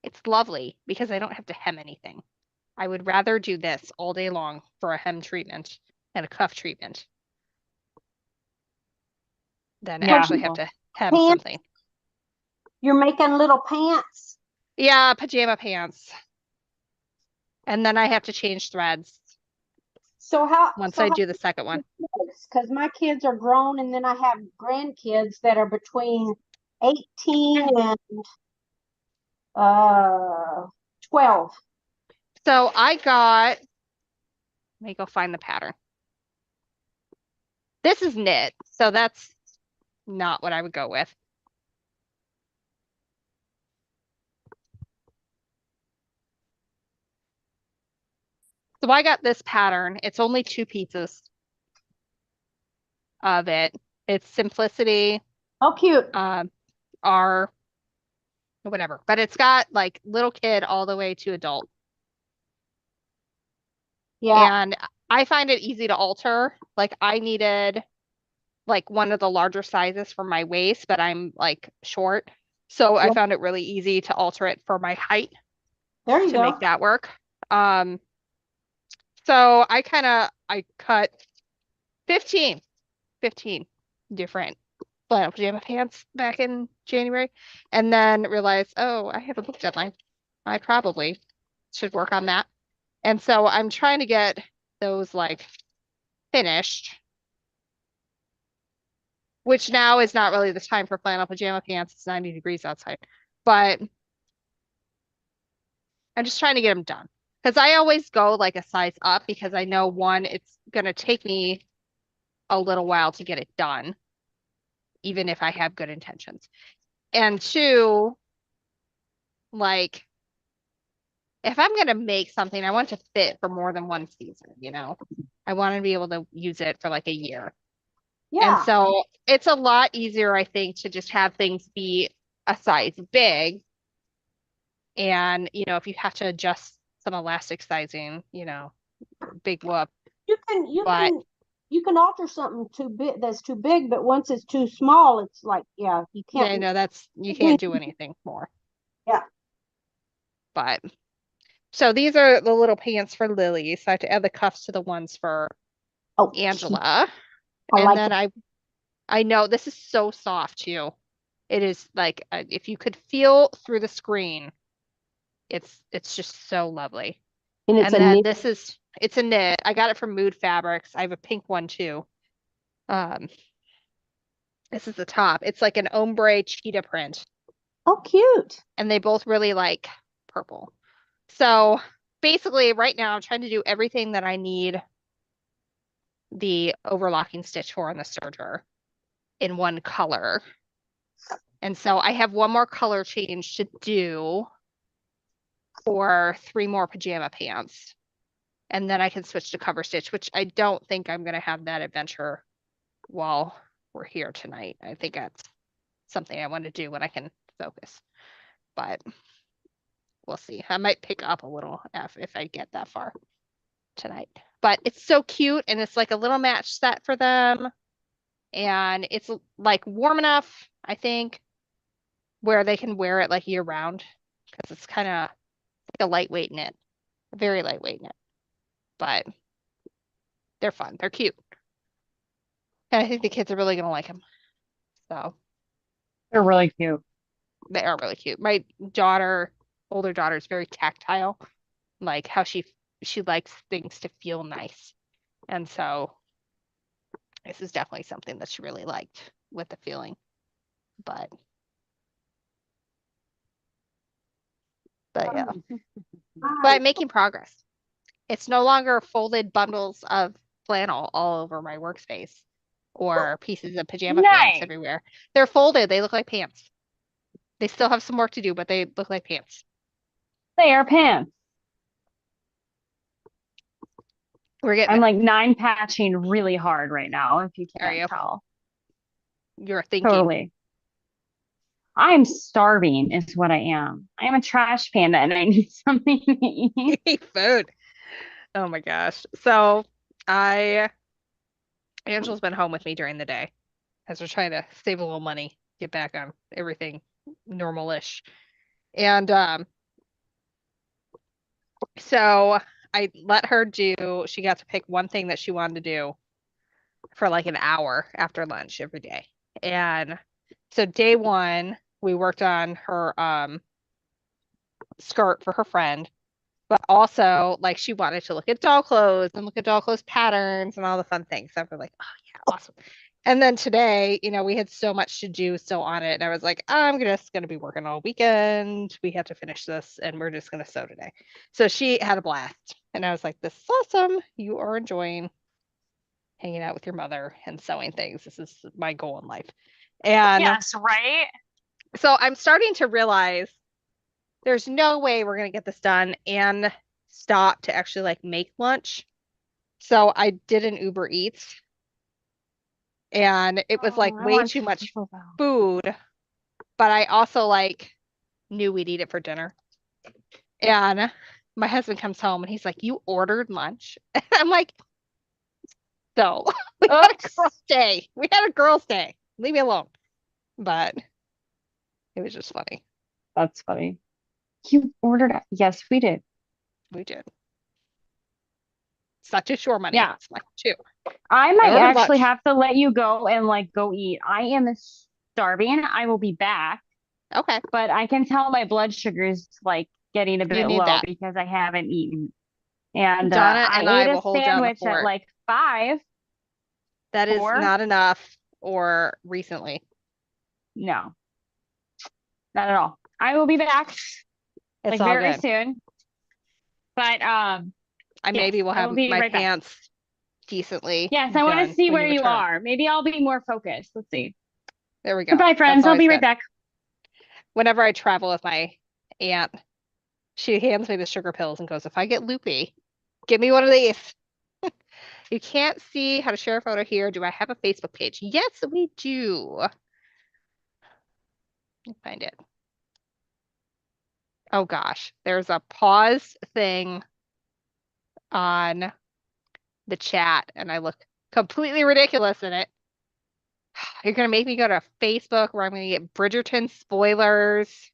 Speaker 1: It's lovely because I don't have to hem anything. I would rather do this all day long for a hem treatment and a cuff treatment than
Speaker 2: Yeah.
Speaker 1: actually have to hem
Speaker 4: Pants.
Speaker 1: something.
Speaker 4: You're making little pants.
Speaker 1: Yeah, pajama pants. And then I have to change threads once I
Speaker 4: How
Speaker 1: do the second one.
Speaker 4: because my kids are grown and then I have grandkids that are between 18 and 12.
Speaker 1: So let me go find the pattern. This is knit, so that's not what I would go with. So I got this pattern. It's only 2 pieces of it. It's Simplicity,
Speaker 4: Oh, cute.
Speaker 1: R, whatever. But it's got like little kid all the way to adult.
Speaker 4: Yeah.
Speaker 1: And I find it easy to alter. Like I needed like one of the larger sizes for my waist, but I'm like short. So I
Speaker 4: Yeah.
Speaker 1: found it really easy to alter it for my height
Speaker 4: There you
Speaker 1: to
Speaker 4: go.
Speaker 1: make that work. So I cut 15 different flannel pajama pants back in January and then realized, oh, I have a book deadline. I probably should work on that. And so I'm trying to get those like finished, which now is not really the time for flannel pajama pants. It's 90 degrees outside, but I'm just trying to get them done because I always go like a size up because I know one, it's going to take me a little while to get it done, even if I have good intentions. And two, like if I'm going to make something, I want to fit for more than one season, you know? I want to be able to use it for like a year. And
Speaker 4: Yeah.
Speaker 1: so it's a lot easier, I think, to just have things be a size big. And, if you have to adjust some elastic sizing, big whoop.
Speaker 4: You can you
Speaker 1: But
Speaker 4: can you can alter something too big that's too big, but once it's too small, it's like, yeah, you can't.
Speaker 1: yeah, no, you can't do anything more.
Speaker 4: Yeah.
Speaker 1: But so these are the little pants for Lily. So I have to add the cuffs to the ones for
Speaker 4: Oh,
Speaker 1: Angela.
Speaker 4: I
Speaker 1: And
Speaker 4: like
Speaker 1: then
Speaker 4: it.
Speaker 1: I know this is so soft too. It is like if you could feel through the screen, it's just so lovely.
Speaker 4: And it's
Speaker 1: And
Speaker 4: a
Speaker 1: then
Speaker 4: knit.
Speaker 1: it's a knit. I got it from Mood Fabrics. I have a pink one too. Um, this is the top. It's like an ombre cheetah print,
Speaker 4: Oh, cute.
Speaker 1: and they both really like purple. So basically, right now I'm trying to do everything that I need the overlocking stitch for on the serger in one color. And so I have one more color change to do for 3 more pajama pants. And then I can switch to cover stitch, which I don't think I'm going to have that adventure while we're here tonight. I think that's something I want to do when I can focus. But we'll see. I might pick up a little if I get that far tonight. But it's so cute and it's like a little match set for them. And it's like warm enough, I think, where they can wear it like year round because it's kind of like a lightweight knit, a very lightweight knit. But they're fun. They're cute. And I think the kids are really gonna like them. So
Speaker 2: They're really cute.
Speaker 1: they are really cute. My older daughter, is very tactile, like how she likes things to feel nice. And so this is definitely something that she really liked with the feeling. But yeah. But I'm making progress. It's no longer folded bundles of flannel all over my workspace or pieces of pajama pants
Speaker 2: Nice.
Speaker 1: everywhere. They're folded. They look like pants. They still have some work to do, but they look like pants.
Speaker 2: They are pants.
Speaker 1: We're getting
Speaker 2: I'm
Speaker 1: there.
Speaker 2: like 9 patching really hard right now, if you
Speaker 1: Are
Speaker 2: can't
Speaker 1: you?
Speaker 2: tell.
Speaker 1: You're thinking.
Speaker 2: Totally. I'm starving, is what I am. I am a trash panda and I need something to eat.
Speaker 1: Food. Oh my gosh. So I Angela's been home with me during the day as we're trying to save a little money, get back on everything normal-ish. And so I let her do, she got to pick one thing that she wanted to do for like an hour after lunch every day. And so day one, we worked on her skirt for her friend, but also like she wanted to look at doll clothes and look at doll clothes patterns and all the fun things. So we're like, oh yeah, awesome. And then today, we had so much to do still on it. And I was like, I'm just gonna be working all weekend. We have to finish this and we're just gonna sew today. So she had a blast. And I was like, this is awesome. You are enjoying hanging out with your mother and sewing things. This is my goal in life. And
Speaker 2: Yes, right?
Speaker 1: so I'm starting to realize there's no way we're going to get this done and stop to actually like make lunch. So I did an Uber Eats and it was like
Speaker 2: Oh, I
Speaker 1: way
Speaker 2: want
Speaker 1: too much
Speaker 2: Taco Bell.
Speaker 1: food, but I also like knew we'd eat it for dinner. And my husband comes home and he's like, "You ordered lunch?" I'm like, "No, we had a
Speaker 2: Oops.
Speaker 1: girls' day. We had a girls' day. Leave me alone." But it was just funny.
Speaker 2: That's funny. You ordered it. Yes, we did.
Speaker 1: We did. Such a sure money.
Speaker 2: Yeah.
Speaker 1: It's like two.
Speaker 2: I
Speaker 1: I
Speaker 2: might
Speaker 1: ordered
Speaker 2: actually
Speaker 1: lunch.
Speaker 2: have to let you go and like go eat. I am starving. I will be back,
Speaker 1: Okay.
Speaker 2: but I can tell my blood sugar is like getting a
Speaker 1: You
Speaker 2: bit
Speaker 1: need
Speaker 2: low
Speaker 1: that.
Speaker 2: because I haven't eaten. And
Speaker 1: Donna
Speaker 2: I
Speaker 1: and I
Speaker 2: ate a
Speaker 1: will hold down the
Speaker 2: sandwich at
Speaker 1: fort.
Speaker 2: like 5,
Speaker 1: That is
Speaker 2: 4.
Speaker 1: not enough or recently.
Speaker 2: No, not at all. I will be back
Speaker 1: It's
Speaker 2: like
Speaker 1: all
Speaker 2: very
Speaker 1: good.
Speaker 2: soon. But
Speaker 1: I
Speaker 2: yes,
Speaker 1: maybe will
Speaker 2: I
Speaker 1: have
Speaker 2: will be
Speaker 1: my
Speaker 2: right back.
Speaker 1: pants decently
Speaker 2: Yes, I want to
Speaker 1: done
Speaker 2: see
Speaker 1: when
Speaker 2: where
Speaker 1: you
Speaker 2: you
Speaker 1: return.
Speaker 2: are. Maybe I'll be more focused. Let's see.
Speaker 1: There we go.
Speaker 2: Goodbye,
Speaker 1: That's
Speaker 2: friends. I'll
Speaker 1: always
Speaker 2: be right
Speaker 1: good.
Speaker 2: back.
Speaker 1: Whenever I travel with my aunt, she hands me the sugar pills and goes, "If I get loopy, give me one of these." You can't see how to share a photo here. Do I have a Facebook page? Yes, we do. Let me find it. Oh gosh, there's a pause thing on the chat, and I look completely ridiculous in it. You're gonna make me go to Facebook where I'm gonna get Bridgerton spoilers.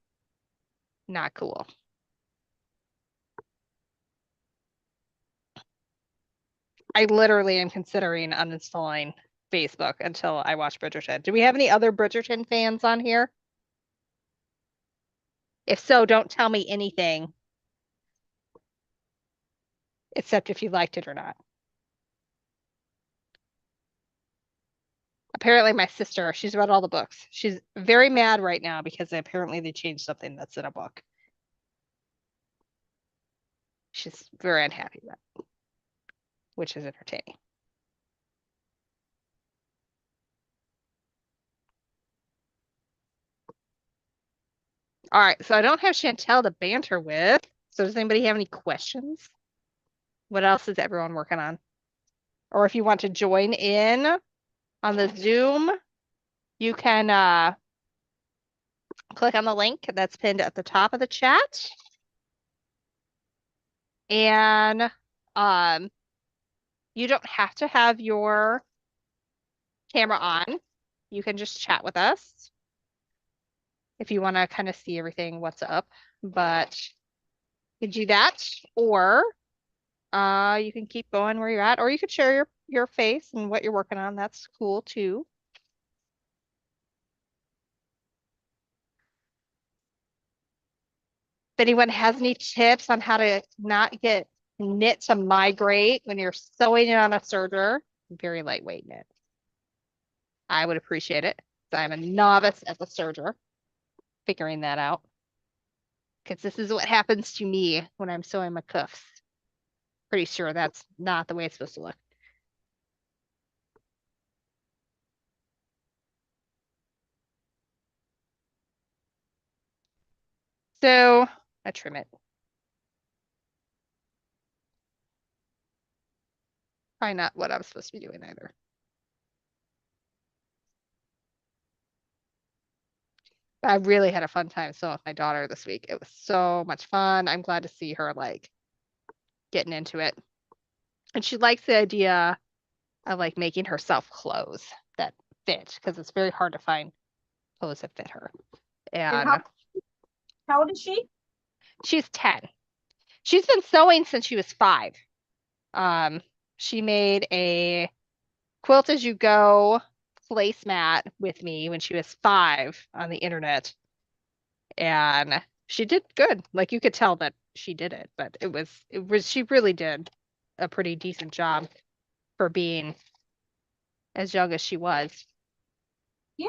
Speaker 1: Not cool. I literally am considering uninstalling Facebook until I watch Bridgerton. Do we have any other Bridgerton fans on here? If so, don't tell me anything except if you liked it or not. Apparently, my sister, she's read all the books. She's very mad right now because apparently they changed something that's in a book. She's very unhappy about it, which is entertaining. All right, so I don't have Chantel to banter with. So does anybody have any questions? What else is everyone working on? Or if you want to join in on the Zoom, you can click on the link that's pinned at the top of the chat. And you don't have to have your camera on. You can just chat with us if you want to kind of see everything, what's up. But you can do that, or you can keep going where you're at, or you could share your face and what you're working on. That's cool too. If anyone has any tips on how to not get knit to migrate when you're sewing it on a serger, very lightweight knit, I would appreciate it. I'm a novice at the serger, figuring that out. Because this is what happens to me when I'm sewing my cuffs. Pretty sure that's not the way it's supposed to look. So I trim it. Probably not what I'm supposed to be doing either. But I really had a fun time sewing with my daughter this week. It was so much fun. I'm glad to see her like getting into it. And she likes the idea of like making herself clothes that fit because it's very hard to find clothes that fit her.
Speaker 4: And
Speaker 1: And
Speaker 4: how old is she?
Speaker 1: she's 10. She's been sewing since she was 5. Um, she made a quilt as you go placemat with me when she was 5 on the internet. And she did good. Like you could tell that she did it, but she really did a pretty decent job for being as young as she was.
Speaker 4: Yeah.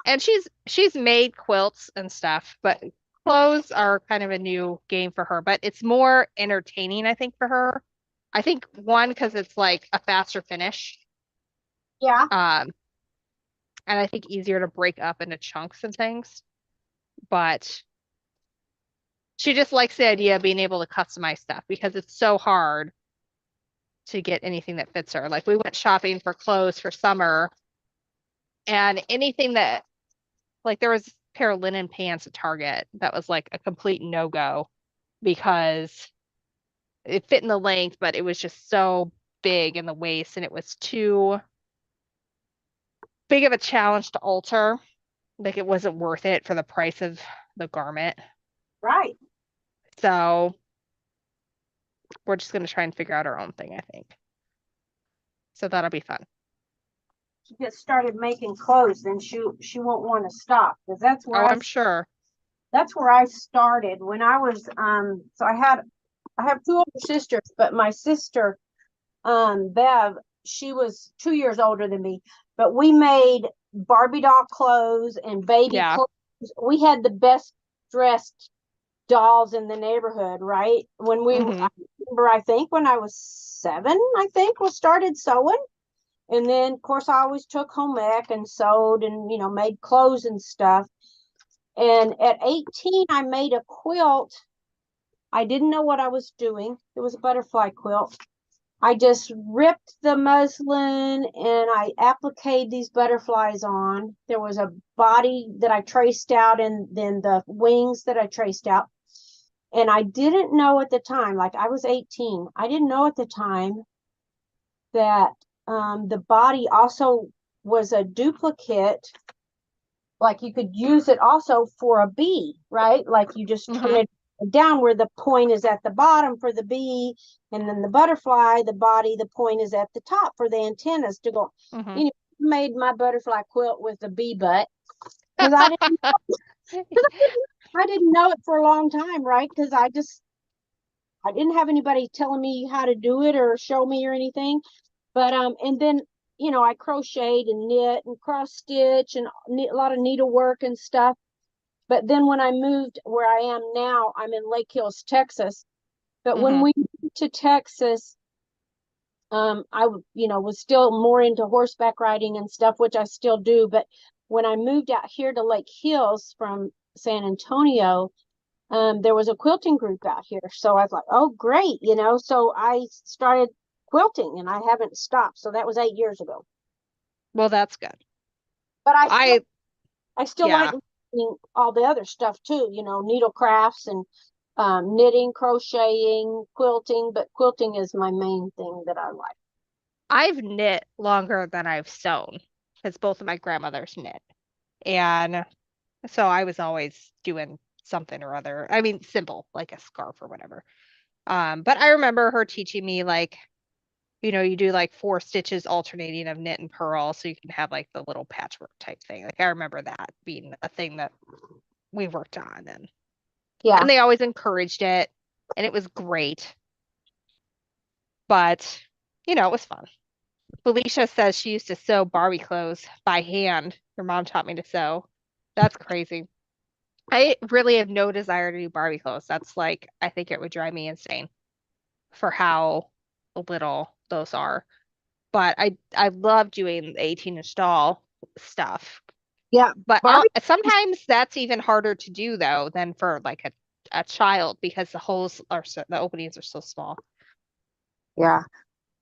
Speaker 1: And she's made quilts and stuff, but clothes are kind of a new game for her, but it's more entertaining, I think, for her. I think one, because it's like a faster finish.
Speaker 4: Yeah.
Speaker 1: And I think easier to break up into chunks and things. But she just likes the idea of being able to customize stuff because it's so hard to get anything that fits her. Like we went shopping for clothes for summer and anything that like there was a pair of linen pants at Target that was like a complete no-go because it fit in the length, but it was just so big in the waist and it was too big of a challenge to alter. Like it wasn't worth it for the price of the garment.
Speaker 4: Right.
Speaker 1: So we're just going to try and figure out our own thing, I think. So that'll be fun.
Speaker 4: She gets started making clothes, then she won't want to stop because
Speaker 1: Oh, I'm sure.
Speaker 4: that's where I started when I was so I have 2 older sisters, but my sister Bev, she was 2 years older than me, but we made Barbie doll clothes and baby
Speaker 1: Yeah.
Speaker 4: clothes. We had the best dressed dolls in the neighborhood, right? When we
Speaker 1: Mhm.
Speaker 4: I remember, I think when I was 7, I think we started sewing. And then of course I always took home ec and sewed and made clothes and stuff. And at 18 I made a quilt. I didn't know what I was doing. It was a butterfly quilt. I just ripped the muslin and I appliqued these butterflies on. There was a body that I traced out and then the wings that I traced out. And I didn't know at the time, like I was 18, I didn't know at the time that the body also was a duplicate. Like you could use it also for a bee, right? Like you just turn
Speaker 1: Mhm.
Speaker 4: it down where the point is at the bottom for the bee, and then the butterfly, the body, the point is at the top for the antennas to go.
Speaker 1: Mhm.
Speaker 4: You know, made my butterfly quilt with a bee butt because I didn't know it for a long time, right? Because I didn't have anybody telling me how to do it or show me or anything. But and then I crocheted and knit and cross stitch and a lot of needlework and stuff. But then when I moved where I am now, I'm in Lake Hills, Texas. But when
Speaker 1: Mhm.
Speaker 4: we moved to Texas, I was still more into horseback riding and stuff, which I still do. But when I moved out here to Lake Hills from San Antonio, there was a quilting group out here. So I was like, oh, great, So I started quilting and I haven't stopped. So that was 8 years ago.
Speaker 1: Well, that's good.
Speaker 4: But
Speaker 1: I
Speaker 4: I still like
Speaker 1: yeah.
Speaker 4: learning all the other stuff too, needle crafts and knitting, crocheting, quilting, but quilting is my main thing that I like.
Speaker 1: I've knit longer than I've sewn because both of my grandmothers knit. And so I was always doing something or other. I mean, simple, like a scarf or whatever. But I remember her teaching me like, you do like 4 stitches alternating of knit and purl so you can have like the little patchwork type thing. Like I remember that being a thing that we worked on
Speaker 4: Yeah.
Speaker 1: and they always encouraged it and it was great. But, it was fun. Felicia says she used to sew Barbie clothes by hand. Her mom taught me to sew. That's crazy. I really have no desire to do Barbie clothes. That's like, I think it would drive me insane for how little those are. But I love doing the 18-inch doll stuff,
Speaker 4: Yeah,
Speaker 1: But
Speaker 4: Barbie.
Speaker 1: sometimes that's even harder to do though than for like a child because the holes are the openings are so small.
Speaker 4: Yeah,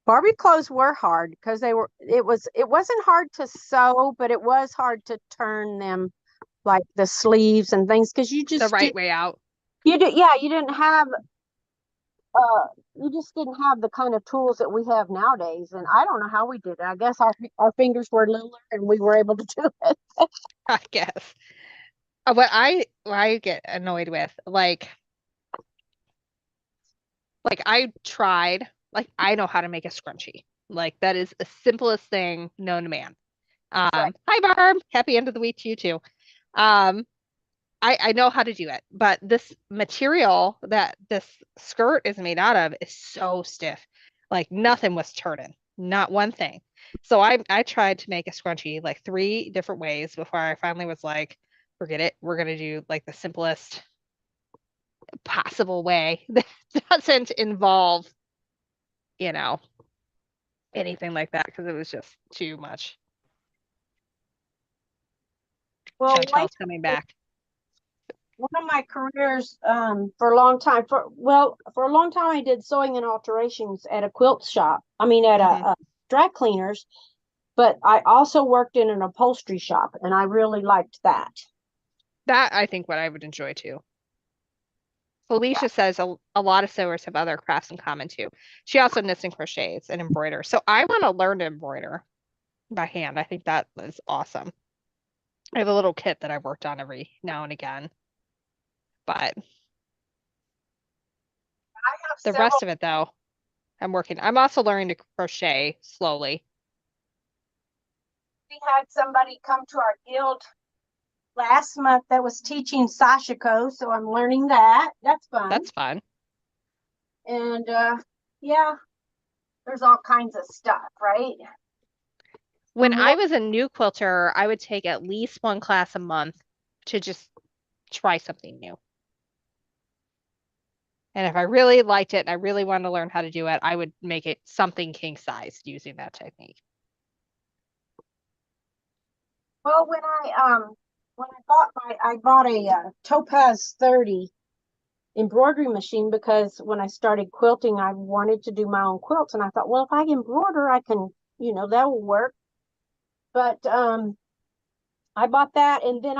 Speaker 4: Barbie clothes were hard because it wasn't hard to sew, but it was hard to turn them like the sleeves and things because
Speaker 1: The right way out.
Speaker 4: you didn't have you just didn't have the kind of tools that we have nowadays. And I don't know how we did it. I guess our fingers were littler and we were able to do it.
Speaker 1: I guess. What I get annoyed with, like I tried, like I know how to make a scrunchie. Like that is the simplest thing known to man.
Speaker 4: Right.
Speaker 1: Hi Barb, happy end of the week to you too. Um, I know how to do it, but this material that this skirt is made out of is so stiff. Like nothing was turning, not one thing. So I tried to make a scrunchie like three different ways before I finally was like, forget it. We're gonna do like the simplest possible way that doesn't involve, you know, anything like that because it was just too much.
Speaker 4: Well,
Speaker 1: Chantel's coming back.
Speaker 4: one of my careers for a long time for a long time I did sewing and alterations at a quilt shop. I mean at
Speaker 1: Hmm.
Speaker 4: a dry cleaners, but I also worked in an upholstery shop and I really liked that.
Speaker 1: That I think what I would enjoy too. Felicia says a lot of sewers have other crafts in common too. She also knits and crochets and embroiders. So I want to learn to embroider by hand. I think that is awesome. I have a little kit that I've worked on every now and again, but
Speaker 4: I have
Speaker 1: the
Speaker 4: several.
Speaker 1: rest of it though, I'm working. I'm also learning to crochet slowly.
Speaker 4: We had somebody come to our guild last month that was teaching Sashiko, so I'm learning that. That's fun.
Speaker 1: That's fun.
Speaker 4: And yeah, there's all kinds of stuff, right?
Speaker 1: When
Speaker 4: More
Speaker 1: I was a new quilter, I would take at least one class a month to just try something new. And if I really liked it and I really wanted to learn how to do it, I would make it something king size using that technique.
Speaker 4: well, when I bought a Topaz 30 embroidery machine because when I started quilting, I wanted to do my own quilts, and I thought, well, if I embroider, I can, that will work. But I bought that, and then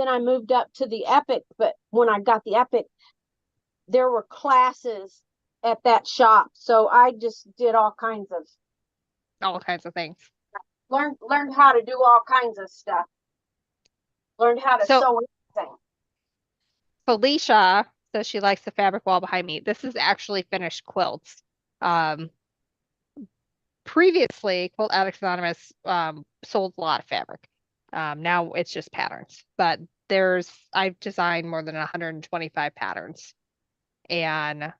Speaker 4: I moved up to the Epic. But when I got the Epic, there were classes at that shop, so I just did all kinds of
Speaker 1: All kinds of things.
Speaker 4: learned how to do all kinds of stuff. Learned how to
Speaker 1: So
Speaker 4: sew anything.
Speaker 1: Felicia says she likes the fabric wall behind me. This is actually finished quilts. Um, Previously, Quilt Addicts Anonymous sold a lot of fabric. Now it's just patterns, but I've designed more than 125 patterns, and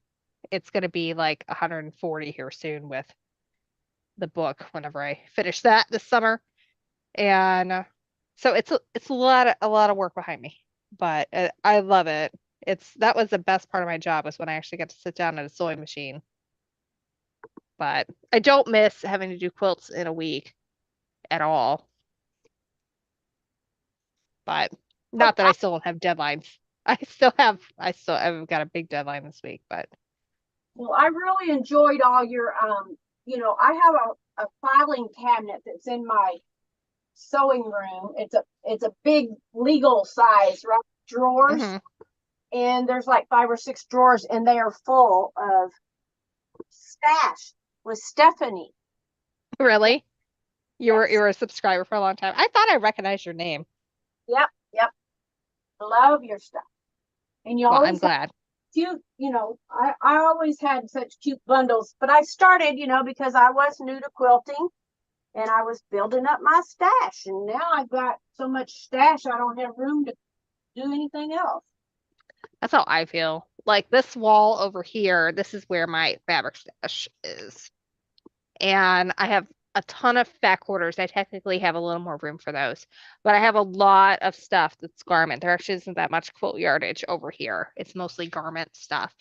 Speaker 1: it's going to be like 140 here soon with the book whenever I finish that this summer. And so it's a lot of work behind me, but I love it. That was the best part of my job was when I actually got to sit down at a sewing machine. But I don't miss having to do quilts in a week at all. But
Speaker 4: But
Speaker 1: not that I still don't have deadlines. I've got a big deadline this week, but
Speaker 4: well, I really enjoyed all your I have a filing cabinet that's in my sewing room. It's a big legal size, right? Drawers.
Speaker 1: mhm.
Speaker 4: And there's like 5 or 6 drawers, and they are full of stash with Stephanie.
Speaker 1: Really?
Speaker 4: Yes.
Speaker 1: You were a subscriber for a long time. I thought I recognized your name.
Speaker 4: Yep, yep. Love your stuff. And you
Speaker 1: Well, I'm
Speaker 4: always have
Speaker 1: glad.
Speaker 4: cute, I always had such cute bundles, but I started, because I was new to quilting and I was building up my stash. And now I've got so much stash, I don't have room to do anything else.
Speaker 1: That's how I feel. Like this wall over here, this is where my fabric stash is. And I have a ton of fat quarters. I technically have a little more room for those, but I have a lot of stuff that's garment. There actually isn't that much quilt yardage over here. It's mostly garment stuff,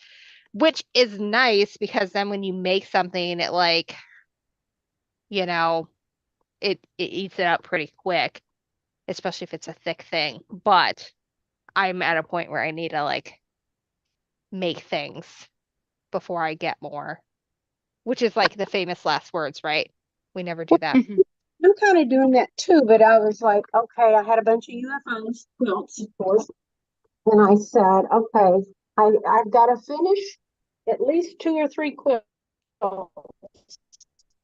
Speaker 1: which is nice because then when you make something, you know, it eats it up pretty quick. especially if it's a thick thing. But I'm at a point where I need to like make things before I get more, which is like the famous last words, right? We never do that.
Speaker 2: Mhm.
Speaker 4: I'm kind of doing that too, but I was like, okay, I had a bunch of UFOs quilts, of course, and I said, okay, I've got to finish at least 2 or 3 quilts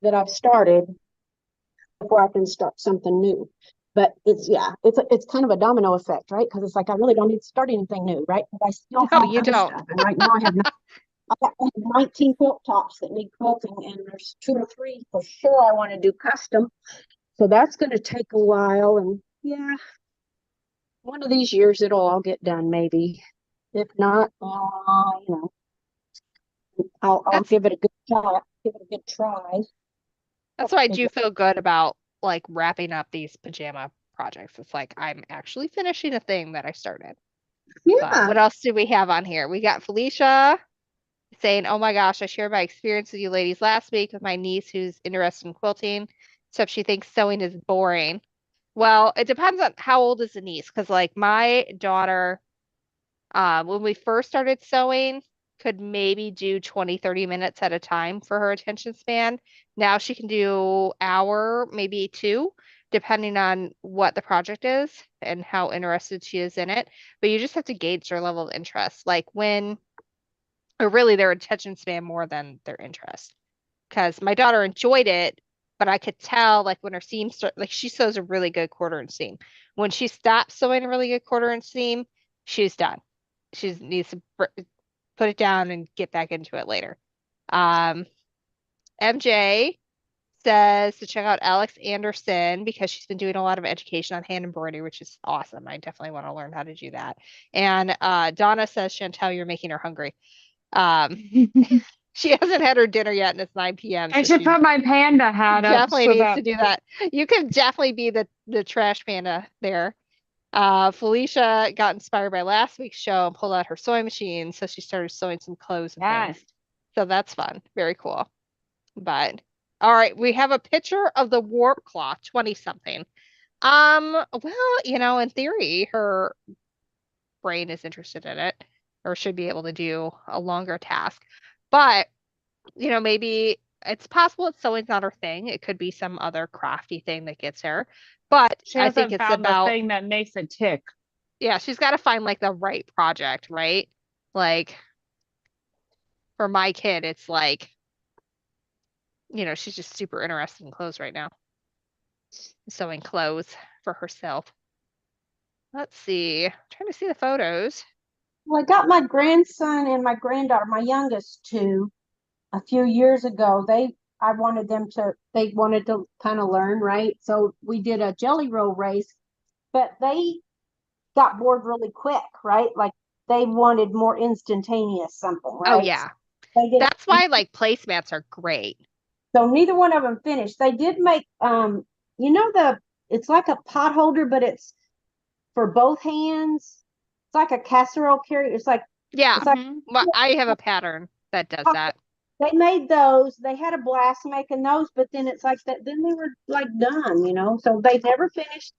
Speaker 4: that I've started before I can start something new. But it's kind of a domino effect, right? Because it's like I really don't need to start anything new, right? But I still
Speaker 1: No,
Speaker 4: have
Speaker 1: you
Speaker 4: other
Speaker 1: don't.
Speaker 4: stuff, and right now I have 19 quilt tops that need quilting, and there's 2 or 3 for sure I want to do custom. So that's going to take a while, and yeah, one of these years it'll all get done, maybe. If not, I'll
Speaker 1: That's
Speaker 4: give it a good shot, give it a good try.
Speaker 1: that's why I do feel good about like wrapping up these pajama projects. It's like I'm actually finishing a thing that I started. But
Speaker 4: Yeah,
Speaker 1: what else do we have on here? We got Felicia saying, "Oh my gosh, I shared my experience with you ladies last week with my niece who's interested in quilting, except she thinks sewing is boring." Well, it depends on how old is the niece, because like my daughter, when we first started sewing, could maybe do 20, 30 minutes at a time for her attention span. Now she can do hour, maybe 2, depending on what the project is and how interested she is in it. But you just have to gauge their level of interest. Like when, or really their attention span more than their interest. Because my daughter enjoyed it, but I could tell like when her seam start, like she sews a really good quarter inch seam. When she stopped sewing a really good quarter inch seam, she's done. She needs to put it down and get back into it later. Um, MJ says to check out Alex Anderson because she's been doing a lot of education on hand embroidery, which is awesome. I definitely want to learn how to do that. And Donna says, Chantel, you're making her hungry. Um, she hasn't had her dinner yet, and it's 9 p.m.,
Speaker 2: I
Speaker 1: so
Speaker 2: should
Speaker 1: she
Speaker 2: put my panda hat up
Speaker 1: definitely
Speaker 2: so
Speaker 1: needs
Speaker 2: that
Speaker 1: to do that. You could definitely be the trash panda there. Felicia got inspired by last week's show and pulled out her sewing machine, so she started sewing some clothes and things.
Speaker 2: yes.
Speaker 1: So that's fun. Very cool. But all right, we have a picture of the warp cloth, 20 something. Well, in theory, her brain is interested in it or should be able to do a longer task. But, maybe it's possible that sewing's not her thing. It could be some other crafty thing that gets her. But
Speaker 2: She
Speaker 1: I think
Speaker 2: hasn't
Speaker 1: it's
Speaker 2: found the
Speaker 1: about,
Speaker 2: thing that makes it tick.
Speaker 1: yeah, she's got to find like the right project, right? Like for my kid, it's like, she's just super interested in clothes right now, sewing clothes for herself. Let's see. I'm trying to see the photos.
Speaker 4: well, I got my grandson and my granddaughter, my youngest two, a few years ago. They wanted to kind of learn, right? So we did a jelly roll race, but they got bored really quick, right? Like they wanted more instantaneous something,
Speaker 1: Oh
Speaker 4: right?
Speaker 1: yeah.
Speaker 4: They didn't,
Speaker 1: That's why like placemats are great.
Speaker 4: so neither one of them finished. They did make, you know, it's like a pot holder, but it's for both hands. It's like a casserole carrier.
Speaker 1: Yeah.
Speaker 4: It's like,
Speaker 2: Hmm.
Speaker 1: Well, I have a pattern that does that.
Speaker 4: they made those. They had a blast making those, but then it's like that. Then they were like done, So they never finished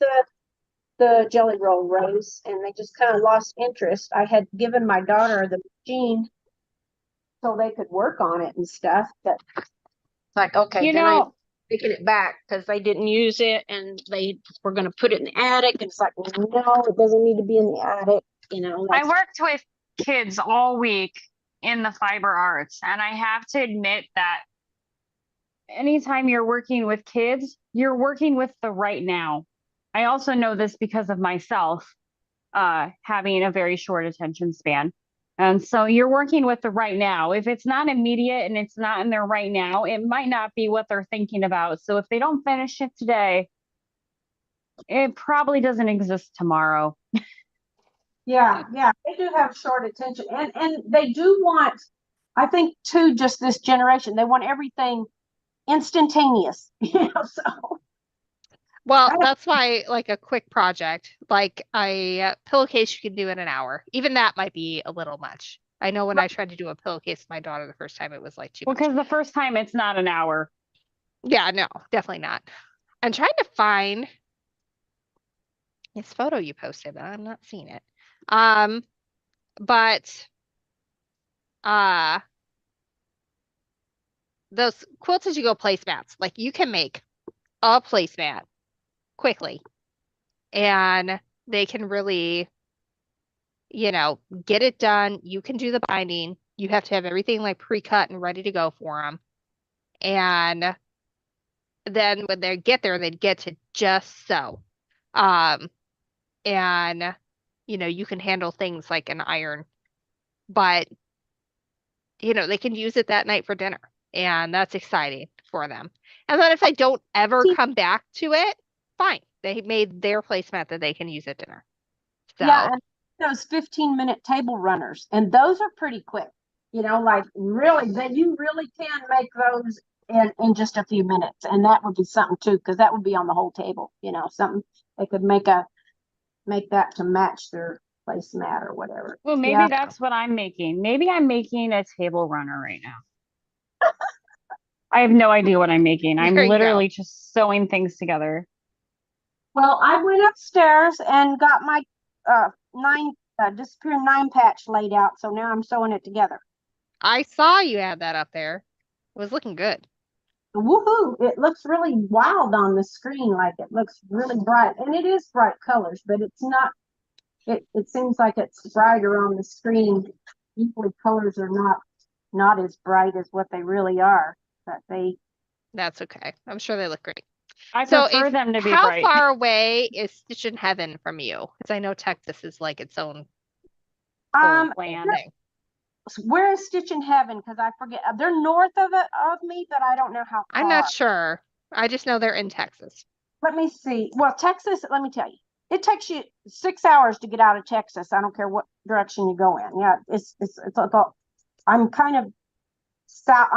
Speaker 4: the jelly roll race, and they just kind of lost interest. I had given my daughter the machine so they could work on it and stuff, but it's like okay,
Speaker 2: You
Speaker 4: then I
Speaker 2: know,
Speaker 4: taking it back because they didn't use it, and they were going to put it in the attic. And it's like, no, it doesn't need to be in the attic.
Speaker 2: I
Speaker 4: That's
Speaker 2: worked with kids all week in the fiber arts, and I have to admit that anytime you're working with kids, you're working with the right now. I also know this because of myself, having a very short attention span. And so you're working with the right now. If it's not immediate and it's not in there right now, it might not be what they're thinking about. So if they don't finish it today, it probably doesn't exist tomorrow.
Speaker 4: yeah, they do have short attention, and they do want. I think too, just this generation, they want everything instantaneous. So
Speaker 1: Well,
Speaker 4: I
Speaker 1: that's why like a quick project, like a pillowcase you can do in an hour. Even that might be a little much. I know when I tried to do a pillowcase with my daughter the first time, it was like too
Speaker 2: Well,
Speaker 1: much.
Speaker 2: because the first time it's not an hour.
Speaker 1: Yeah, no, definitely not. I'm trying to find This photo you posted, but I'm not seeing it. But uh those quilts as you go placemats, like you can make a placemat quickly and they can really, get it done. You can do the binding. You have to have everything like pre-cut and ready to go for them. And then when they get there, they'd get to just sew. Um, and you can handle things like an iron, but they can use it that night for dinner, and that's exciting for them. And then if I don't ever
Speaker 4: See,
Speaker 1: come back to it, fine. They made their placemat that they can use at dinner.
Speaker 4: yeah,
Speaker 1: So
Speaker 4: and those 15-minute table runners, and those are pretty quick. Like really, that you really can make those in just a few minutes, and that would be something too, because that would be on the whole table. Something they could make that to match their placemat or whatever.
Speaker 2: Well, maybe
Speaker 4: Yeah,
Speaker 2: that's what I'm making. Maybe I'm making a table runner right now. I have no idea what I'm making. I'm
Speaker 1: there you go.
Speaker 2: literally just sewing things together.
Speaker 4: well, I went upstairs and got my nine disappearing nine patch laid out, so now I'm sewing it together.
Speaker 1: I saw you had that up there. It was looking good.
Speaker 4: Woohoo! It looks really wild on the screen, like it looks really bright, and it is bright colors, but it's not. It seems like it's brighter on the screen. Usually, colors are not as bright as what they really are, but they.
Speaker 1: That's okay. I'm sure they look great.
Speaker 2: I
Speaker 1: So
Speaker 2: prefer them to be
Speaker 1: how
Speaker 2: bright.
Speaker 1: far away is Stitch in Heaven from you? Because I know Texas is like its own whole
Speaker 2: Land.
Speaker 1: thing.
Speaker 4: Where is Stitch in Heaven? Because I forget. They're north of me, but I don't know how
Speaker 1: I'm not
Speaker 4: far.
Speaker 1: sure. I just know they're in Texas.
Speaker 4: Let me see. Well, Texas, let me tell you, it takes you 6 hours to get out of Texas. I don't care what direction you go in. Yeah, it's like I'm kind of south.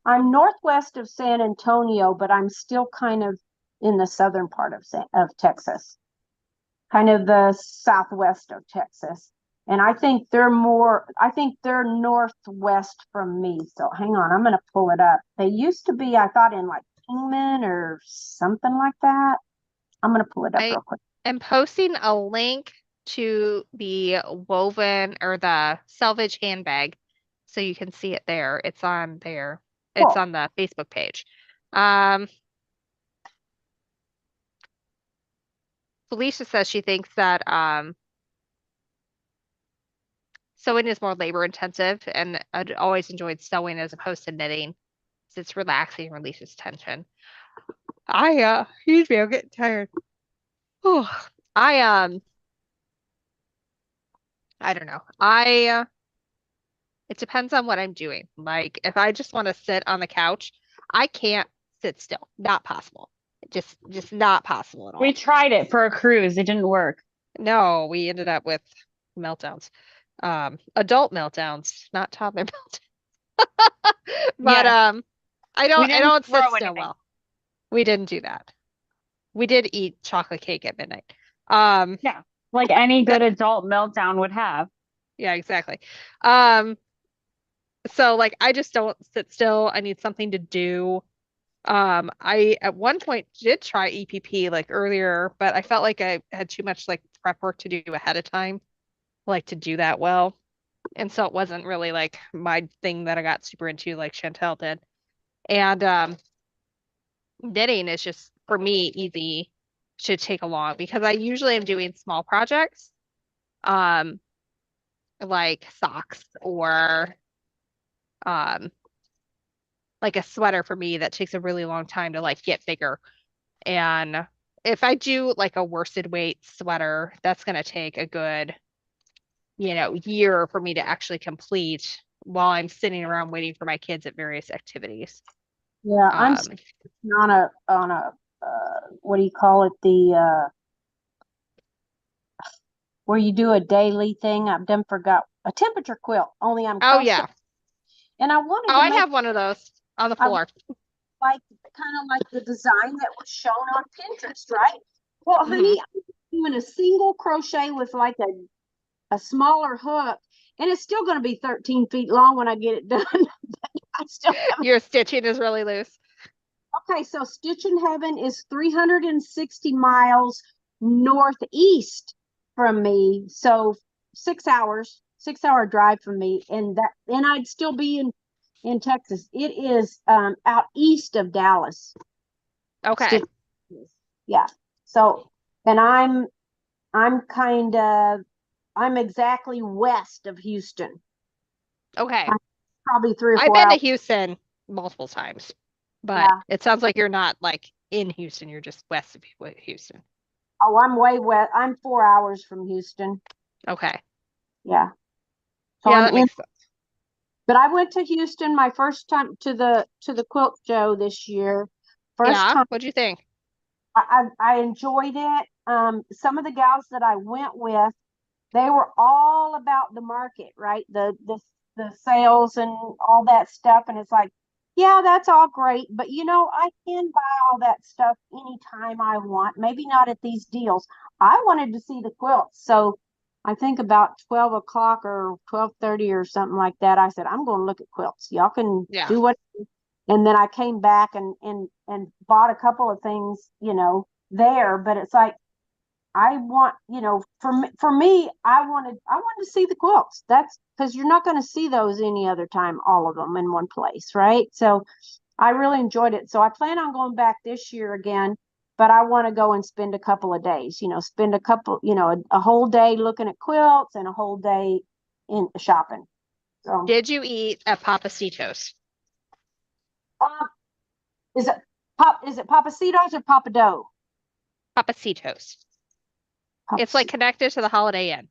Speaker 4: I'm northwest of San Antonio, but I'm still kind of in the southern part of Texas, kind of the southwest of Texas. And I think they're northwest from me. So hang on, I'm going to pull it up. They used to be, I thought, in like Kingman or something like that. I'm going to pull it up
Speaker 1: I
Speaker 4: real quick.
Speaker 1: am posting a link to the woven or the Salvage handbag so you can see it there. It's on there. It's
Speaker 4: Cool.
Speaker 1: on the Facebook page. Um, Felicia says she thinks that sewing is more labor intensive, and I'd always enjoyed sewing as opposed to knitting. 'Cause it's relaxing and releases tension. Excuse me, I'm getting tired. Oh, I I don't know. It depends on what I'm doing. Like if I just want to sit on the couch, I can't sit still. Not possible. Just not possible at
Speaker 2: We
Speaker 1: all.
Speaker 2: tried it for a cruise. It didn't work.
Speaker 1: No, we ended up with meltdowns. Adult meltdowns, not toddler meltdowns. But
Speaker 2: Yes.
Speaker 1: I
Speaker 2: We
Speaker 1: don't I
Speaker 2: didn't
Speaker 1: don't sit
Speaker 2: throw
Speaker 1: still
Speaker 2: anything.
Speaker 1: well. We didn't do that. We did eat chocolate cake at midnight. Um
Speaker 2: Yeah. Like any good adult meltdown would have.
Speaker 1: yeah, exactly. Um so like I just don't sit still. I need something to do. I at one point did try EPP like earlier, but I felt like I had too much like prep work to do ahead of time, like to do that well. And so it wasn't really like my thing that I got super into like Chantel did. And knitting is just for me easy to take along because I usually am doing small projects, um, like socks or um like a sweater for me that takes a really long time to like get bigger. And if I do like a worsted weight sweater, that's going to take a good, year for me to actually complete while I'm sitting around waiting for my kids at various activities.
Speaker 4: Yeah, I'm
Speaker 1: Um,
Speaker 4: on a what do you call it? The where you do a daily thing. I've done forgot a temperature quilt. Only I'm
Speaker 1: oh
Speaker 4: crocheting,
Speaker 1: yeah.
Speaker 4: and I wanted
Speaker 1: Oh,
Speaker 4: to
Speaker 1: I
Speaker 4: make
Speaker 1: have one of those on the
Speaker 4: I
Speaker 1: floor.
Speaker 4: like kind of like the design that was shown on Pinterest, right? Well,
Speaker 1: Hmm.
Speaker 4: honey, I'm doing a single crochet with like a smaller hook, and it's still going to be 13 feet long when I get it done. I still have.
Speaker 1: Your stitching is really loose.
Speaker 4: Okay, so Stitch in Heaven is 360 miles northeast from me. So 6 hours, 6 hour drive from me. And I'd still be in Texas. It is out east of Dallas.
Speaker 1: Okay.
Speaker 4: Yeah. So, and I'm exactly west of Houston.
Speaker 1: Okay.
Speaker 4: I'm probably 3 or
Speaker 1: I've
Speaker 4: 4
Speaker 1: been to
Speaker 4: hours.
Speaker 1: Houston multiple times, but
Speaker 4: Yeah.
Speaker 1: it sounds like you're not like in Houston. You're just west of Houston.
Speaker 4: Oh, I'm way west. I'm 4 hours from Houston.
Speaker 1: Okay.
Speaker 4: Yeah. So
Speaker 1: Yeah,
Speaker 4: I'm
Speaker 1: that
Speaker 4: in,
Speaker 1: makes sense.
Speaker 4: but I went to Houston my first time to the quilt show this year. First
Speaker 1: Yeah.
Speaker 4: time.
Speaker 1: What'd you think?
Speaker 4: I enjoyed it. Some of the gals that I went with, they were all about the market, right? The sales and all that stuff. And it's like, yeah, that's all great, but I can buy all that stuff anytime I want. Maybe not at these deals. I wanted to see the quilts. So I think about 12 o'clock or 12:30 or something like that. I said, I'm going to look at quilts. Y'all can
Speaker 1: Yeah.
Speaker 4: do what. And then I came back and bought a couple of things, there. But it's like, I want, for me, I wanted to see the quilts. That's because you're not going to see those any other time, all of them in one place, right? So I really enjoyed it. So I plan on going back this year again, but I want to go and spend a couple of days, spend a whole day looking at quilts and a whole day in shopping. So,
Speaker 1: Did you eat at Papacitos?
Speaker 4: um, is it Papacitos or Papado?
Speaker 1: Papacitos. It's like
Speaker 4: Papacito.
Speaker 1: connected to the Holiday Inn.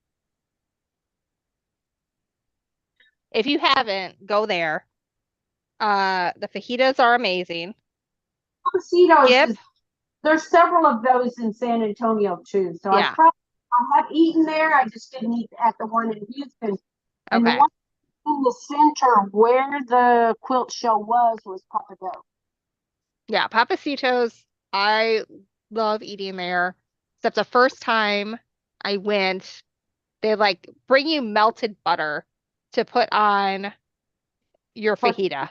Speaker 1: If you haven't, go there. The fajitas are amazing.
Speaker 4: Papacitos
Speaker 1: Skip,
Speaker 4: is There's several of those in San Antonio too. So
Speaker 1: yeah.
Speaker 4: I have eaten there. I just didn't eat at the one in Houston. And the
Speaker 1: Okay.
Speaker 4: one in the center where the quilt show was Papado.
Speaker 1: Yeah, Papacitos, I love eating there. Except the first time I went, they like bring you melted butter to put on your
Speaker 4: Tor-
Speaker 1: fajita,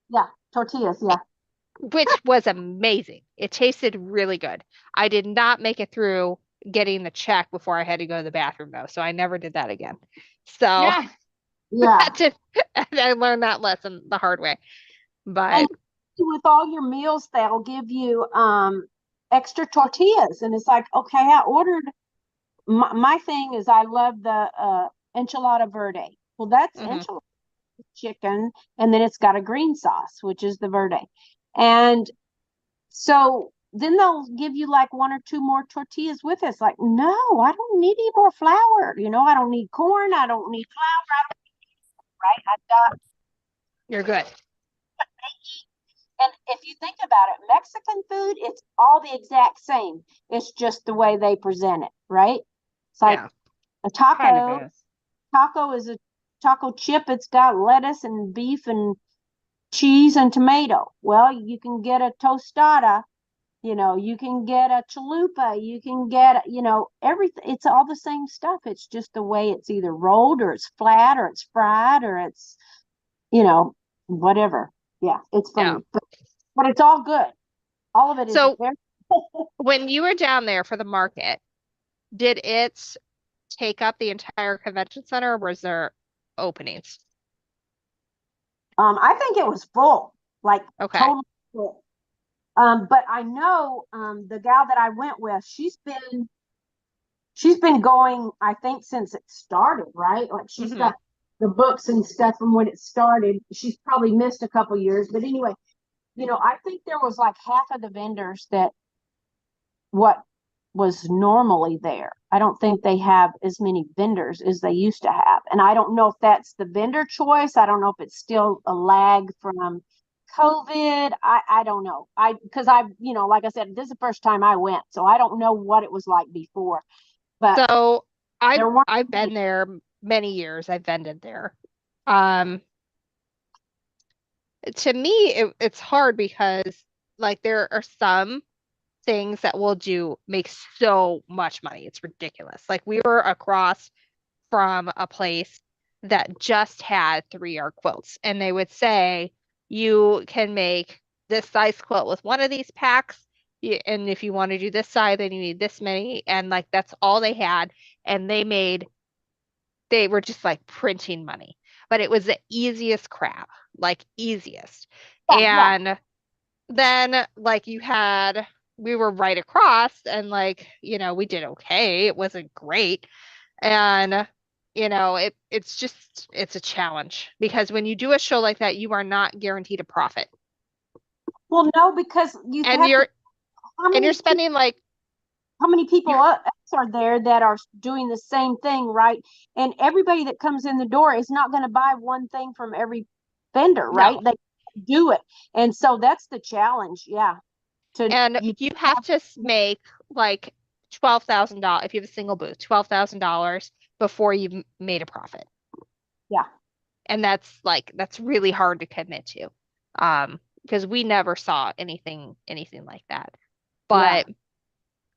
Speaker 4: yeah, tortillas. Yeah.
Speaker 1: which was amazing. It tasted really good. I did not make it through getting the check before I had to go to the bathroom though, so I never did that again. So
Speaker 2: Yeah.
Speaker 4: Yeah.
Speaker 1: I learned that lesson the hard way.
Speaker 4: And
Speaker 1: But
Speaker 4: with all your meals, they'll give you extra tortillas. And it's like, okay, I ordered my thing is I love the enchilada verde. Well, that's
Speaker 1: mhm.
Speaker 4: enchilada chicken, and then it's got a green sauce, which is the verde. And so then they'll give you like one or two more tortillas with it. It's like, no, I don't need any more flour. I don't need corn. I don't need flour. Right? I've got.
Speaker 1: You're good.
Speaker 4: And if you think about it, Mexican food, it's all the exact same. It's just the way they present it, right? It's like
Speaker 1: Yeah,
Speaker 4: a
Speaker 2: Kind of
Speaker 4: taco.
Speaker 2: is.
Speaker 4: Taco is a taco chip. It's got lettuce and beef and cheese and tomato. Well, you can get a tostada, you can get a chalupa, you can get, everything. It's all the same stuff. It's just the way it's either rolled or it's flat or it's fried or it's, whatever. Yeah, it's
Speaker 1: yeah.
Speaker 4: funny, but it's all good. All of it is
Speaker 1: So
Speaker 4: very.
Speaker 1: when you were down there for the market, did it take up the entire convention center or was there openings?
Speaker 4: I think it was full, like
Speaker 1: Okay.
Speaker 4: totally full. But I know the gal that I went with, she's been going, I think, since it started, right? Like she's
Speaker 1: Hmm.
Speaker 4: got the books and stuff from when it started. She's probably missed a couple years, but anyway, I think there was like half of the vendors that what was normally there. I don't think they have as many vendors as they used to have. And I don't know if that's the vendor choice. I don't know if it's still a lag from COVID. I don't know. Because like I said, this is the first time I went, so I don't know what it was like before. But
Speaker 1: So I've
Speaker 4: there weren't
Speaker 1: I've
Speaker 4: many.
Speaker 1: been there many years. I've vended there. Um, to me, it's hard because like there are some things that will do make so much money. It's ridiculous. Like we were across from a place that just had 3-yard quilts, and they would say you can make this size quilt with one of these packs, And if you want to do this side, then you need this many. And like that's all they had. And they were just like printing money. But it was the easiest crap, like easiest.
Speaker 4: Yeah, yeah.
Speaker 1: And then like we were right across and like, we did okay. It wasn't great. And it's a challenge because when you do a show like that, you are not guaranteed a profit.
Speaker 4: Well, no, because you
Speaker 1: And
Speaker 4: have to,
Speaker 1: you're
Speaker 4: how
Speaker 1: and you're
Speaker 4: many people,
Speaker 1: spending like
Speaker 4: how many people
Speaker 1: you're
Speaker 4: else are there that are doing the same thing, right? And everybody that comes in the door is not going to buy one thing from every vendor, right?
Speaker 1: no.
Speaker 4: They do it. And so that's the challenge. Yeah. To
Speaker 1: And
Speaker 4: you
Speaker 1: you have
Speaker 4: have,
Speaker 1: to make like $12,000 if you have a single booth, $12,000 before you've made a profit.
Speaker 4: yeah,
Speaker 1: And that's really hard to commit to. Because we never saw anything like that.
Speaker 4: yeah,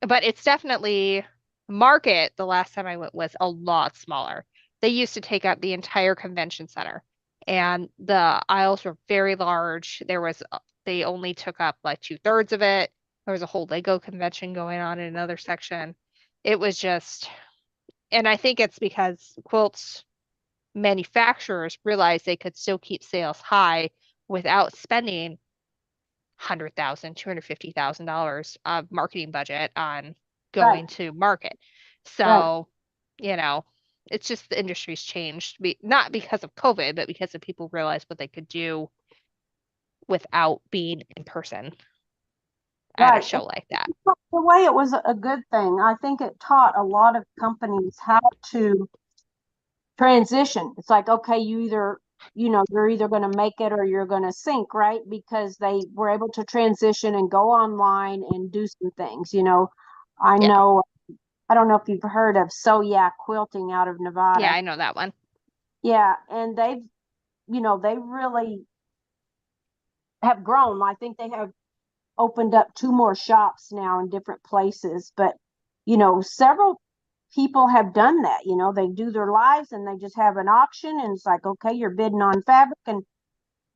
Speaker 1: But it's definitely market the last time I went was a lot smaller. They used to take up the entire convention center and the aisles were very large. They only took up like 2/3 of it. There was a whole Lego convention going on in another section. It was just, and I think it's because quilts manufacturers realized they could still keep sales high without spending 100,000, $250,000 of marketing budget on
Speaker 4: right,
Speaker 1: going to market.
Speaker 4: right.
Speaker 1: So, you know, it's just the industry's changed, not because of COVID, but because of people realized what they could do without being in person at a
Speaker 4: Right.
Speaker 1: show like that.
Speaker 4: The way it was a good thing. I think it taught a lot of companies how to transition. It's like, okay, you're either going to make it or you're going to sink, right? Because they were able to transition and go online and do some things. I
Speaker 1: Yeah.
Speaker 4: know, I don't know if you've heard of So Yeah Quilting out of
Speaker 1: Yeah,
Speaker 4: Nevada.
Speaker 1: I know that one.
Speaker 4: Yeah. And they really have grown. I think they have opened up two more shops now in different places. But, several people have done that. They do their lives and they just have an auction and it's like, okay, you're bidding on fabric. And,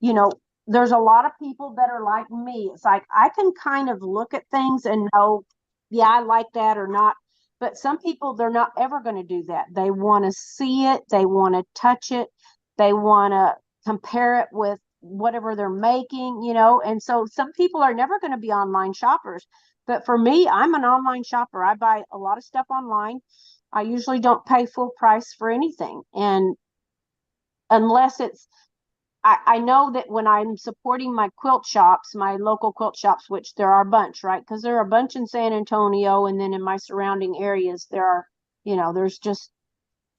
Speaker 4: you know, there's a lot of people that are like me. It's like I can kind of look at things and know, yeah, I like that or not. But some people, they're not ever going to do that. They want to see it, they want to touch it, they want to compare it with whatever they're making. And so some people are never going to be online shoppers. But for me, I'm an online shopper. I buy a lot of stuff online. I usually don't pay full price for anything. And unless I know that when I'm supporting my quilt shops, my local quilt shops, which there are a bunch, right? Because there are a bunch in San Antonio, and then in my surrounding areas, there's just,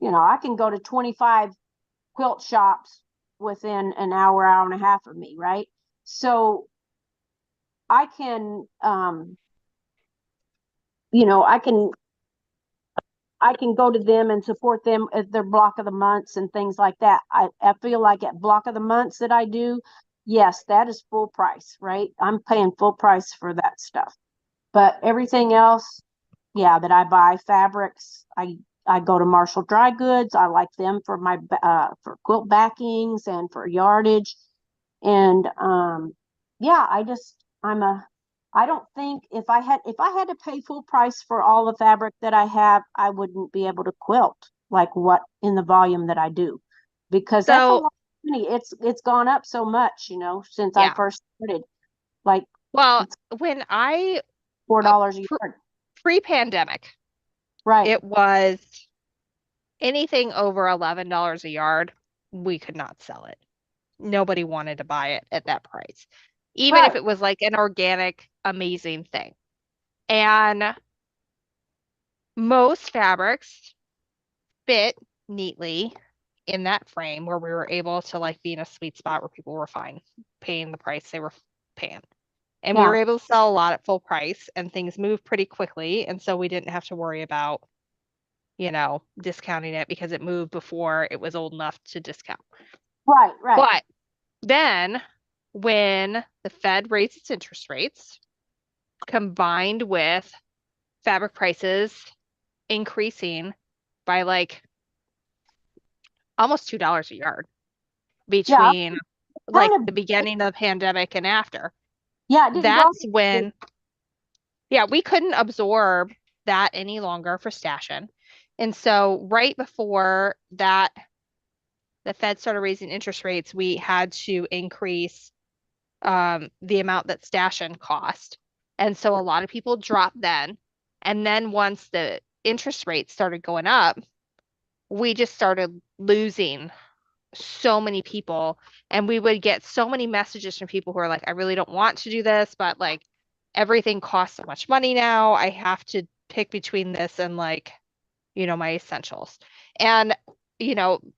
Speaker 4: I can go to 25 quilt shops within an hour, hour and a half of me, right? So I can, I can go to them and support them at their block of the months and things like that. I feel like at block of the months that I do, yes, that is full price, right? I'm paying full price for that stuff. But everything else, yeah, that I buy fabrics, I go to Marshall Dry Goods. I like them for my for quilt backings and for yardage. And yeah, I don't think if I had to pay full price for all the fabric that I have, I wouldn't be able to quilt like what in the volume that I do, because that's a
Speaker 1: So,
Speaker 4: lot of money. It's gone up so much, since I
Speaker 1: yeah.
Speaker 4: first started. Like
Speaker 1: Well,
Speaker 4: it's
Speaker 1: when I
Speaker 4: four
Speaker 1: uh,
Speaker 4: dollars a
Speaker 1: pr
Speaker 4: yard.
Speaker 1: pre-pandemic,
Speaker 4: Right.
Speaker 1: it was anything over $11 a yard, we could not sell it. Nobody wanted to buy it at that price, even if
Speaker 4: Right.
Speaker 1: it was like an organic, amazing thing. And most fabrics fit neatly in that frame where we were able to like be in a sweet spot where people were fine paying the price they were paying. And we were
Speaker 4: Yeah.
Speaker 1: able to sell a lot at full price and things moved pretty quickly. And so we didn't have to worry about, discounting it because it moved before it was old enough to discount.
Speaker 4: Right. Right.
Speaker 1: But then when the Fed raised its interest rates, combined with fabric prices increasing by like almost $2 a yard
Speaker 4: Yeah.
Speaker 1: between like
Speaker 4: Kind
Speaker 1: the
Speaker 4: of.
Speaker 1: beginning of the pandemic and after.
Speaker 4: Yeah. It didn't go.
Speaker 1: That's when Yeah, we couldn't absorb that any longer for stashing. And so right before that, the Fed started raising interest rates, we had to increase the amount that stashing cost. And so a lot of people dropped then. And then once the interest rates started going up, we just started losing so many people. And we would get so many messages from people who are like, I really don't want to do this, but like everything costs so much money now. I have to pick between this and like, my essentials. And,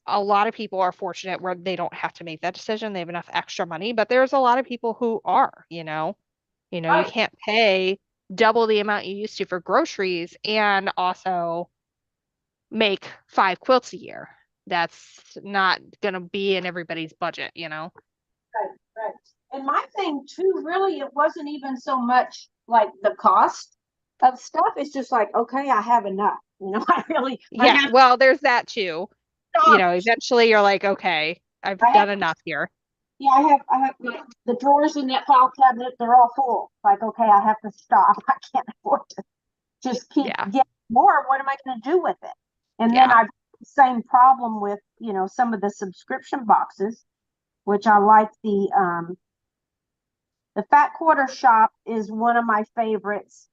Speaker 1: a lot of people are fortunate where they don't have to make that decision. They have enough extra money, but there's a lot of people who are, you
Speaker 4: Right.
Speaker 1: can't pay double the amount you used to for groceries and also make 5 quilts a year. That's not going to be in everybody's budget.
Speaker 4: Right, right. And my thing too, really, it wasn't even so much like the cost of stuff. It's just like, okay, I have enough. I
Speaker 1: Yeah,
Speaker 4: have to
Speaker 1: well, there's that too.
Speaker 4: stop.
Speaker 1: Eventually you're like, okay, I've
Speaker 4: I have,
Speaker 1: done enough here.
Speaker 4: yeah, I have the drawers in that file cabinet, they're all full. Like, okay, I have to stop. I can't afford to just keep
Speaker 1: Yeah,
Speaker 4: getting more. What am I going to do with it? And then
Speaker 1: yeah.
Speaker 4: I've the same problem with, some of the subscription boxes, which I like the Fat Quarter Shop is one of my favorites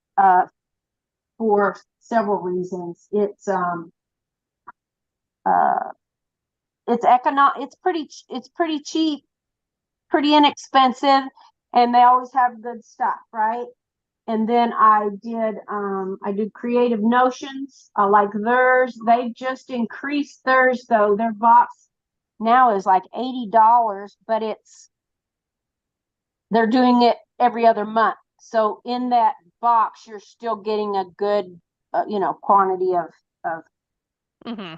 Speaker 4: for several reasons. Uh, it's pretty cheap, pretty inexpensive, and they always have good stuff, right? And then I did Creative Notions. I like theirs. They just increased theirs though. Their box now is like $80, but they're doing it every other month. So in that box, you're still getting a good, quantity of
Speaker 1: Hmm.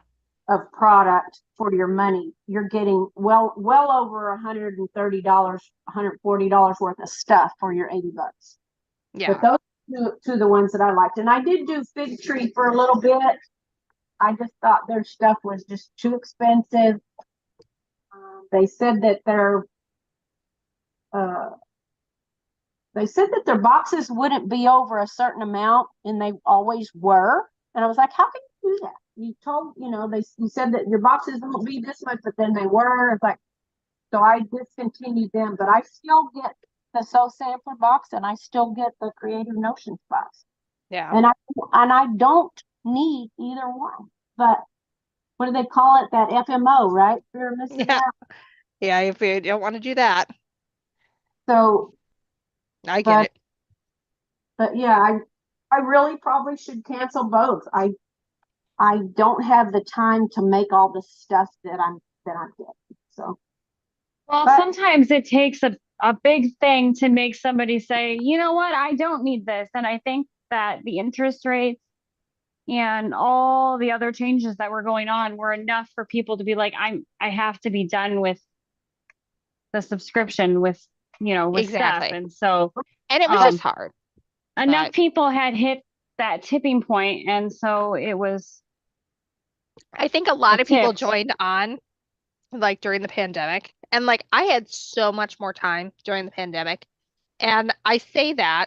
Speaker 4: of product for your money. You're getting well over $130, $140 worth of stuff for your $80. But
Speaker 1: Yeah.
Speaker 4: those two the ones that I liked. And I did do Fig Tree for a little bit. I just thought their stuff was just too expensive. They said that uh, their boxes wouldn't be over a certain amount, and they always were. And I was like, how can you do that? You said that your boxes won't be this much, but then they were. It's like, so I discontinued them, but I still get the Sew Sampler box, and I still get the Creative Notions box.
Speaker 1: Yeah.
Speaker 4: And I don't need either one. But what do they call it? That FMO, right? Fear of missing
Speaker 1: Yeah.
Speaker 4: out.
Speaker 1: Yeah. If you don't want to do that,
Speaker 4: So,
Speaker 1: I get
Speaker 4: but
Speaker 1: it.
Speaker 4: but yeah, I really probably should cancel both. I don't have the time to make all the stuff that I'm getting. So,
Speaker 2: Well,
Speaker 4: but
Speaker 2: sometimes it takes a big thing to make somebody say, you know what, I don't need this. And I think that the interest rates and all the other changes that were going on were enough for people to be like, I have to be done with the subscription with stuff.
Speaker 1: Exactly.
Speaker 2: And so
Speaker 1: And it was just
Speaker 2: um
Speaker 1: hard,
Speaker 2: enough
Speaker 1: but
Speaker 2: people had hit that tipping point, and so
Speaker 1: I think a lot
Speaker 2: it
Speaker 1: of people
Speaker 2: tipped.
Speaker 1: joined on like during the pandemic. And like I had so much more time during the pandemic. And I say that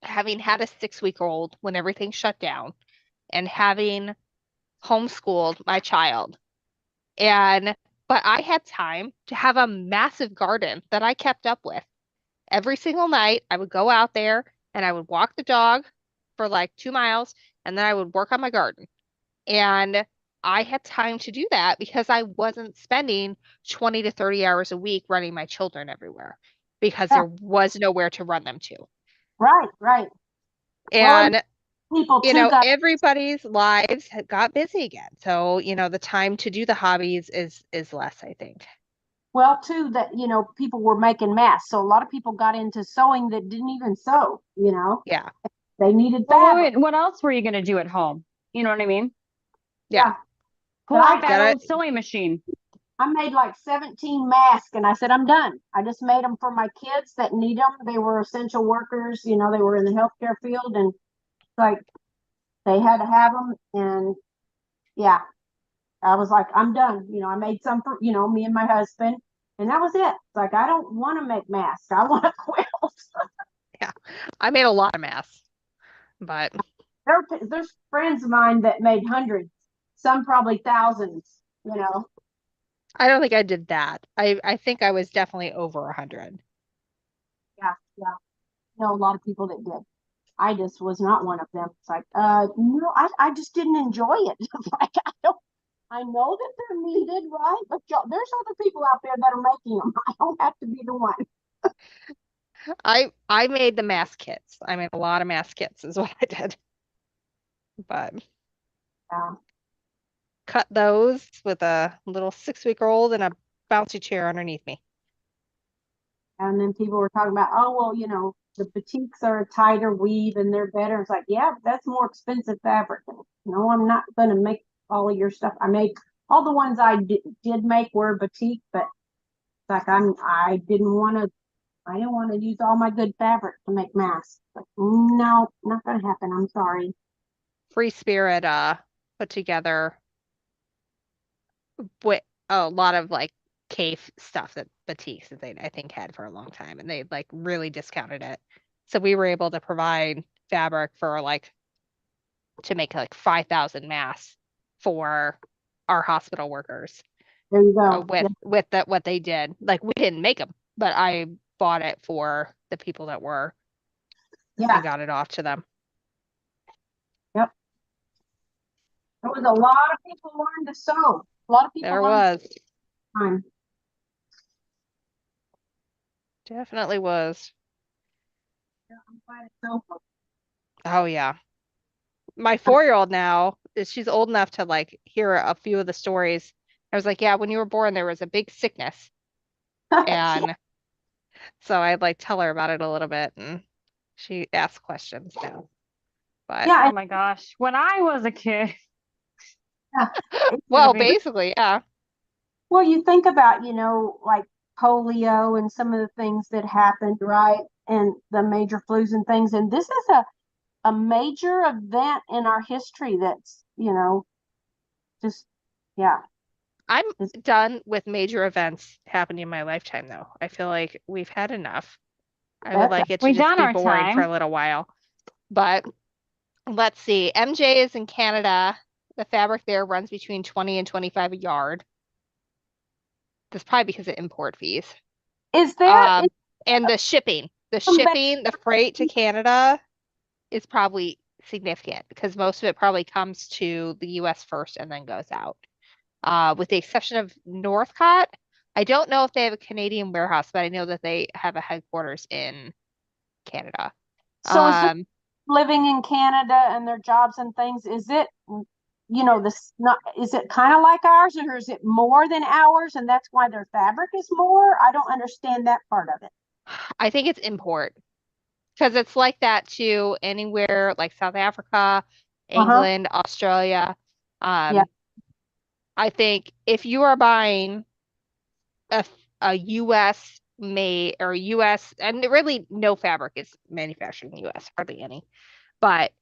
Speaker 1: having had a 6-week-old when everything shut down and having homeschooled my child. And but I had time to have a massive garden that I kept up with. Every single night, I would go out there and I would walk the dog for like 2 miles, and then I would work on my garden. And I had time to do that because I wasn't spending 20 to 30 hours a week running my children everywhere because
Speaker 4: yeah,
Speaker 1: there was nowhere to run them to.
Speaker 4: right, right. Well, and
Speaker 1: And
Speaker 4: people too got
Speaker 1: everybody's lives had got busy again. So, the time to do the hobbies is less, I think.
Speaker 4: well too that people were making masks, so a lot of people got into sewing that didn't even sew.
Speaker 1: Yeah.
Speaker 4: They needed
Speaker 2: Well,
Speaker 4: fabric.
Speaker 2: what else were you going to do at home? You know what I mean?
Speaker 1: Yeah.
Speaker 4: Yeah, but
Speaker 2: Pull out that
Speaker 1: Gotta
Speaker 2: old sewing machine.
Speaker 4: I made like 17 masks, and I said I'm done. I just made them for my kids that need them. They were essential workers. They were in the healthcare field, and like they had to have them. And yeah, I was like, I'm done. I made some for me and my husband, and that was it. It's like, I don't want to make masks. I want to quilt.
Speaker 1: yeah. I made a lot of masks. But
Speaker 4: There's friends of mine that made hundreds, some probably thousands,
Speaker 1: I don't think I did that. I think I was definitely over 100.
Speaker 4: Yeah, yeah. Know a lot of people that did. I just was not one of them. It's like, no, I just didn't enjoy it. Like, I know that they're needed, right? But there's other people out there that are making them. I don't have to be the one.
Speaker 1: I made the mask kits. I made a lot of mask kits is what I did. But
Speaker 4: Yeah.
Speaker 1: cut those with a little 6-week-old and a bouncy chair underneath me.
Speaker 4: And then people were talking about, oh, well, the batiks are a tighter weave and they're better. It's like, yeah, but that's more expensive fabric. No, I'm not going to make all of your stuff. I made all the ones I did make were batik, but it's like I didn't want to use all my good fabric to make masks. Like, no, not going to happen. I'm sorry.
Speaker 1: Free Spirit put together with a lot of like cave stuff that batiks that they I think had for a long time, and they like really discounted it. So we were able to provide fabric for like to make like 5,000 masks for our hospital workers
Speaker 4: There you go.
Speaker 1: with that what they did. Like we didn't make them, but I bought it for the people that were and
Speaker 4: Yeah.
Speaker 1: got it off to them.
Speaker 4: Yep. There was a lot of people learned to sew. A lot of people
Speaker 1: There
Speaker 4: learned
Speaker 1: was.
Speaker 4: time.
Speaker 1: Definitely was.
Speaker 4: I'm glad it's over.
Speaker 1: Oh yeah. My 4-year-old now, she's old enough to like hear a few of the stories. I was like, yeah, when you were born, there was a big sickness. And so I'd like tell her about it a little bit and she asks questions now. But
Speaker 4: Yeah,
Speaker 2: Oh my gosh. When I was a kid,
Speaker 4: yeah.
Speaker 1: well, basically, yeah.
Speaker 4: Well, you think about, like polio and some of the things that happened, right? And the major flus and things. And this is a major event in our history that's, just, yeah.
Speaker 1: I'm
Speaker 4: It's
Speaker 1: done with major events happening in my lifetime though. I feel like we've had enough. I would
Speaker 4: that's
Speaker 1: like it to
Speaker 2: we
Speaker 1: just
Speaker 2: done
Speaker 1: be
Speaker 2: our
Speaker 1: boring for a
Speaker 2: time.
Speaker 1: little while. But let's see. MJ is in Canada. The fabric there runs between 20 and 25 a yard. That's probably because of import fees.
Speaker 4: is there is
Speaker 1: Um, and the
Speaker 4: some
Speaker 1: shipping, the freight to Canada is probably significant because most of it probably comes to the US first and then goes out. With the exception of Northcott, I don't know if they have a Canadian warehouse, but I know that they have a headquarters in Canada.
Speaker 4: so is there
Speaker 1: Um,
Speaker 4: living in Canada and their jobs and things, is it this not is it kind of like ours or is it more than ours and that's why their fabric is more? I don't understand that part of it.
Speaker 1: I think it's import because it's like that too anywhere like South Africa,
Speaker 4: Uh-huh.
Speaker 1: England, Australia.
Speaker 4: Yeah.
Speaker 1: Um, I think if you are buying a, a US made or US, and really no fabric is manufactured in the US, hardly any, but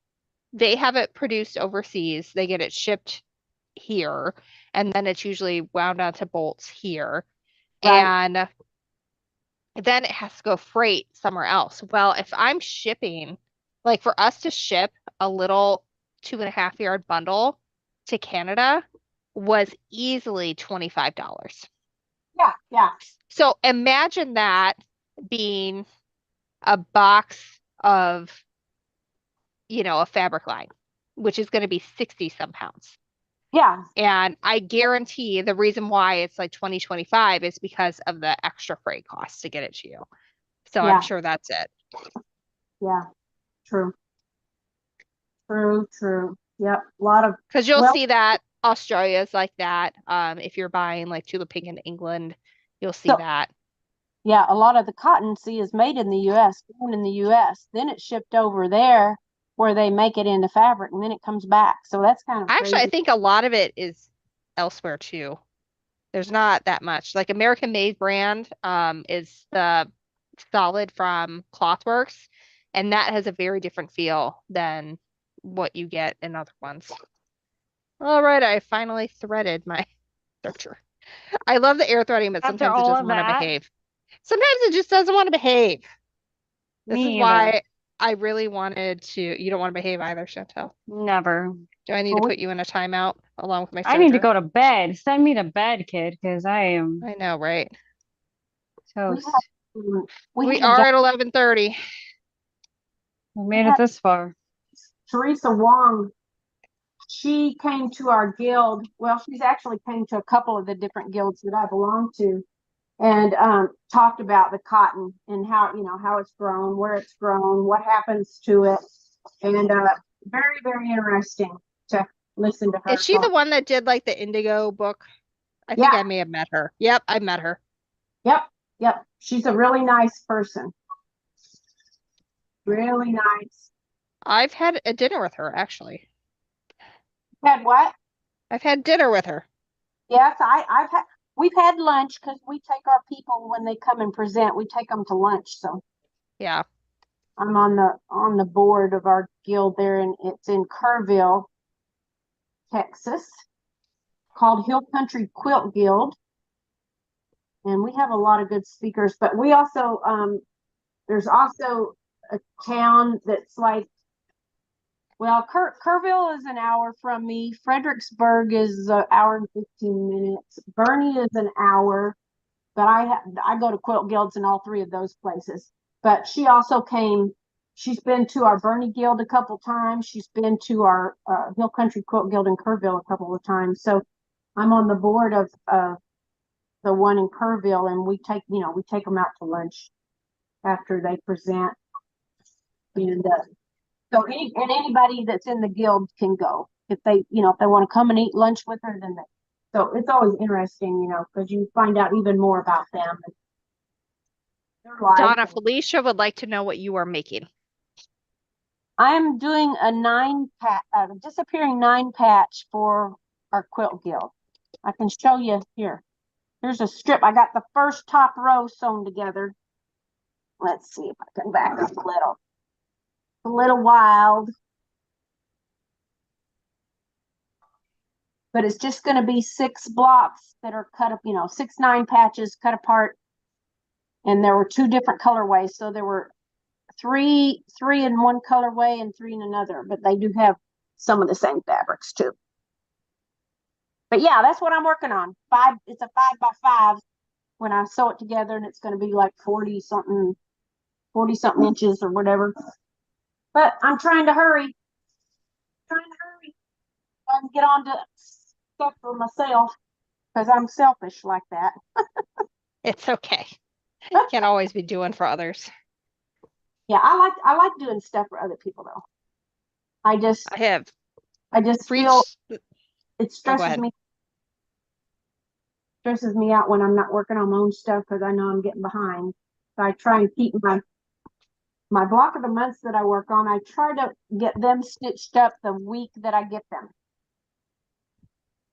Speaker 1: they have it produced overseas, they get it shipped here, and then it's usually wound onto bolts here.
Speaker 4: Right.
Speaker 1: And then it has to go freight somewhere else. Well, if I'm shipping, like for us to ship a little 2.5 yard bundle to Canada was easily $25.
Speaker 4: Yeah. Yeah.
Speaker 1: So imagine that being a box of, a fabric line, which is going to be 60 some pounds.
Speaker 4: Yeah.
Speaker 1: And I guarantee the reason why it's like 2025 is because of the extra freight costs to get it to you. So I'm
Speaker 4: Yeah.
Speaker 1: sure that's it.
Speaker 4: Yeah. True. True. True. Yep. A lot of
Speaker 1: Because you'll
Speaker 4: well,
Speaker 1: see that Australia's like that. If you're buying like tulip pink in England, you'll see
Speaker 4: so
Speaker 1: that.
Speaker 4: yeah, a lot of the cotton see is made in the US, grown in the US, then it's shipped over there where they make it into fabric and then it comes back. So that's kind of
Speaker 1: Actually, I
Speaker 4: crazy.
Speaker 1: think a lot of it is elsewhere too. There's not that much. Like American Made brand is the solid from Clothworks, and that has a very different feel than what you get in other ones. All right, I finally threaded my structure. I love the air threading, but
Speaker 2: After
Speaker 1: sometimes it
Speaker 2: all
Speaker 1: doesn't
Speaker 2: of
Speaker 1: want to
Speaker 2: that,
Speaker 1: behave. Sometimes it just doesn't want to behave. This is
Speaker 2: me either.
Speaker 1: why I really wanted to. You don't want to behave either, Chantel.
Speaker 2: Never.
Speaker 1: Do I need to
Speaker 4: Well,
Speaker 1: put you in a timeout along with my
Speaker 2: I need to
Speaker 1: Serger?
Speaker 2: go to bed. Send me to bed, kid, because I am
Speaker 1: I know, right?
Speaker 4: we have,
Speaker 2: toast.
Speaker 4: we
Speaker 1: We
Speaker 4: had a
Speaker 1: are at 11:30.
Speaker 2: We
Speaker 4: we
Speaker 2: made it
Speaker 4: had
Speaker 2: this far.
Speaker 4: Teresa Wong. She came to our guild. Well, she's actually came to a couple of the different guilds that I belong to, and talked about the cotton and how, how it's grown, where it's grown, what happens to it, and very, very interesting to listen to
Speaker 1: Is
Speaker 4: her
Speaker 1: she the
Speaker 4: talk.
Speaker 1: one that did like the Indigo book? I think
Speaker 4: Yeah,
Speaker 1: I may have met her. Yep, I met her.
Speaker 4: yep, yep. She's a really nice person. Really nice.
Speaker 1: I've had a dinner with her, actually.
Speaker 4: Had what?
Speaker 1: I've had dinner with her.
Speaker 4: Yes, we've had lunch because we take our people when they come and present, we take them to lunch. So
Speaker 1: Yeah.
Speaker 4: I'm on the board of our guild there, and it's in Kerrville, Texas, called Hill Country Quilt Guild. And we have a lot of good speakers, but we also there's also a town that's like, well, Kerrville is an hour from me. Fredericksburg is an hour and 15 minutes. Bernie is an hour, but I go to quilt guilds in all three of those places. But she also came. She's been to our Bernie Guild a couple times. She's been to our Hill Country Quilt Guild in Kerrville a couple of times. So I'm on the board of the one in Kerrville, and we take them out to lunch after they present. And so anybody that's in the guild can go if they want to come and eat lunch with her. So it's always interesting, because you find out even more about them and their life.
Speaker 1: Donna Felicia would like to know what you are making.
Speaker 4: I'm doing a disappearing 9 patch for our quilt guild. I can show you here. Here's a strip. I got the first top row sewn together. Let's see if I can back up a little. A little wild. But it's just going to be 6 blocks that are cut up, 6 9 patches cut apart. And there were 2 different colorways. So there were three in one colorway and 3 in another, but they do have some of the same fabrics too. But yeah, that's what I'm working on. It's a 5x5 when I sew it together, and it's going to be like 40 something inches or whatever. But I'm trying to hurry. I can get on to stuff for myself because I'm selfish like that.
Speaker 1: It's okay. Can't always be doing for others.
Speaker 4: Yeah, I like doing stuff for other people though. I just
Speaker 1: I have
Speaker 4: feel
Speaker 1: reached.
Speaker 4: it
Speaker 1: Oh, go
Speaker 4: stresses
Speaker 1: ahead.
Speaker 4: me out when I'm not working on my own stuff because I know I'm getting behind. So I try and keep my block of the months that I work on. I try to get them stitched up the week that I get them.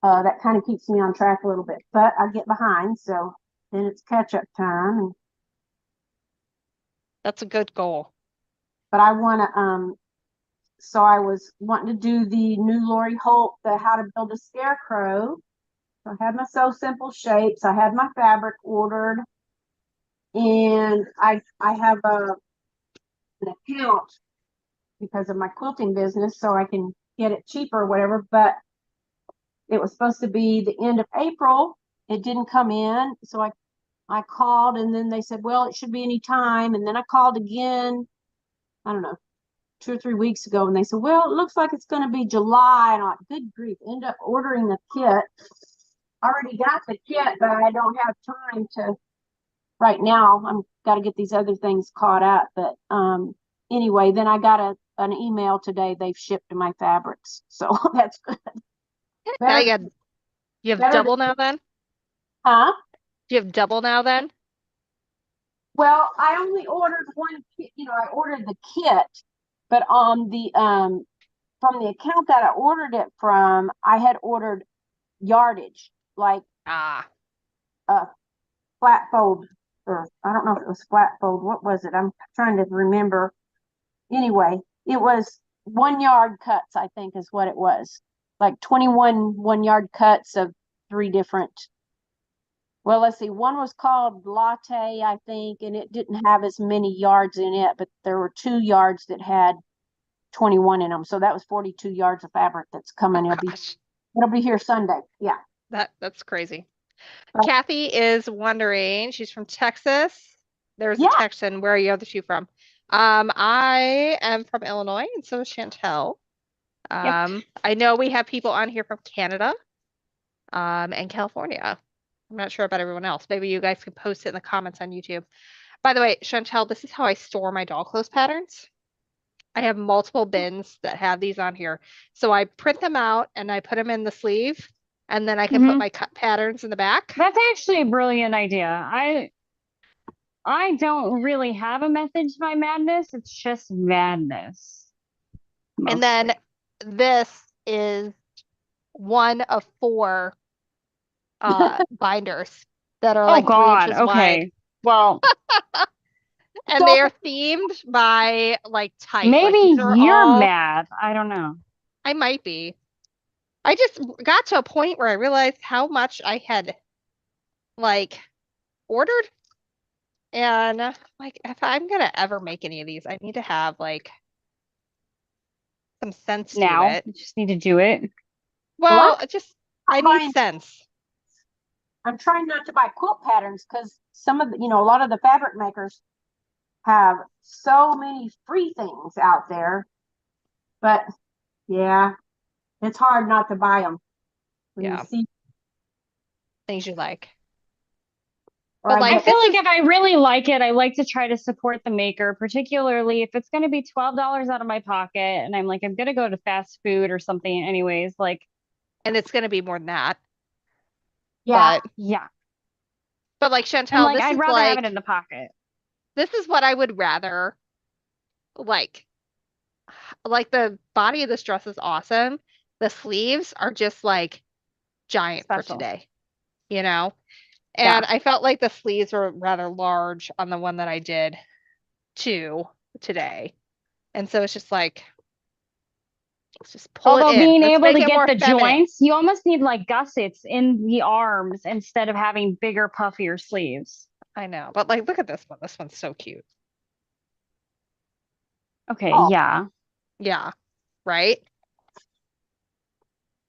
Speaker 4: That kind of keeps me on track a little bit, but I get behind, so then it's catch up time.
Speaker 1: That's a good goal.
Speaker 4: But I want to so I was wanting to do the new Lori Holt, the how to build a scarecrow. So I had my Sew Simple shapes. I had my fabric ordered, and I have an account because of my quilting business, so I can get it cheaper or whatever. But it was supposed to be the end of April. It didn't come in, so I called, and then they said, well, it should be any time. And then I called again, I don't know, 2 or 3 weeks ago, and they said, well, it looks like it's going to be July. And I'm like, good grief, end up ordering the kit. Already got the kit, but I don't have time to right now. I'm got to get these other things caught up. But anyway, then I got an email today. They've shipped my fabrics, so that's good.
Speaker 1: Now
Speaker 4: Better,
Speaker 1: you have
Speaker 4: better
Speaker 1: double now then?
Speaker 4: huh?
Speaker 1: Do you have double now then?
Speaker 4: Well, I only ordered one kit. I ordered the kit, but on the from the account that I ordered it from, I had ordered yardage, like
Speaker 1: Ah,
Speaker 4: a flat fold, or I don't know if it was flat fold. What was it? I'm trying to remember. Anyway, it was 1 yard cuts, I think is what it was. Like 21 1 yard cuts of 3 different Well, let's see. One was called Latte, I think, and it didn't have as many yards in it, but there were 2 yards that had 21 in them. So that was 42 yards of fabric that's coming.
Speaker 1: Oh gosh,
Speaker 4: It'll be here Sunday. Yeah.
Speaker 1: that's crazy.
Speaker 4: Right.
Speaker 1: Kathy is wondering, she's from Texas. There's a
Speaker 4: Yeah.
Speaker 1: Texan. Where are you other two from? I am from Illinois, and so is Chantel.
Speaker 2: Yep.
Speaker 1: I know we have people on here from Canada, and California. I'm not sure about everyone else. Maybe you guys can post it in the comments on YouTube. By the way, Chantel, this is how I store my doll clothes patterns. I have multiple bins that have these on here. So I print them out and I put them in the sleeve, and then I can put my cut patterns in the back.
Speaker 2: That's actually a brilliant idea. I don't really have a method to my madness. It's just madness.
Speaker 1: And then
Speaker 2: Mostly.
Speaker 1: this is one of 4 binders that are
Speaker 2: Oh
Speaker 1: like 3
Speaker 2: God.
Speaker 1: inches wide.
Speaker 2: Okay. Well,
Speaker 1: And
Speaker 4: So-
Speaker 1: they are themed by like type. Like,
Speaker 2: maybe
Speaker 1: these are
Speaker 2: you're
Speaker 1: all-
Speaker 2: mad. I don't know.
Speaker 1: I might be. I just got to a point where I realized how much I had like ordered. And like, if I'm gonna ever make any of these, I need to have like some sense to
Speaker 2: Now,
Speaker 1: it.
Speaker 2: you just need to do it.
Speaker 1: Well,
Speaker 4: Well,
Speaker 1: I
Speaker 4: buying-
Speaker 1: need sense.
Speaker 4: I'm trying not to buy quilt patterns because some of the, a lot of the fabric makers have so many free things out there. But yeah, it's hard not to buy them when
Speaker 1: Yeah.
Speaker 4: you see.
Speaker 1: Things you like.
Speaker 4: Or
Speaker 1: But,
Speaker 4: I
Speaker 1: like,
Speaker 2: I
Speaker 4: get-
Speaker 2: feel like if I really like it, I like to try to support the maker, particularly if it's going to be $12 out of my pocket and I'm like, I'm going to go to fast food or something anyways. Like,
Speaker 1: And it's gonna be more than that.
Speaker 4: yeah,
Speaker 2: yeah.
Speaker 1: But like
Speaker 2: And
Speaker 1: Chantel,
Speaker 2: like,
Speaker 1: this
Speaker 2: I'd
Speaker 1: is
Speaker 2: rather have
Speaker 1: like
Speaker 2: it in the pocket.
Speaker 1: this is what I would rather like. Like the body of this dress is awesome. The sleeves are just like giant for
Speaker 2: Special.
Speaker 1: today, you know?
Speaker 2: Yeah.
Speaker 1: And I felt like the sleeves were rather large on the one that I did too today. And so it's just like, let's just pull
Speaker 2: Although
Speaker 1: it in.
Speaker 2: being
Speaker 1: Let's
Speaker 2: able
Speaker 1: make
Speaker 2: to
Speaker 1: it
Speaker 2: get
Speaker 1: more
Speaker 2: the
Speaker 1: feminine.
Speaker 2: joints, you almost need like gussets in the arms instead of having bigger, puffier sleeves.
Speaker 1: I know, but like, look at this one. This one's so cute.
Speaker 2: Okay,
Speaker 4: Oh.
Speaker 2: yeah.
Speaker 1: Yeah, right?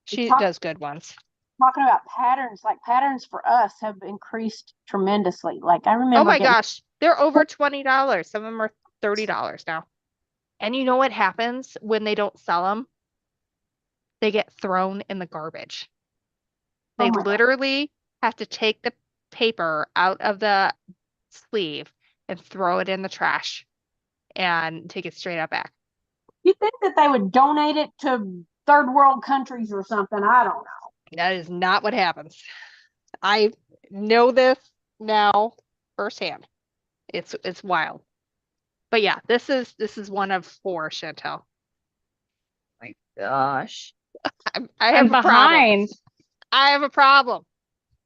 Speaker 1: She
Speaker 4: talk-
Speaker 1: does good ones.
Speaker 4: talking about patterns, like patterns for us have increased tremendously. Like I
Speaker 1: Oh
Speaker 4: remember
Speaker 1: my
Speaker 4: getting
Speaker 1: gosh, they're over $20. Some of them are $30 now. And you know what happens when they don't sell them? They get thrown in the garbage.
Speaker 4: Oh
Speaker 1: They
Speaker 4: my God.
Speaker 1: literally have to take the paper out of the sleeve and throw it in the trash and take it straight up back.
Speaker 4: You think that they would donate it to third world countries or something? I don't know.
Speaker 1: That is not what happens. I know this now firsthand. It's wild. But yeah, this is one of 4, Chantel.
Speaker 2: My gosh.
Speaker 1: I have
Speaker 2: I'm
Speaker 1: a problem.
Speaker 2: behind.
Speaker 1: I have a problem.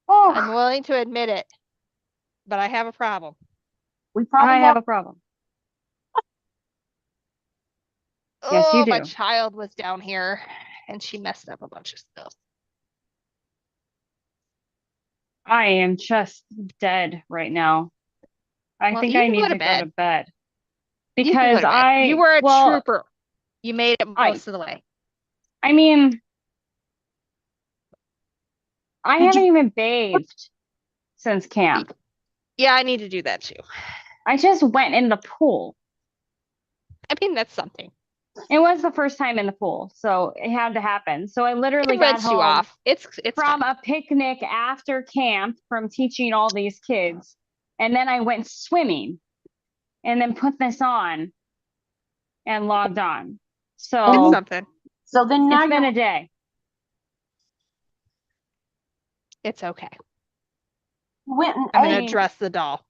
Speaker 2: Oh,
Speaker 1: I'm willing to admit it, but I have a problem.
Speaker 4: We probably
Speaker 2: I have a problem. Yes, you
Speaker 1: Oh, my
Speaker 2: do.
Speaker 1: child was down here and she messed up a bunch of stuff.
Speaker 2: I am just dead right now. I
Speaker 1: Well,
Speaker 2: think
Speaker 1: you
Speaker 2: I
Speaker 1: can
Speaker 2: need
Speaker 1: go to
Speaker 2: to go
Speaker 1: bed.
Speaker 2: to bed.
Speaker 1: You can go
Speaker 2: Because
Speaker 1: to bed. You were a
Speaker 2: well,
Speaker 1: trooper. You made it
Speaker 2: I-
Speaker 1: most of the way.
Speaker 2: I mean, I
Speaker 4: Did
Speaker 2: haven't
Speaker 4: you-
Speaker 2: even bathed since camp.
Speaker 1: Yeah, I need to do that too.
Speaker 2: I just went in the pool.
Speaker 1: I mean, that's something.
Speaker 2: It was the first time in the pool, so it had to happen. So I literally
Speaker 1: It
Speaker 2: got
Speaker 1: rinsed you
Speaker 2: home
Speaker 1: off. It's
Speaker 2: from
Speaker 1: fine.
Speaker 2: a picnic after camp from teaching all these kids. And then I went swimming and then put this on and logged on.
Speaker 1: It's
Speaker 2: So
Speaker 1: something.
Speaker 4: So then now
Speaker 2: it's been
Speaker 4: you're
Speaker 2: a day.
Speaker 1: It's okay.
Speaker 4: went and
Speaker 1: I'm
Speaker 4: ate.
Speaker 1: gonna dress the doll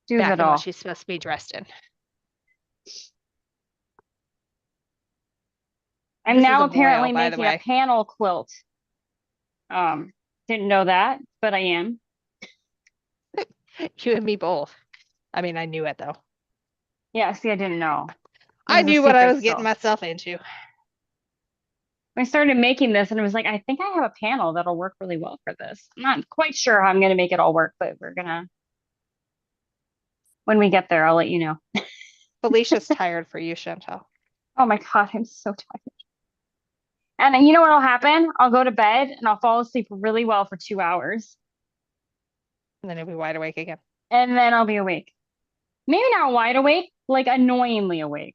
Speaker 2: Do
Speaker 1: back
Speaker 2: that
Speaker 1: in what
Speaker 2: all.
Speaker 1: she's supposed to be dressed in.
Speaker 2: I'm
Speaker 1: This is
Speaker 2: now
Speaker 1: a boil,
Speaker 2: apparently
Speaker 1: by the
Speaker 2: making a
Speaker 1: way.
Speaker 2: panel quilt. Didn't know that, but I am.
Speaker 1: You and me both. I mean, I knew it though.
Speaker 2: Yeah, see, I didn't know.
Speaker 1: I
Speaker 2: This is a
Speaker 1: knew what I
Speaker 2: secret
Speaker 1: was getting
Speaker 2: still.
Speaker 1: myself into.
Speaker 2: I started making this and I was like, I think I have a panel that'll work really well for this. I'm not quite sure how I'm gonna make it all work, but when we get there, I'll let you know.
Speaker 1: Felicia's tired for you, Chantal.
Speaker 2: Oh my God, I'm so tired. And then you know what'll happen? I'll go to bed and I'll fall asleep really well for 2 hours.
Speaker 1: And then you'll be wide awake again.
Speaker 2: And then I'll be awake. Maybe not wide awake, like annoyingly awake.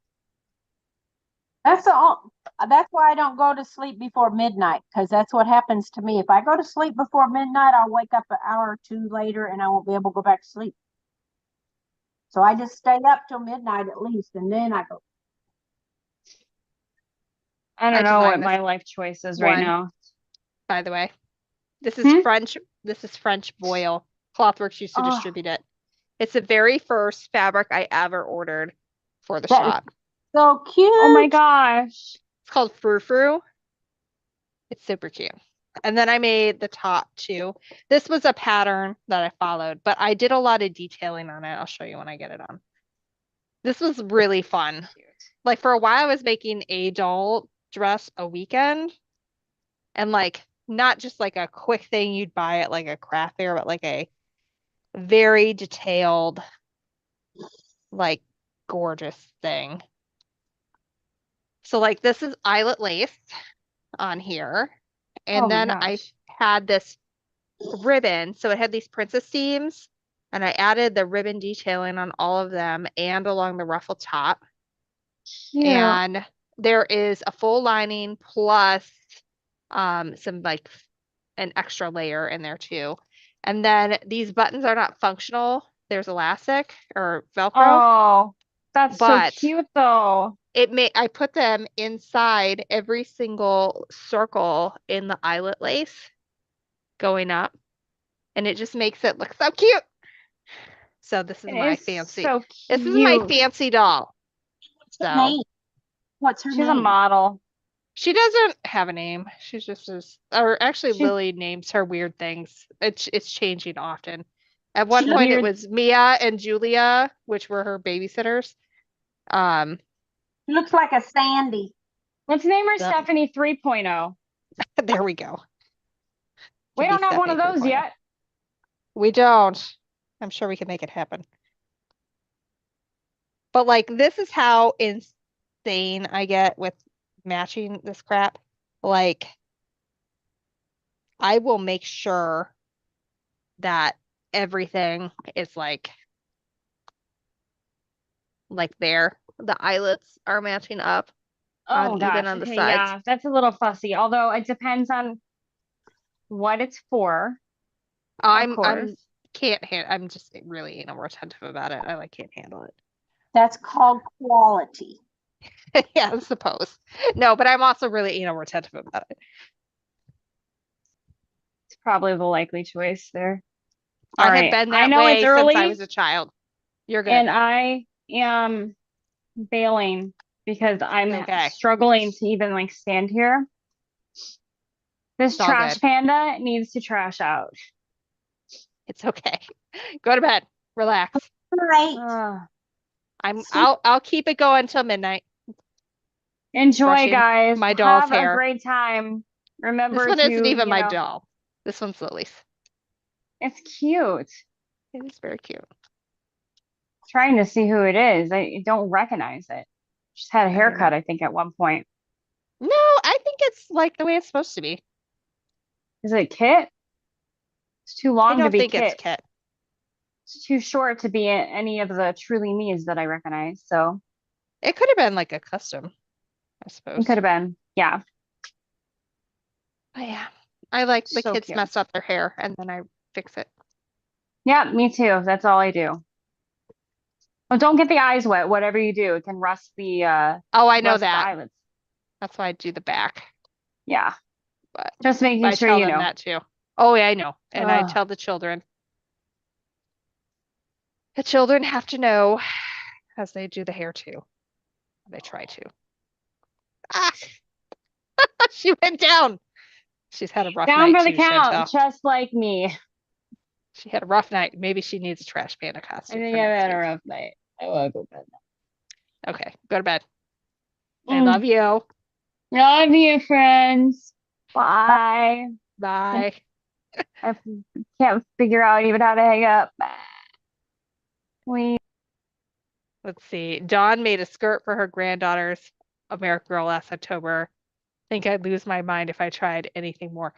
Speaker 4: That's why I don't go to sleep before midnight, because that's what happens to me. If I go to sleep before midnight, I'll wake up an hour or two later and I won't be able to go back to sleep. So I just stay up till midnight at least, and then I go.
Speaker 2: I
Speaker 1: I
Speaker 2: don't know what
Speaker 1: designed this
Speaker 2: my life choice is right
Speaker 1: one.
Speaker 2: now.
Speaker 1: By the way. This is
Speaker 2: Hmm?
Speaker 1: French. This is French voile. Clothworks used to
Speaker 2: Oh,
Speaker 1: distribute it. It's the very first fabric I ever ordered for the
Speaker 4: That is
Speaker 1: shop.
Speaker 4: so
Speaker 2: oh my
Speaker 4: cute.
Speaker 2: gosh.
Speaker 1: It's called Frou Frou. It's super cute. And then I made the top too. This was a pattern that I followed, but I did a lot of detailing on it. I'll show you when I get it on. This was really fun. Like for a while, I was making a doll dress a weekend, and like not just like a quick thing you'd buy at like a craft fair, but like a very detailed, like gorgeous thing. So like this is eyelet lace on here.
Speaker 2: Oh
Speaker 1: And
Speaker 2: my
Speaker 1: then I
Speaker 2: gosh.
Speaker 1: had this ribbon. So it had these princess seams, and I added the ribbon detailing on all of them and along the ruffle top.
Speaker 2: Cute.
Speaker 1: And there is a full lining plus some like an extra layer in there too. And then these buttons are not functional. There's elastic or Velcro,
Speaker 2: Oh, that's so
Speaker 1: but
Speaker 2: cute though.
Speaker 1: I put them inside every single circle in the eyelet lace going up, and it just makes it look so cute. So this is
Speaker 2: It
Speaker 1: my
Speaker 2: is
Speaker 1: fancy.
Speaker 2: so
Speaker 1: This is my
Speaker 2: cute.
Speaker 1: fancy doll.
Speaker 4: What's her
Speaker 1: So
Speaker 4: name? What's her
Speaker 2: She's a
Speaker 4: name?
Speaker 2: model.
Speaker 1: she doesn't have a name. She's just or actually
Speaker 2: She's
Speaker 1: Lily names her weird things. It's changing often. At
Speaker 4: She
Speaker 1: one
Speaker 2: the
Speaker 4: looks
Speaker 1: point it
Speaker 2: weird.
Speaker 1: was Mia and Julia, which were her babysitters. Um,
Speaker 4: she looks like a Sandy.
Speaker 2: Let's name her
Speaker 1: the-
Speaker 2: Stephanie 3.0.
Speaker 1: there we go.
Speaker 2: We
Speaker 1: Can be
Speaker 2: don't have one
Speaker 1: Stephanie
Speaker 2: of those
Speaker 1: 3.0.
Speaker 2: yet.
Speaker 1: We don't. I'm sure we can make it happen. But like this is how insane I get with matching this crap. Like I will make sure that everything is like there. The eyelets are matching up on
Speaker 2: Oh
Speaker 1: even
Speaker 2: gosh.
Speaker 1: on the
Speaker 2: Okay,
Speaker 1: sides.
Speaker 2: yeah, that's a little fussy. Although it depends on what it's for, of course.
Speaker 1: I'm can't I'm just really anal retentive about it. I like can't handle it.
Speaker 4: That's called quality.
Speaker 1: Yeah, I suppose. No, but I'm also really anal retentive about it.
Speaker 2: It's probably the likely choice there. All
Speaker 1: I have
Speaker 2: right.
Speaker 1: been
Speaker 2: I
Speaker 1: that
Speaker 2: know it's
Speaker 1: way since I
Speaker 2: early
Speaker 1: was a child. You're good.
Speaker 2: and I am bailing because I'm
Speaker 1: Okay.
Speaker 2: struggling to even like stand here. This
Speaker 1: It's all
Speaker 2: trash
Speaker 1: good.
Speaker 2: panda needs to trash out.
Speaker 1: It's okay. Go to bed. Relax.
Speaker 4: Great.
Speaker 1: I'll keep it going until midnight.
Speaker 2: Enjoy,
Speaker 1: Brushing
Speaker 2: guys.
Speaker 1: my doll's
Speaker 2: Have a
Speaker 1: hair.
Speaker 2: great time.
Speaker 1: This
Speaker 2: Remember
Speaker 1: one
Speaker 2: to,
Speaker 1: isn't even my doll. This one's Lily's.
Speaker 2: it's cute.
Speaker 1: It is very cute.
Speaker 2: Trying to see who it is. I don't recognize it. She's had a
Speaker 1: I don't
Speaker 2: haircut,
Speaker 1: know.
Speaker 2: I think, at one point.
Speaker 1: No, I think it's like the way it's supposed to be.
Speaker 2: Is it Kit? It's too
Speaker 1: I
Speaker 2: long to
Speaker 1: don't
Speaker 2: be
Speaker 1: think it's
Speaker 2: Kit.
Speaker 1: Kit.
Speaker 2: It's too short to be any of the truly me's that I recognize. So
Speaker 1: It could have been like a custom, I
Speaker 2: it
Speaker 1: suppose.
Speaker 2: could have been. Yeah.
Speaker 1: But yeah, I like the
Speaker 2: So
Speaker 1: kids
Speaker 2: cute.
Speaker 1: mess up their hair and then I fix it.
Speaker 2: Yeah, me too. That's all I do. Well, don't get the eyes wet. Whatever you do, it can rust
Speaker 1: Oh, I know
Speaker 2: the
Speaker 1: that.
Speaker 2: eyelids.
Speaker 1: That's why I do the back.
Speaker 2: Yeah.
Speaker 1: But
Speaker 2: Just making
Speaker 1: I
Speaker 2: sure
Speaker 1: tell
Speaker 2: you
Speaker 1: them
Speaker 2: know.
Speaker 1: that too. Oh, yeah, I know. And I
Speaker 2: Ugh.
Speaker 1: tell the children. The children have to know as they do the hair too. They try to. Ah, she went down. She's had a rough
Speaker 2: Down
Speaker 1: night
Speaker 2: for the
Speaker 1: too, Chantel.
Speaker 2: count, just like me.
Speaker 1: She had a rough night. Maybe she needs a trash panda
Speaker 2: I
Speaker 1: costume
Speaker 2: think
Speaker 1: for
Speaker 2: I've
Speaker 1: next
Speaker 2: had a
Speaker 1: week.
Speaker 2: rough night. I will go bed
Speaker 1: Okay, go to bed. I
Speaker 2: now.
Speaker 1: love you.
Speaker 2: Love you, friends. Bye.
Speaker 1: Bye.
Speaker 2: I can't figure out even how to hang up. We
Speaker 1: Let's see. Dawn made a skirt for her granddaughter's American Girl last October. Think I'd lose my mind if I tried anything more.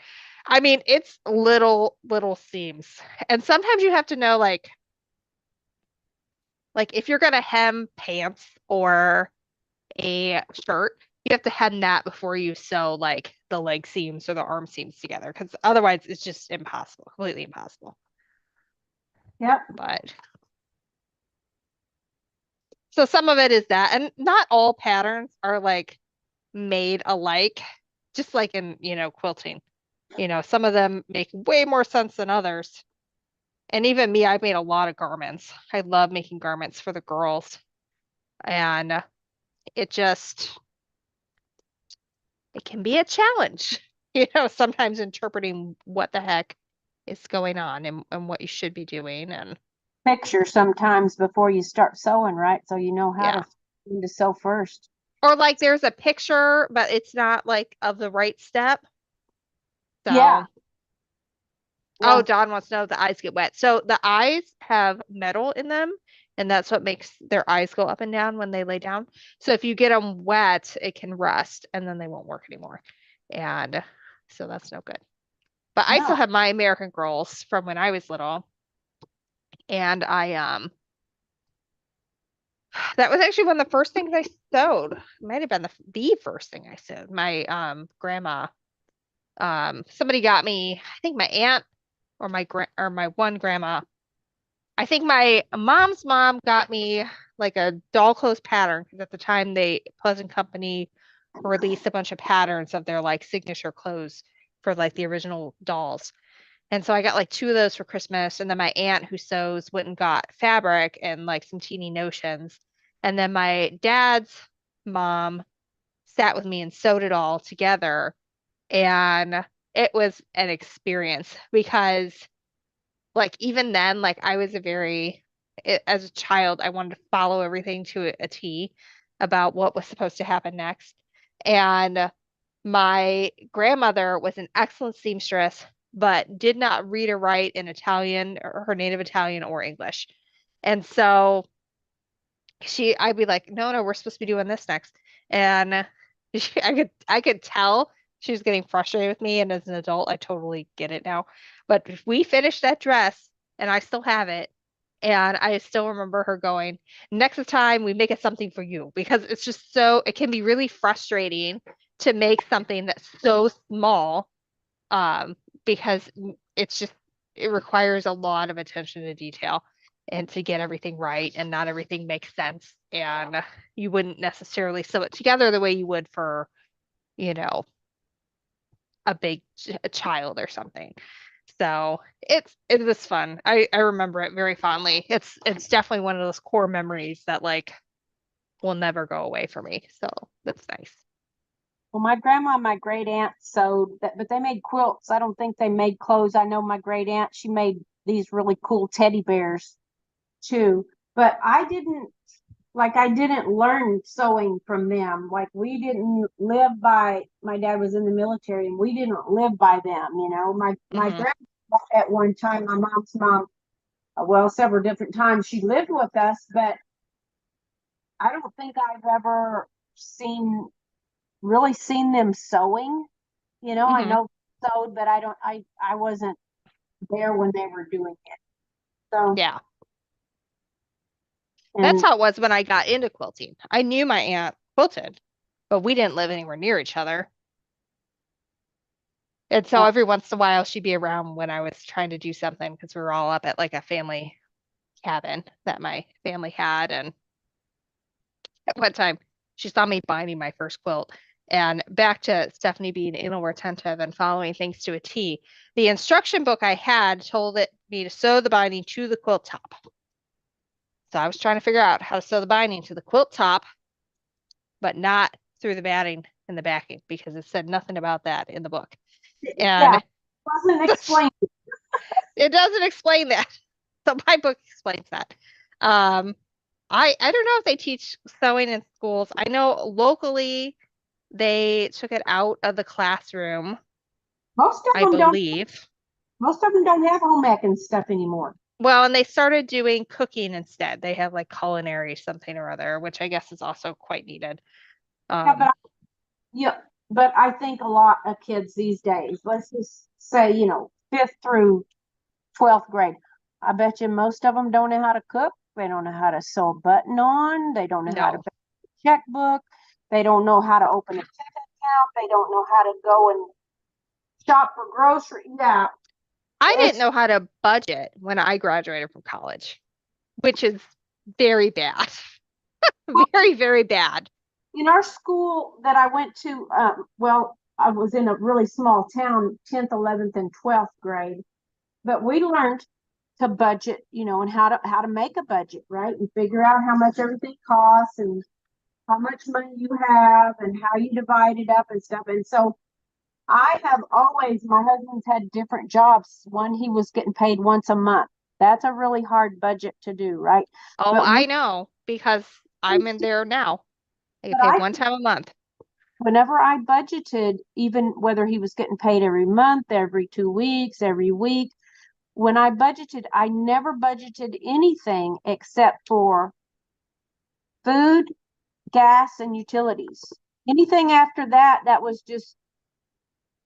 Speaker 1: I mean, it's little seams. And sometimes you have to know like if you're gonna hem pants or a shirt, you have to hem that before you sew like the leg seams or the arm seams together because otherwise it's just impossible, completely impossible.
Speaker 4: Yep.
Speaker 1: But so some of it is that, and not all patterns are like made alike, just like in, quilting. Some of them make way more sense than others. And even me, I've made a lot of garments. I love making garments for the girls. And it just, it can be a challenge, sometimes interpreting what the heck is going on and what you should be doing. And
Speaker 4: Picture sometimes before you start sewing, right? So you know how
Speaker 1: yeah.
Speaker 4: to sew first.
Speaker 1: Or like there's a picture, but it's not like of the right step.
Speaker 4: Yeah.
Speaker 1: So, oh,
Speaker 4: Yeah.
Speaker 1: Don wants to know if the eyes get wet. So the eyes have metal in them, and that's what makes their eyes go up and down when they lay down. So if you get them wet, it can rust and then they won't work anymore. And so that's no good. But I still
Speaker 4: No.
Speaker 1: have my American Girls from when I was little. And that was actually one of the first things I sewed. It might have been the first thing I sewed. My grandma, somebody got me, I think my aunt or my one grandma. I think my mom's mom got me like a doll clothes pattern because at the time Pleasant Company released a bunch of patterns of their like signature clothes for like the original dolls. And so I got like two of those for Christmas. And then my aunt who sews went and got fabric and like some teeny notions. And then my dad's mom sat with me and sewed it all together. And it was an experience because like even then, like I was as a child, I wanted to follow everything to a T about what was supposed to happen next. And my grandmother was an excellent seamstress, but did not read or write in Italian or her native Italian or English. And so I'd be like, no, we're supposed to be doing this next. And I could tell she was getting frustrated with me. And as an adult, I totally get it now. But we finished that dress and I still have it. And I still remember her going, next time we make it something for you because it's just it can be really frustrating to make something that's so small. Um, because it requires a lot of attention to detail and to get everything right and not everything makes sense and you wouldn't necessarily sew it together the way you would for you know a child or something. So it was fun. I remember it very fondly. It's definitely one of those core memories that like will never go away for me, so that's nice.
Speaker 4: Well, my grandma and my great aunt sewed that, but they made quilts. I don't think they made clothes. I know my great aunt, she made these really cool teddy bears too. But I didn't learn sewing from them. Like we didn't live by, my dad was in the military and we didn't live by them, you know. My
Speaker 1: Hmm.
Speaker 4: grandma at one time, my mom's mom, well, several different times she lived with us, but I don't think I've ever really seen them sewing. You know, I
Speaker 1: Hmm.
Speaker 4: know sewed, but I wasn't there when they were doing it. So,
Speaker 1: Yeah, that's
Speaker 4: and
Speaker 1: how it was when I got into quilting. I knew my aunt quilted, but we didn't live anywhere near each other. And so
Speaker 4: uh,
Speaker 1: every once in a while she'd be around when I was trying to do something because we were all up at like a family cabin that my family had. And at one time she saw me binding my first quilt. And back to Stephanie being anal retentive and following things to a T, the instruction book I had told me to sew the binding to the quilt top. So I was trying to figure out how to sew the binding to the quilt top, but not through the batting and the backing because it said nothing about that in the book.
Speaker 4: yeah,
Speaker 1: And
Speaker 4: wasn't explained.
Speaker 1: it doesn't explain that. So my book explains that. Um, I don't know if they teach sewing in schools. I know locally They took it out of the classroom,
Speaker 4: Most of
Speaker 1: I
Speaker 4: them don't.
Speaker 1: believe.
Speaker 4: Most of them don't have home ec and stuff anymore.
Speaker 1: Well, and they started doing cooking instead. They have like culinary something or other, which I guess is also quite needed.
Speaker 4: Yeah, yeah, but I think a lot of kids these days, let's just say, fifth through 12th grade, I bet you most of them don't know how to cook. They don't know how to sew a button on. They don't know how to
Speaker 1: No,
Speaker 4: make a checkbook. They don't know how to open a checking account. They don't know how to go and shop for groceries. Yeah,
Speaker 1: I didn't
Speaker 4: it's
Speaker 1: know how to budget when I graduated from college, which is very bad. Very, very bad.
Speaker 4: in our school that I went to. Well, I was in a really small town, 10th, 11th, and 12th grade, but we learned to budget, and how to make a budget, right? And figure out how much everything costs and how much money you have and how you divide it up and stuff. And so I have always, my husband's had different jobs. One, he was getting paid once a month. That's a really hard budget to do, right?
Speaker 1: Oh,
Speaker 4: But
Speaker 1: I know because I'm in there now. I get
Speaker 4: but
Speaker 1: paid
Speaker 4: I
Speaker 1: one time a month.
Speaker 4: whenever I budgeted, even whether he was getting paid every month, every 2 weeks, every week, when I budgeted, I never budgeted anything except for food, gas, and utilities. Anything after that, that was just,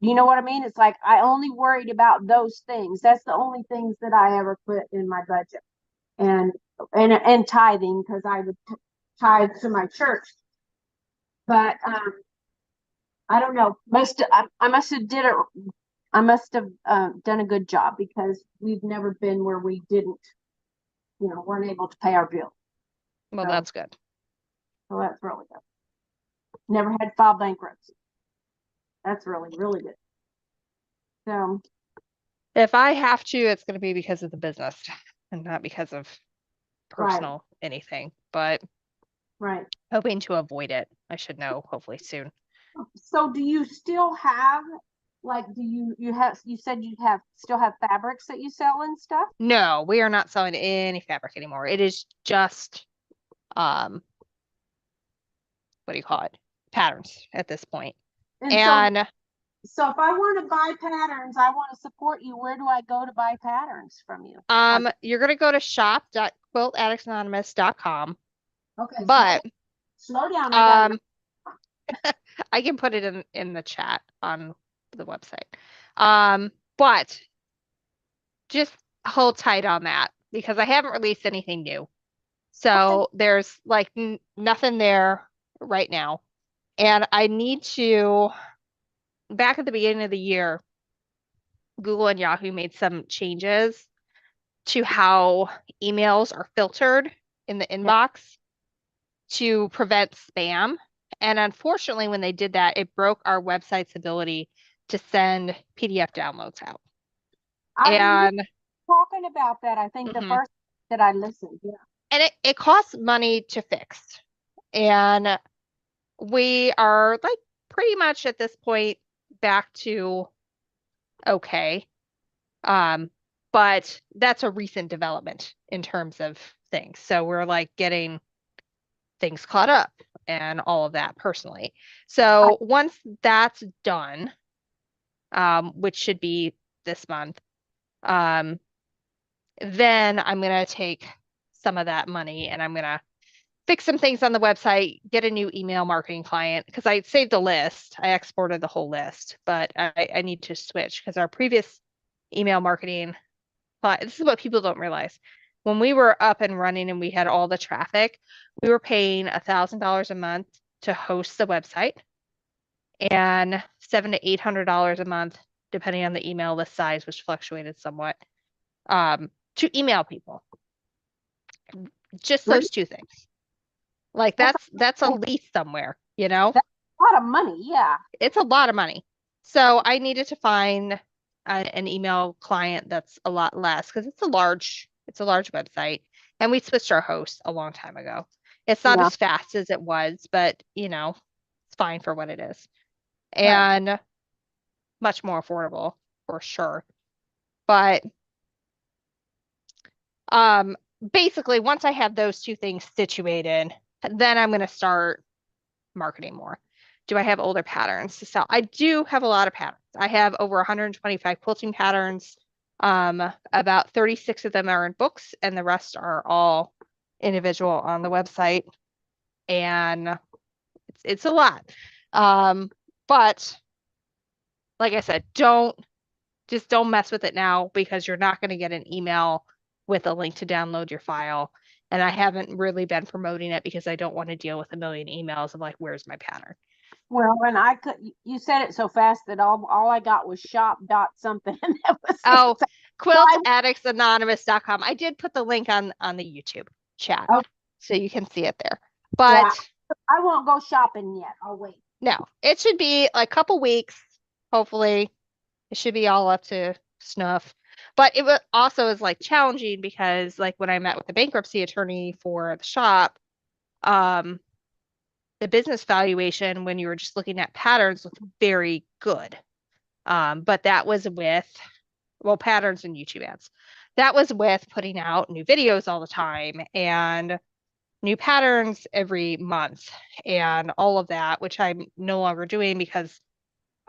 Speaker 4: you know what I mean? It's like I only worried about those things. That's the only things that I ever put in my budget. And and tithing, because I would tithe to my church. But I don't know. I must have did it. I must have done a good job because we've never been where we didn't, weren't able to pay our bill.
Speaker 1: Well,
Speaker 4: So,
Speaker 1: that's good.
Speaker 4: so that's really good. Never had to file bankruptcy. That's really, really good. So,
Speaker 1: If I have to, it's going to be because of the business and not because of
Speaker 4: right,
Speaker 1: personal anything, but
Speaker 4: right.
Speaker 1: hoping to avoid it. I should know hopefully soon.
Speaker 4: So do you still have, like, you said you still have fabrics that you sell and stuff?
Speaker 1: No, we are not selling any fabric anymore. It is just, um, what do you call it? Patterns at this point.
Speaker 4: And
Speaker 1: And
Speaker 4: so if I want to buy patterns, I want to support you. Where do I go to buy patterns from you?
Speaker 1: you're going to go to shop.quiltaddictsanonymous.com,
Speaker 4: Okay,
Speaker 1: but
Speaker 4: slow down. I got
Speaker 1: um I can put it in the chat on the website. But just hold tight on that because I haven't released anything new. So there's like nothing there right now. And I need to, back at the beginning of the year, Google and Yahoo made some changes to how emails are filtered in the
Speaker 4: Yeah.
Speaker 1: inbox to prevent spam. And unfortunately, when they did that, it broke our website's ability to send PDF downloads out.
Speaker 4: I remember
Speaker 1: And
Speaker 4: talking about that. I think the
Speaker 1: mhm.
Speaker 4: first that I listened. Yeah.
Speaker 1: And it costs money to fix. And we are like pretty much at this point back to okay. But that's a recent development in terms of things. So we're like getting things caught up and all of that personally. So once that's done, which should be this month, um, then I'm gonna take some of that money and I'm gonna fix some things on the website, get a new email marketing client because I saved the list. I exported the whole list, but I need to switch because our previous email marketing this is what people don't realize. When we were up and running and we had all the traffic, we were paying $1,000 a month to host the website and $700 to $800 a month, depending on the email list size, which fluctuated somewhat, to email people. Just those two things. Like that's a lease somewhere, you know?
Speaker 4: That's a lot of money. Yeah.
Speaker 1: It's a lot of money. So I needed to find an email client that's a lot less because it's a large website, and we switched our host a long time ago. It's not
Speaker 4: Yeah.
Speaker 1: as fast as it was, but it's fine for what it is,
Speaker 4: Right.
Speaker 1: and much more affordable for sure. But basically, once I have those two things situated, then I'm going to start marketing more. Do I have older patterns to sell? I do have a lot of patterns. I have over 125 quilting patterns. About 36 of them are in books, and the rest are all individual on the website. And it's a lot. But like I said, just don't mess with it now, because you're not going to get an email with a link to download your file. And I haven't really been promoting it because I don't want to deal with a million emails of like, where's my pattern?
Speaker 4: Well, and you said it so fast that all I got was shop dot something. And that was
Speaker 1: Oh,
Speaker 4: it.
Speaker 1: quiltaddictsanonymous.com. I did put the link on the YouTube chat,
Speaker 4: Oh,
Speaker 1: so you can see it there.
Speaker 4: yeah,
Speaker 1: But
Speaker 4: I won't go shopping yet. I'll wait.
Speaker 1: no, it should be like a couple weeks. Hopefully, it should be all up to snuff. But it was also is like challenging because like when I met with the bankruptcy attorney for the shop, um, the business valuation when you were just looking at patterns looked very good. But that was with, well, patterns and YouTube ads. That was with putting out new videos all the time and new patterns every month and all of that, which I'm no longer doing because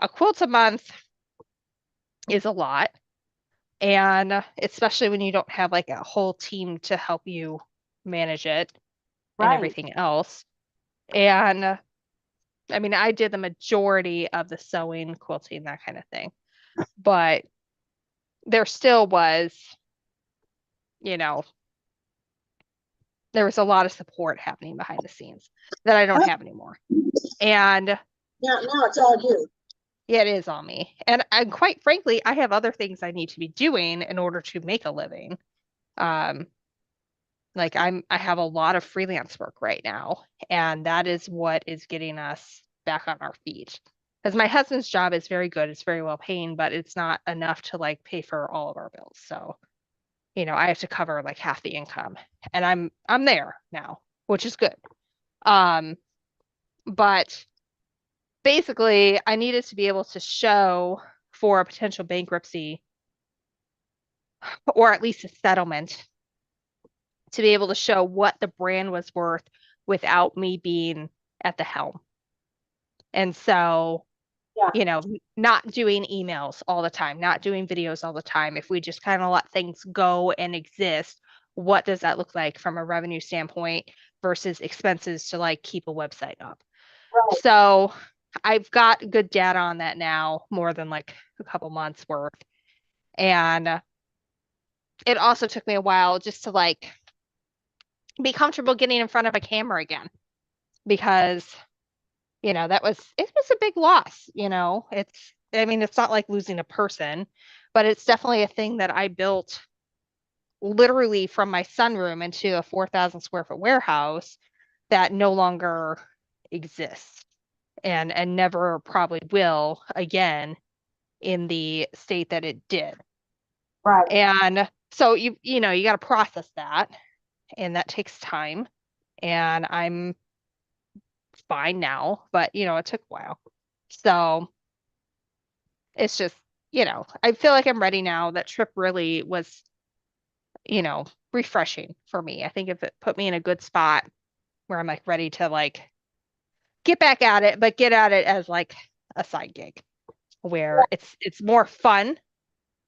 Speaker 1: a quilt a month is a lot. And especially when you don't have like a whole team to help you manage it and
Speaker 4: Right.
Speaker 1: everything else. And I mean, I did the majority of the sewing, quilting, that kind of thing. But there still was, you know, there was a lot of support happening behind the scenes that I don't have anymore. And
Speaker 4: Now it's all you.
Speaker 1: yeah, it is on me. And quite frankly, I have other things I need to be doing in order to make a living. Like I have a lot of freelance work right now, and that is what is getting us back on our feet. Because my husband's job is very good, it's very well paying, but it's not enough to like pay for all of our bills. So, I have to cover like half the income, and I'm there now, which is good. Um, but basically, I needed to be able to show for a potential bankruptcy or at least a settlement to be able to show what the brand was worth without me being at the helm. And so,
Speaker 4: Yeah.
Speaker 1: not doing emails all the time, not doing videos all the time. If we just kind of let things go and exist, what does that look like from a revenue standpoint versus expenses to like keep a website up?
Speaker 4: Right.
Speaker 1: So I've got good data on that now, more than like a couple months worth. And it also took me a while just to like be comfortable getting in front of a camera again because it was a big loss. I mean, it's not like losing a person, but it's definitely a thing that I built literally from my sunroom into a 4,000 square foot warehouse that no longer exists and never probably will again in the state that it did.
Speaker 4: Right.
Speaker 1: And so you got to process that, and that takes time. And I'm fine now, but it took a while. So it's just, I feel like I'm ready now. That trip really was, refreshing for me. I think if it put me in a good spot where I'm like ready to like get back at it, but get at it as like a side gig where it's more fun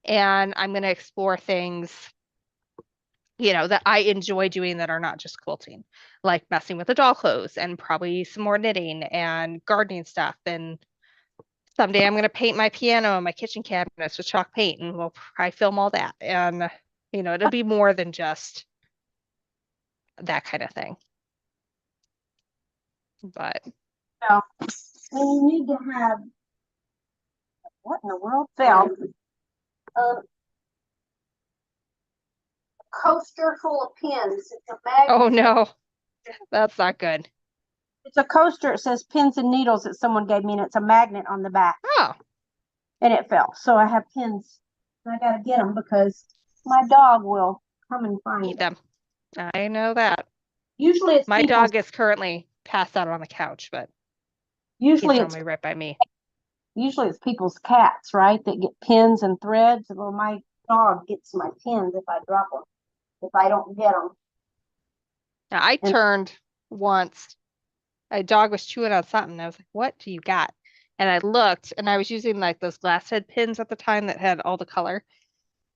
Speaker 1: and I'm going to explore things that I enjoy doing that are not just quilting, like messing with the doll clothes and probably some more knitting and gardening stuff. And someday I'm going to paint my piano and my kitchen cabinets with chalk paint, and we'll probably film all that. And, it'll be more than just that kind of thing. But
Speaker 4: So, and you need to have what in the world fell? A coaster full of pins. It's a bag.
Speaker 1: oh no, that's not good.
Speaker 4: It's a coaster. It says pins and needles that someone gave me, and it's a magnet on the back.
Speaker 1: Oh,
Speaker 4: And it fell. So I have pins. And I gotta get them because my dog will come and find
Speaker 1: eat
Speaker 4: them.
Speaker 1: them. I know that.
Speaker 4: Usually it's
Speaker 1: My
Speaker 4: people's.
Speaker 1: dog is currently passed out on the couch, but
Speaker 4: Usually
Speaker 1: he's
Speaker 4: it's
Speaker 1: normally right by me.
Speaker 4: usually it's people's cats, right? That get pins and threads. Well, my dog gets my pins if I drop them. If I don't get them.
Speaker 1: Now, I
Speaker 4: And
Speaker 1: turned once a dog was chewing on something. And I was like, what do you got? And I looked and I was using like those glass head pins at the time that had all the color.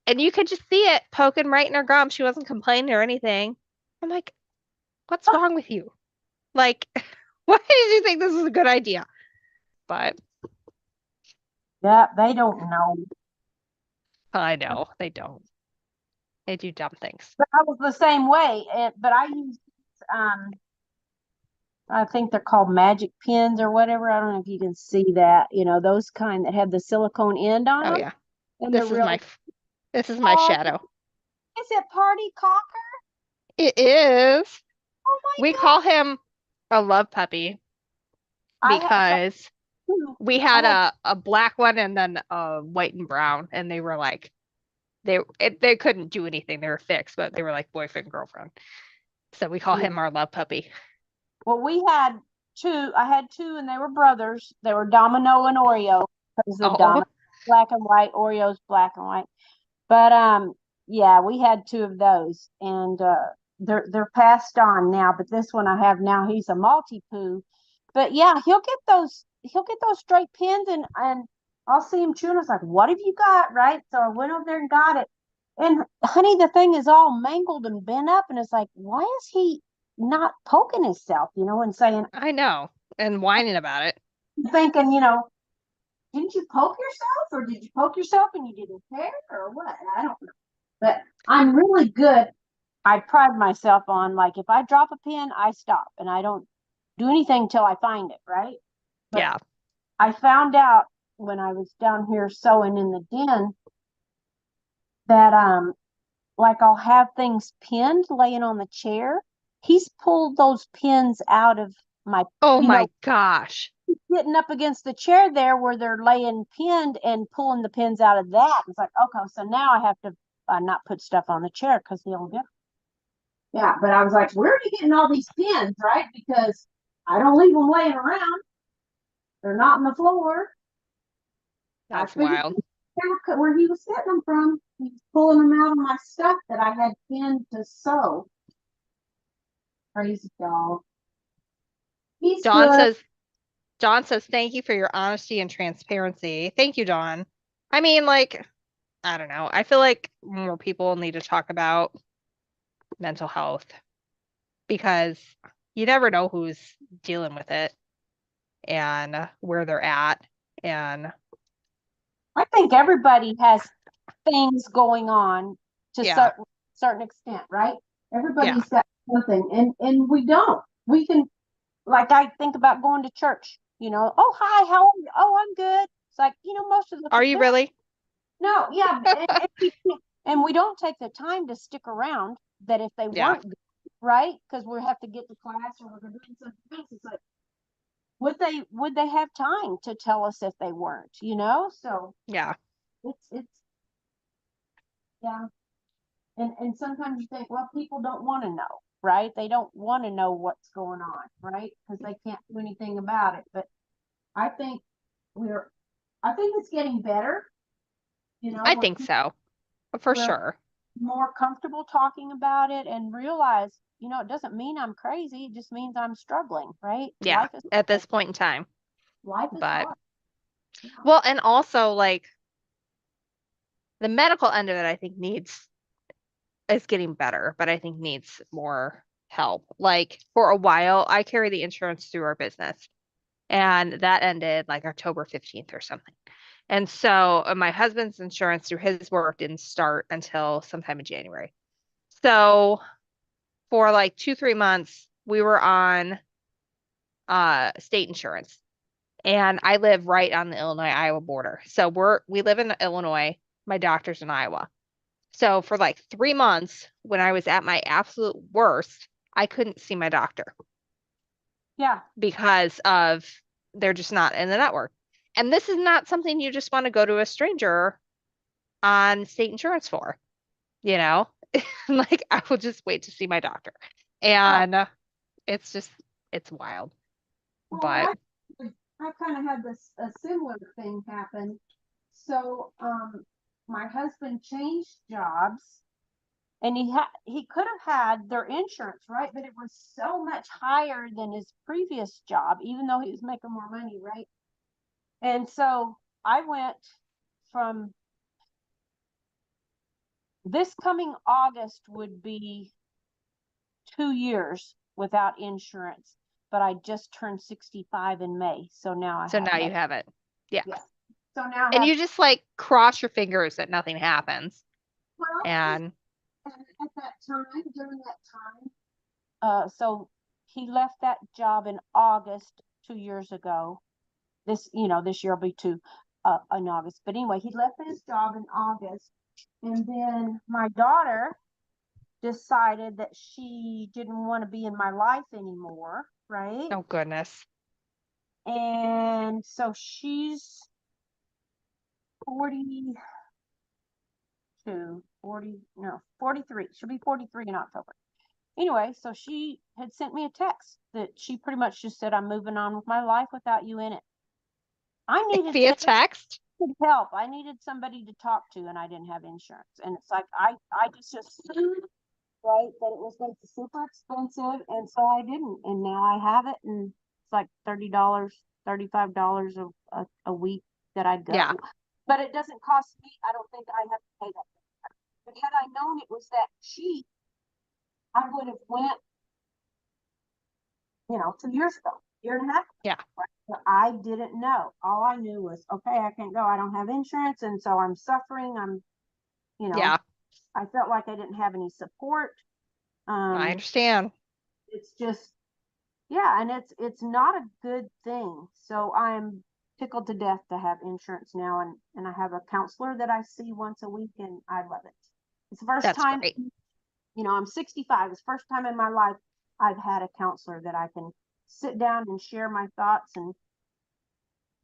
Speaker 1: And you could just see it poking right in her gum. She wasn't complaining or anything. I'm like, what's wrong with you? Like, why did you think this is a good idea? But
Speaker 4: Yeah, they don't know.
Speaker 1: I know they don't. They do dumb things.
Speaker 4: But I was the same way. But I used um I think they're called magic pins or whatever. I don't know if you can see that, those kind that have the silicone end on
Speaker 1: Oh
Speaker 4: them.
Speaker 1: yeah.
Speaker 4: And they're
Speaker 1: This is
Speaker 4: really,
Speaker 1: my this is my
Speaker 4: oh,
Speaker 1: shadow.
Speaker 4: is it Party Cocker?
Speaker 1: It is.
Speaker 4: Oh my
Speaker 1: We
Speaker 4: God.
Speaker 1: call him a love puppy
Speaker 4: So
Speaker 1: because we
Speaker 4: I
Speaker 1: had
Speaker 4: had
Speaker 1: a black one and then a white and brown, and they were like they couldn't do anything. They were fixed, but they were like boyfriend girlfriend. So we call him our love puppy.
Speaker 4: well, we had two. I had two, and they were brothers. They were Domino and Oreo because the
Speaker 1: Oh,
Speaker 4: Domino black and white, Oreo's black and white. But yeah, we had two of those, and they're passed on now. But this one I have now, he's a Maltipoo. But yeah, he'll get those straight pins, and I'll see him chewing. I was like, "What have you got?" Right? So I went over there and got it. And honey, the thing is all mangled and bent up, and it's like, why is he not poking himself? And saying,
Speaker 1: I know. And whining about it.
Speaker 4: thinking, didn't you poke yourself, or did you poke yourself and you didn't care, or what? I don't know. But I'm really good. I pride myself on, like, if I drop a pin, I stop and I don't do anything till I find it, right? But
Speaker 1: Yeah.
Speaker 4: I found out when I was down here sewing in the den that like I'll have things pinned laying on the chair. He's pulled those pins out of my,
Speaker 1: Oh
Speaker 4: you know,
Speaker 1: my gosh.
Speaker 4: getting up against the chair there where they're laying pinned and pulling the pins out of that. It's like, okay, so now I have to not put stuff on the chair because he'll get. Yeah, but I was like, where are you getting all these pins, right? Because I don't leave them laying around. They're not on the floor. I
Speaker 1: That's
Speaker 4: figured
Speaker 1: wild.
Speaker 4: where he was getting them from. He's pulling them out of my stuff that I had pinned to sew. Crazy dog. He's
Speaker 1: Dawn
Speaker 4: good.
Speaker 1: says Dawn says thank you for your honesty and transparency. Thank you, Dawn. I mean, like, I don't know. I feel like more people need to talk about mental health because you never know who's dealing with it and where they're at. And
Speaker 4: I think everybody has things going on to
Speaker 1: yeah,
Speaker 4: certain extent, right?
Speaker 1: yeah.
Speaker 4: Everybody's got something, and we don't. We can, like, I think about going to church. Oh hi, how are you? Oh, I'm good. It's like, most of the
Speaker 1: Are you really?
Speaker 4: no, yeah, and we don't take the time to stick around. That if they
Speaker 1: Yeah,
Speaker 4: weren't good, right, because we have to get to class or we're doing something else. It's like, would they have time to tell us if they weren't? So
Speaker 1: yeah.
Speaker 4: it's yeah. And sometimes you think, well, people don't want to know, right? They don't want to know what's going on, right? Because they can't do anything about it. But I think we're, I think it's getting better.
Speaker 1: I
Speaker 4: Where
Speaker 1: think so, for
Speaker 4: we're
Speaker 1: sure.
Speaker 4: more comfortable talking about it and realize, it doesn't mean I'm crazy. It just means I'm struggling, right?
Speaker 1: Yeah, at this point in time.
Speaker 4: Life is
Speaker 1: But
Speaker 4: hard. Yeah.
Speaker 1: well, and also like the medical end of it, I think needs is getting better, but I think needs more help. Like for a while, I carry the insurance through our business, and that ended like October 15th or something. And so my husband's insurance through his work didn't start until sometime in January. So for like 2, 3 months, we were on state insurance. And I live right on the Illinois-Iowa border. So we live in Illinois. My doctor's in Iowa. So for like 3 months, when I was at my absolute worst, I couldn't see my doctor
Speaker 4: Yeah.
Speaker 1: because of they're just not in the network. And this is not something you just want to go to a stranger on state insurance for, you know? Like I will just wait to see my doctor.
Speaker 4: Oh,
Speaker 1: And it's just it's wild.
Speaker 4: well,
Speaker 1: But
Speaker 4: I kind of had this a similar thing happen. So, my husband changed jobs, And he could have had their insurance, right? But it was so much higher than his previous job, even though he was making more money, right? And so I went from this coming August would be 2 years without insurance, but I just turned 65 in May. So now I
Speaker 1: So
Speaker 4: have
Speaker 1: now you
Speaker 4: that.
Speaker 1: have it. Yeah.
Speaker 4: Yeah. So now I
Speaker 1: And
Speaker 4: have,
Speaker 1: you just like cross your fingers that nothing happens.
Speaker 4: well,
Speaker 1: And
Speaker 4: at that time, during that time, so he left that job in August 2 years ago. This year will be two in August. But anyway, he left his job in August, and then my daughter decided that she didn't want to be in my life anymore, right?
Speaker 1: oh goodness.
Speaker 4: And so she's 42, 43. She'll be 43 in October. Anyway, so she had sent me a text that she pretty much just said, I'm moving on with my life without you in it. I needed
Speaker 1: Via text?
Speaker 4: help. I needed somebody to talk to, and I didn't have insurance. And it's like I just assumed, right, that it was going to be super expensive, and so I didn't. And now I have it, and it's like $30, $35 a week that I go.
Speaker 1: Yeah.
Speaker 4: But it doesn't cost me. I don't think I have to pay that. But had I known it was that cheap, I would have went, 2 years ago, year and a half.
Speaker 1: Yeah.
Speaker 4: But I didn't know. All I knew was, okay, I can't go. I don't have insurance, and so I'm suffering.
Speaker 1: Yeah.
Speaker 4: I felt like I didn't have any support.
Speaker 1: I understand.
Speaker 4: It's just, yeah, and it's not a good thing. So I'm tickled to death to have insurance now, and I have a counselor that I see once a week, and I love it. It's the first
Speaker 1: That's
Speaker 4: time,
Speaker 1: great.
Speaker 4: I'm 65. It's the first time in my life I've had a counselor that I can sit down and share my thoughts, and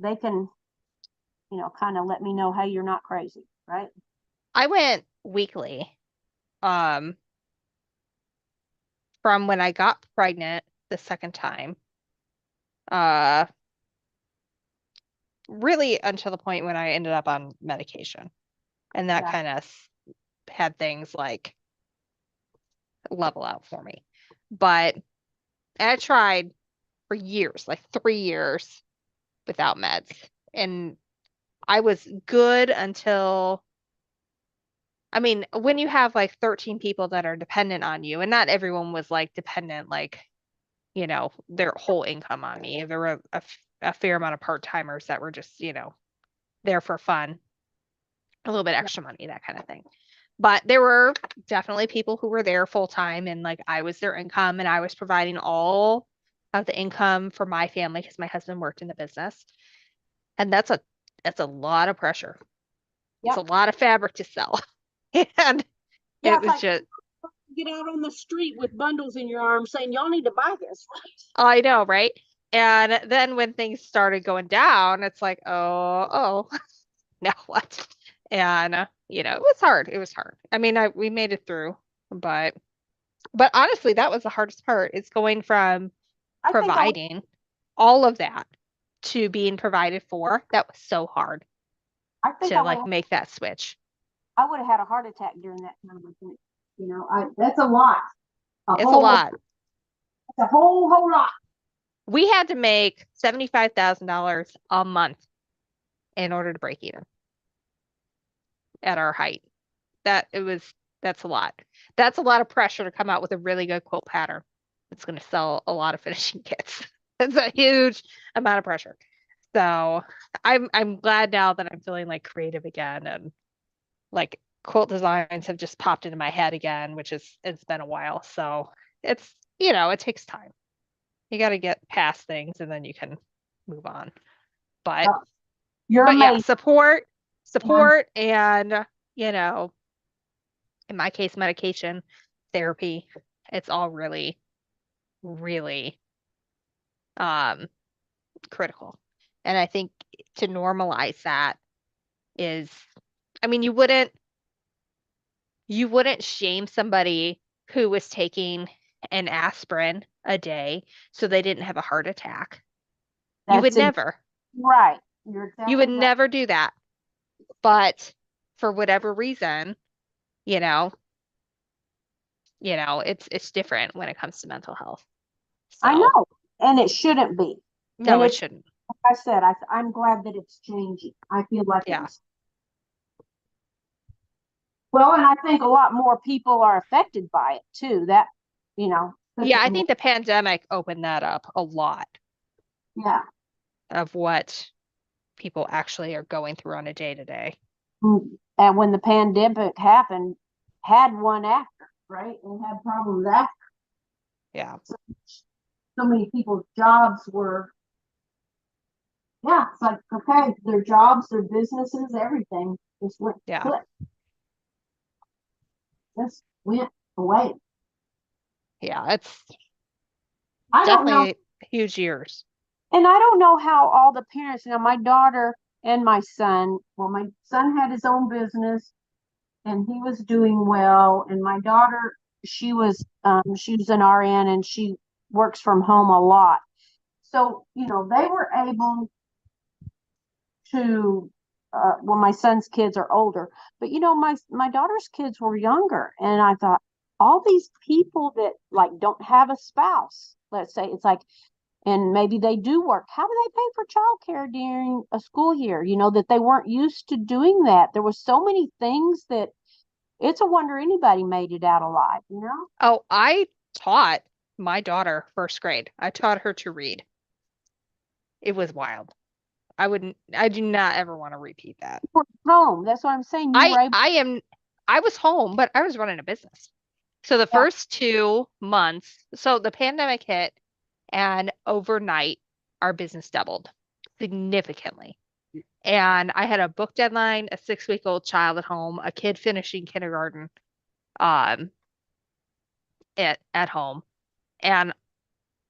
Speaker 4: they can, kind of let me know, hey, you're not crazy, right?
Speaker 1: I went weekly. Um, from when I got pregnant the second time. Uh, really until the point when I ended up on medication. And that
Speaker 4: Yeah.
Speaker 1: kind of had things like level out for me. But I tried for years, like 3 years without meds. And I was good until, I mean, when you have like 13 people that are dependent on you, and not everyone was like dependent, like, their whole income on me. There were a fair amount of part-timers that were just, there for fun, a little bit extra money, that kind of thing. But there were definitely people who were there full time, and like I was their income, and I was providing all of the income for my family because my husband worked in the business. And that's a lot of pressure. It's a
Speaker 4: Yep.
Speaker 1: lot of fabric to sell. And
Speaker 4: Yeah,
Speaker 1: it was just,
Speaker 4: get out on the street with bundles in your arms saying, y'all need to buy this.
Speaker 1: I know, right? And then when things started going down, it's like, oh, now what? And it was hard. It was hard. I mean, we made it through, but honestly, that was the hardest part. It's going from
Speaker 4: I think
Speaker 1: providing all of that to being provided for. That was so hard
Speaker 4: I think
Speaker 1: to like make that switch.
Speaker 4: I would have had a heart attack during that time. I think, that's a lot.
Speaker 1: It's a lot.
Speaker 4: It's a whole lot.
Speaker 1: We had to make $75,000 a month in order to break even at our height. That's a lot. That's a lot of pressure to come out with a really good quilt pattern. It's going to sell a lot of finishing kits. It's a huge amount of pressure. So I'm glad now that I'm feeling like creative again, and like quilt designs have just popped into my head again, which it's been a while. So it's, it takes time. You got to get past things and then you can move on. But
Speaker 4: You're
Speaker 1: but yeah,
Speaker 4: amazing.
Speaker 1: support and, in my case, medication, therapy, it's all really, really critical. And I think to normalize that is, I mean, you wouldn't shame somebody who was taking an aspirin a day so they didn't have a heart attack. You would never.
Speaker 4: Right. You're exactly
Speaker 1: You would
Speaker 4: right.
Speaker 1: never do that. But for whatever reason, you know, it's different when it comes to mental health.
Speaker 4: I
Speaker 1: So,
Speaker 4: know, and it shouldn't be. And
Speaker 1: no, it
Speaker 4: it's,
Speaker 1: shouldn't.
Speaker 4: like I said, I'm glad that it's changing. I feel like it
Speaker 1: Yeah.
Speaker 4: was. Well, and I think a lot more people are affected by it too. That, puts
Speaker 1: Yeah,
Speaker 4: it
Speaker 1: I
Speaker 4: more,
Speaker 1: think the pandemic opened that up a lot
Speaker 4: yeah.
Speaker 1: of what people actually are going through on a day to day.
Speaker 4: And when the pandemic happened, had one after, right? And had problems after.
Speaker 1: Yeah.
Speaker 4: So many people's jobs were, yeah, it's like, okay, their jobs, their businesses, everything just went
Speaker 1: Yeah.
Speaker 4: click, just went away.
Speaker 1: Yeah. It's
Speaker 4: I don't know.
Speaker 1: definitely huge years.
Speaker 4: And I don't know how all the parents, my daughter and my son, well, my son had his own business and he was doing well. And my daughter, she was an RN and she works from home a lot. So, they were able to, well, my son's kids are older, but my daughter's kids were younger. And I thought, all these people that like don't have a spouse, let's say, it's like, and maybe they do work. How do they pay for childcare during a school year? That they weren't used to doing that. There were so many things that it's a wonder anybody made it out alive.
Speaker 1: Oh, I taught my daughter first grade. I taught her to read. It was wild. I do not ever want to repeat that.
Speaker 4: You were home. That's what I'm saying. You
Speaker 1: I
Speaker 4: were able,
Speaker 1: I am I was home, but I was running a business. So the
Speaker 4: yeah,
Speaker 1: first 2 months, so the pandemic hit and overnight our business doubled significantly. And I had a book deadline, a 6-week-old child at home, a kid finishing kindergarten um at home, and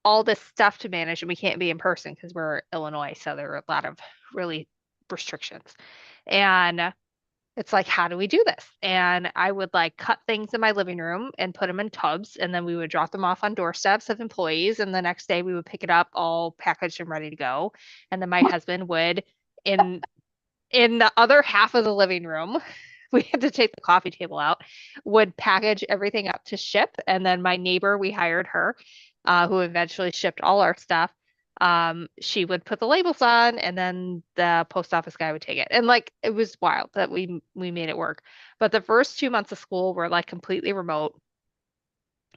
Speaker 1: all this stuff to manage, and we can't be in person because we're Illinois, so there are a lot of really restrictions. And it's like, how do we do this? And I would like cut things in my living room and put them in tubs, and then we would drop them off on doorsteps of employees, and the next day we would pick it up all packaged and ready to go. And then my husband would in in the other half of the living room, we had to take the coffee table out, would package everything up to ship. And then my neighbor, we hired her, who eventually shipped all our stuff. She would put the labels on, and then the post office guy would take it. And like it was wild that we made it work. But the first 2 months of school were like completely remote.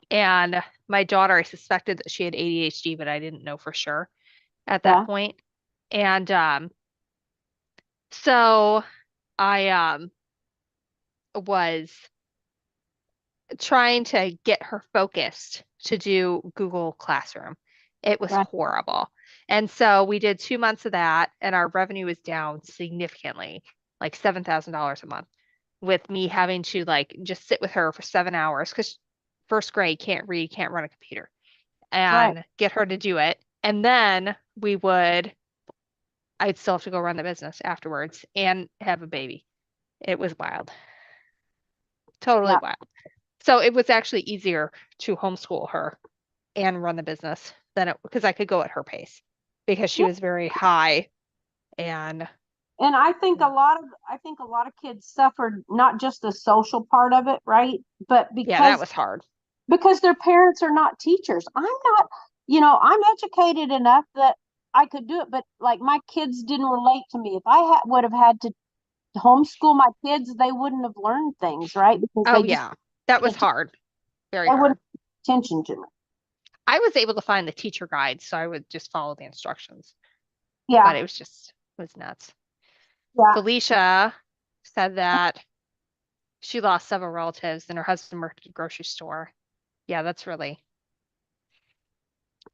Speaker 1: And my daughter, I suspected that she had ADHD, but I didn't know for sure at that
Speaker 4: yeah,
Speaker 1: point. And so I was trying to get her focused to do Google Classroom. It was
Speaker 4: right,
Speaker 1: horrible. And so we did 2 months of that, and our revenue was down significantly, like $7,000 a month, with me having to like just sit with her for 7 hours because first grade can't read, can't run a computer,
Speaker 4: right,
Speaker 1: and get her to do it. And then I'd still have to go run the business afterwards and have a baby. It was wild, totally
Speaker 4: yeah.
Speaker 1: wild. So it was actually easier to homeschool her and run the business than it because I could go at her pace because she
Speaker 4: Yeah.
Speaker 1: was very high and
Speaker 4: And I think a lot of kids suffered not just the social part of it, right? But
Speaker 1: yeah, that was hard.
Speaker 4: because their parents are not teachers. I'm not, I'm educated enough that I could do it, but like my kids didn't relate to me. If would have had to homeschool my kids, they wouldn't have learned things, right? Because
Speaker 1: Oh yeah, that was hard, very
Speaker 4: they
Speaker 1: hard.
Speaker 4: wouldn't pay attention to me.
Speaker 1: I was able to find the teacher guide, so I would just follow the instructions, but
Speaker 4: Yeah,
Speaker 1: it was nuts.
Speaker 4: yeah.
Speaker 1: Felicia said that she lost several relatives and her husband worked at a grocery store. Yeah, that's really,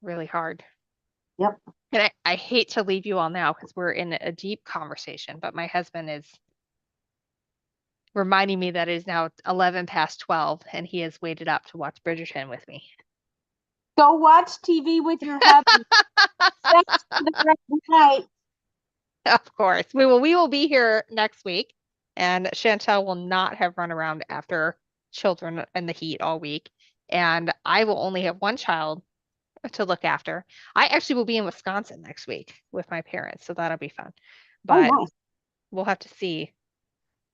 Speaker 1: really hard.
Speaker 4: Yep.
Speaker 1: And I hate to leave you all now because we're in a deep conversation, but my husband is reminding me that it is now 11 past 12 and he has waited up to watch Bridgerton with me.
Speaker 4: Go watch TV with your hubby. Thanks for the great night.
Speaker 1: Of course. We will be here next week, and Chantel will not have run around after children in the heat all week. And I will only have one child to look after. I actually will be in Wisconsin next week with my parents, so that'll be fun.
Speaker 4: Oh,
Speaker 1: But
Speaker 4: nice.
Speaker 1: we'll have to see.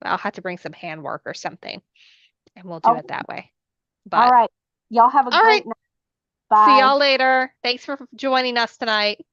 Speaker 1: I'll have to bring some handwork or something, and we'll do
Speaker 4: Oh,
Speaker 1: it that way. But
Speaker 4: right. Y'all have a
Speaker 1: all right.
Speaker 4: great night.
Speaker 1: See
Speaker 4: Bye.
Speaker 1: y'all later. Thanks for joining us tonight.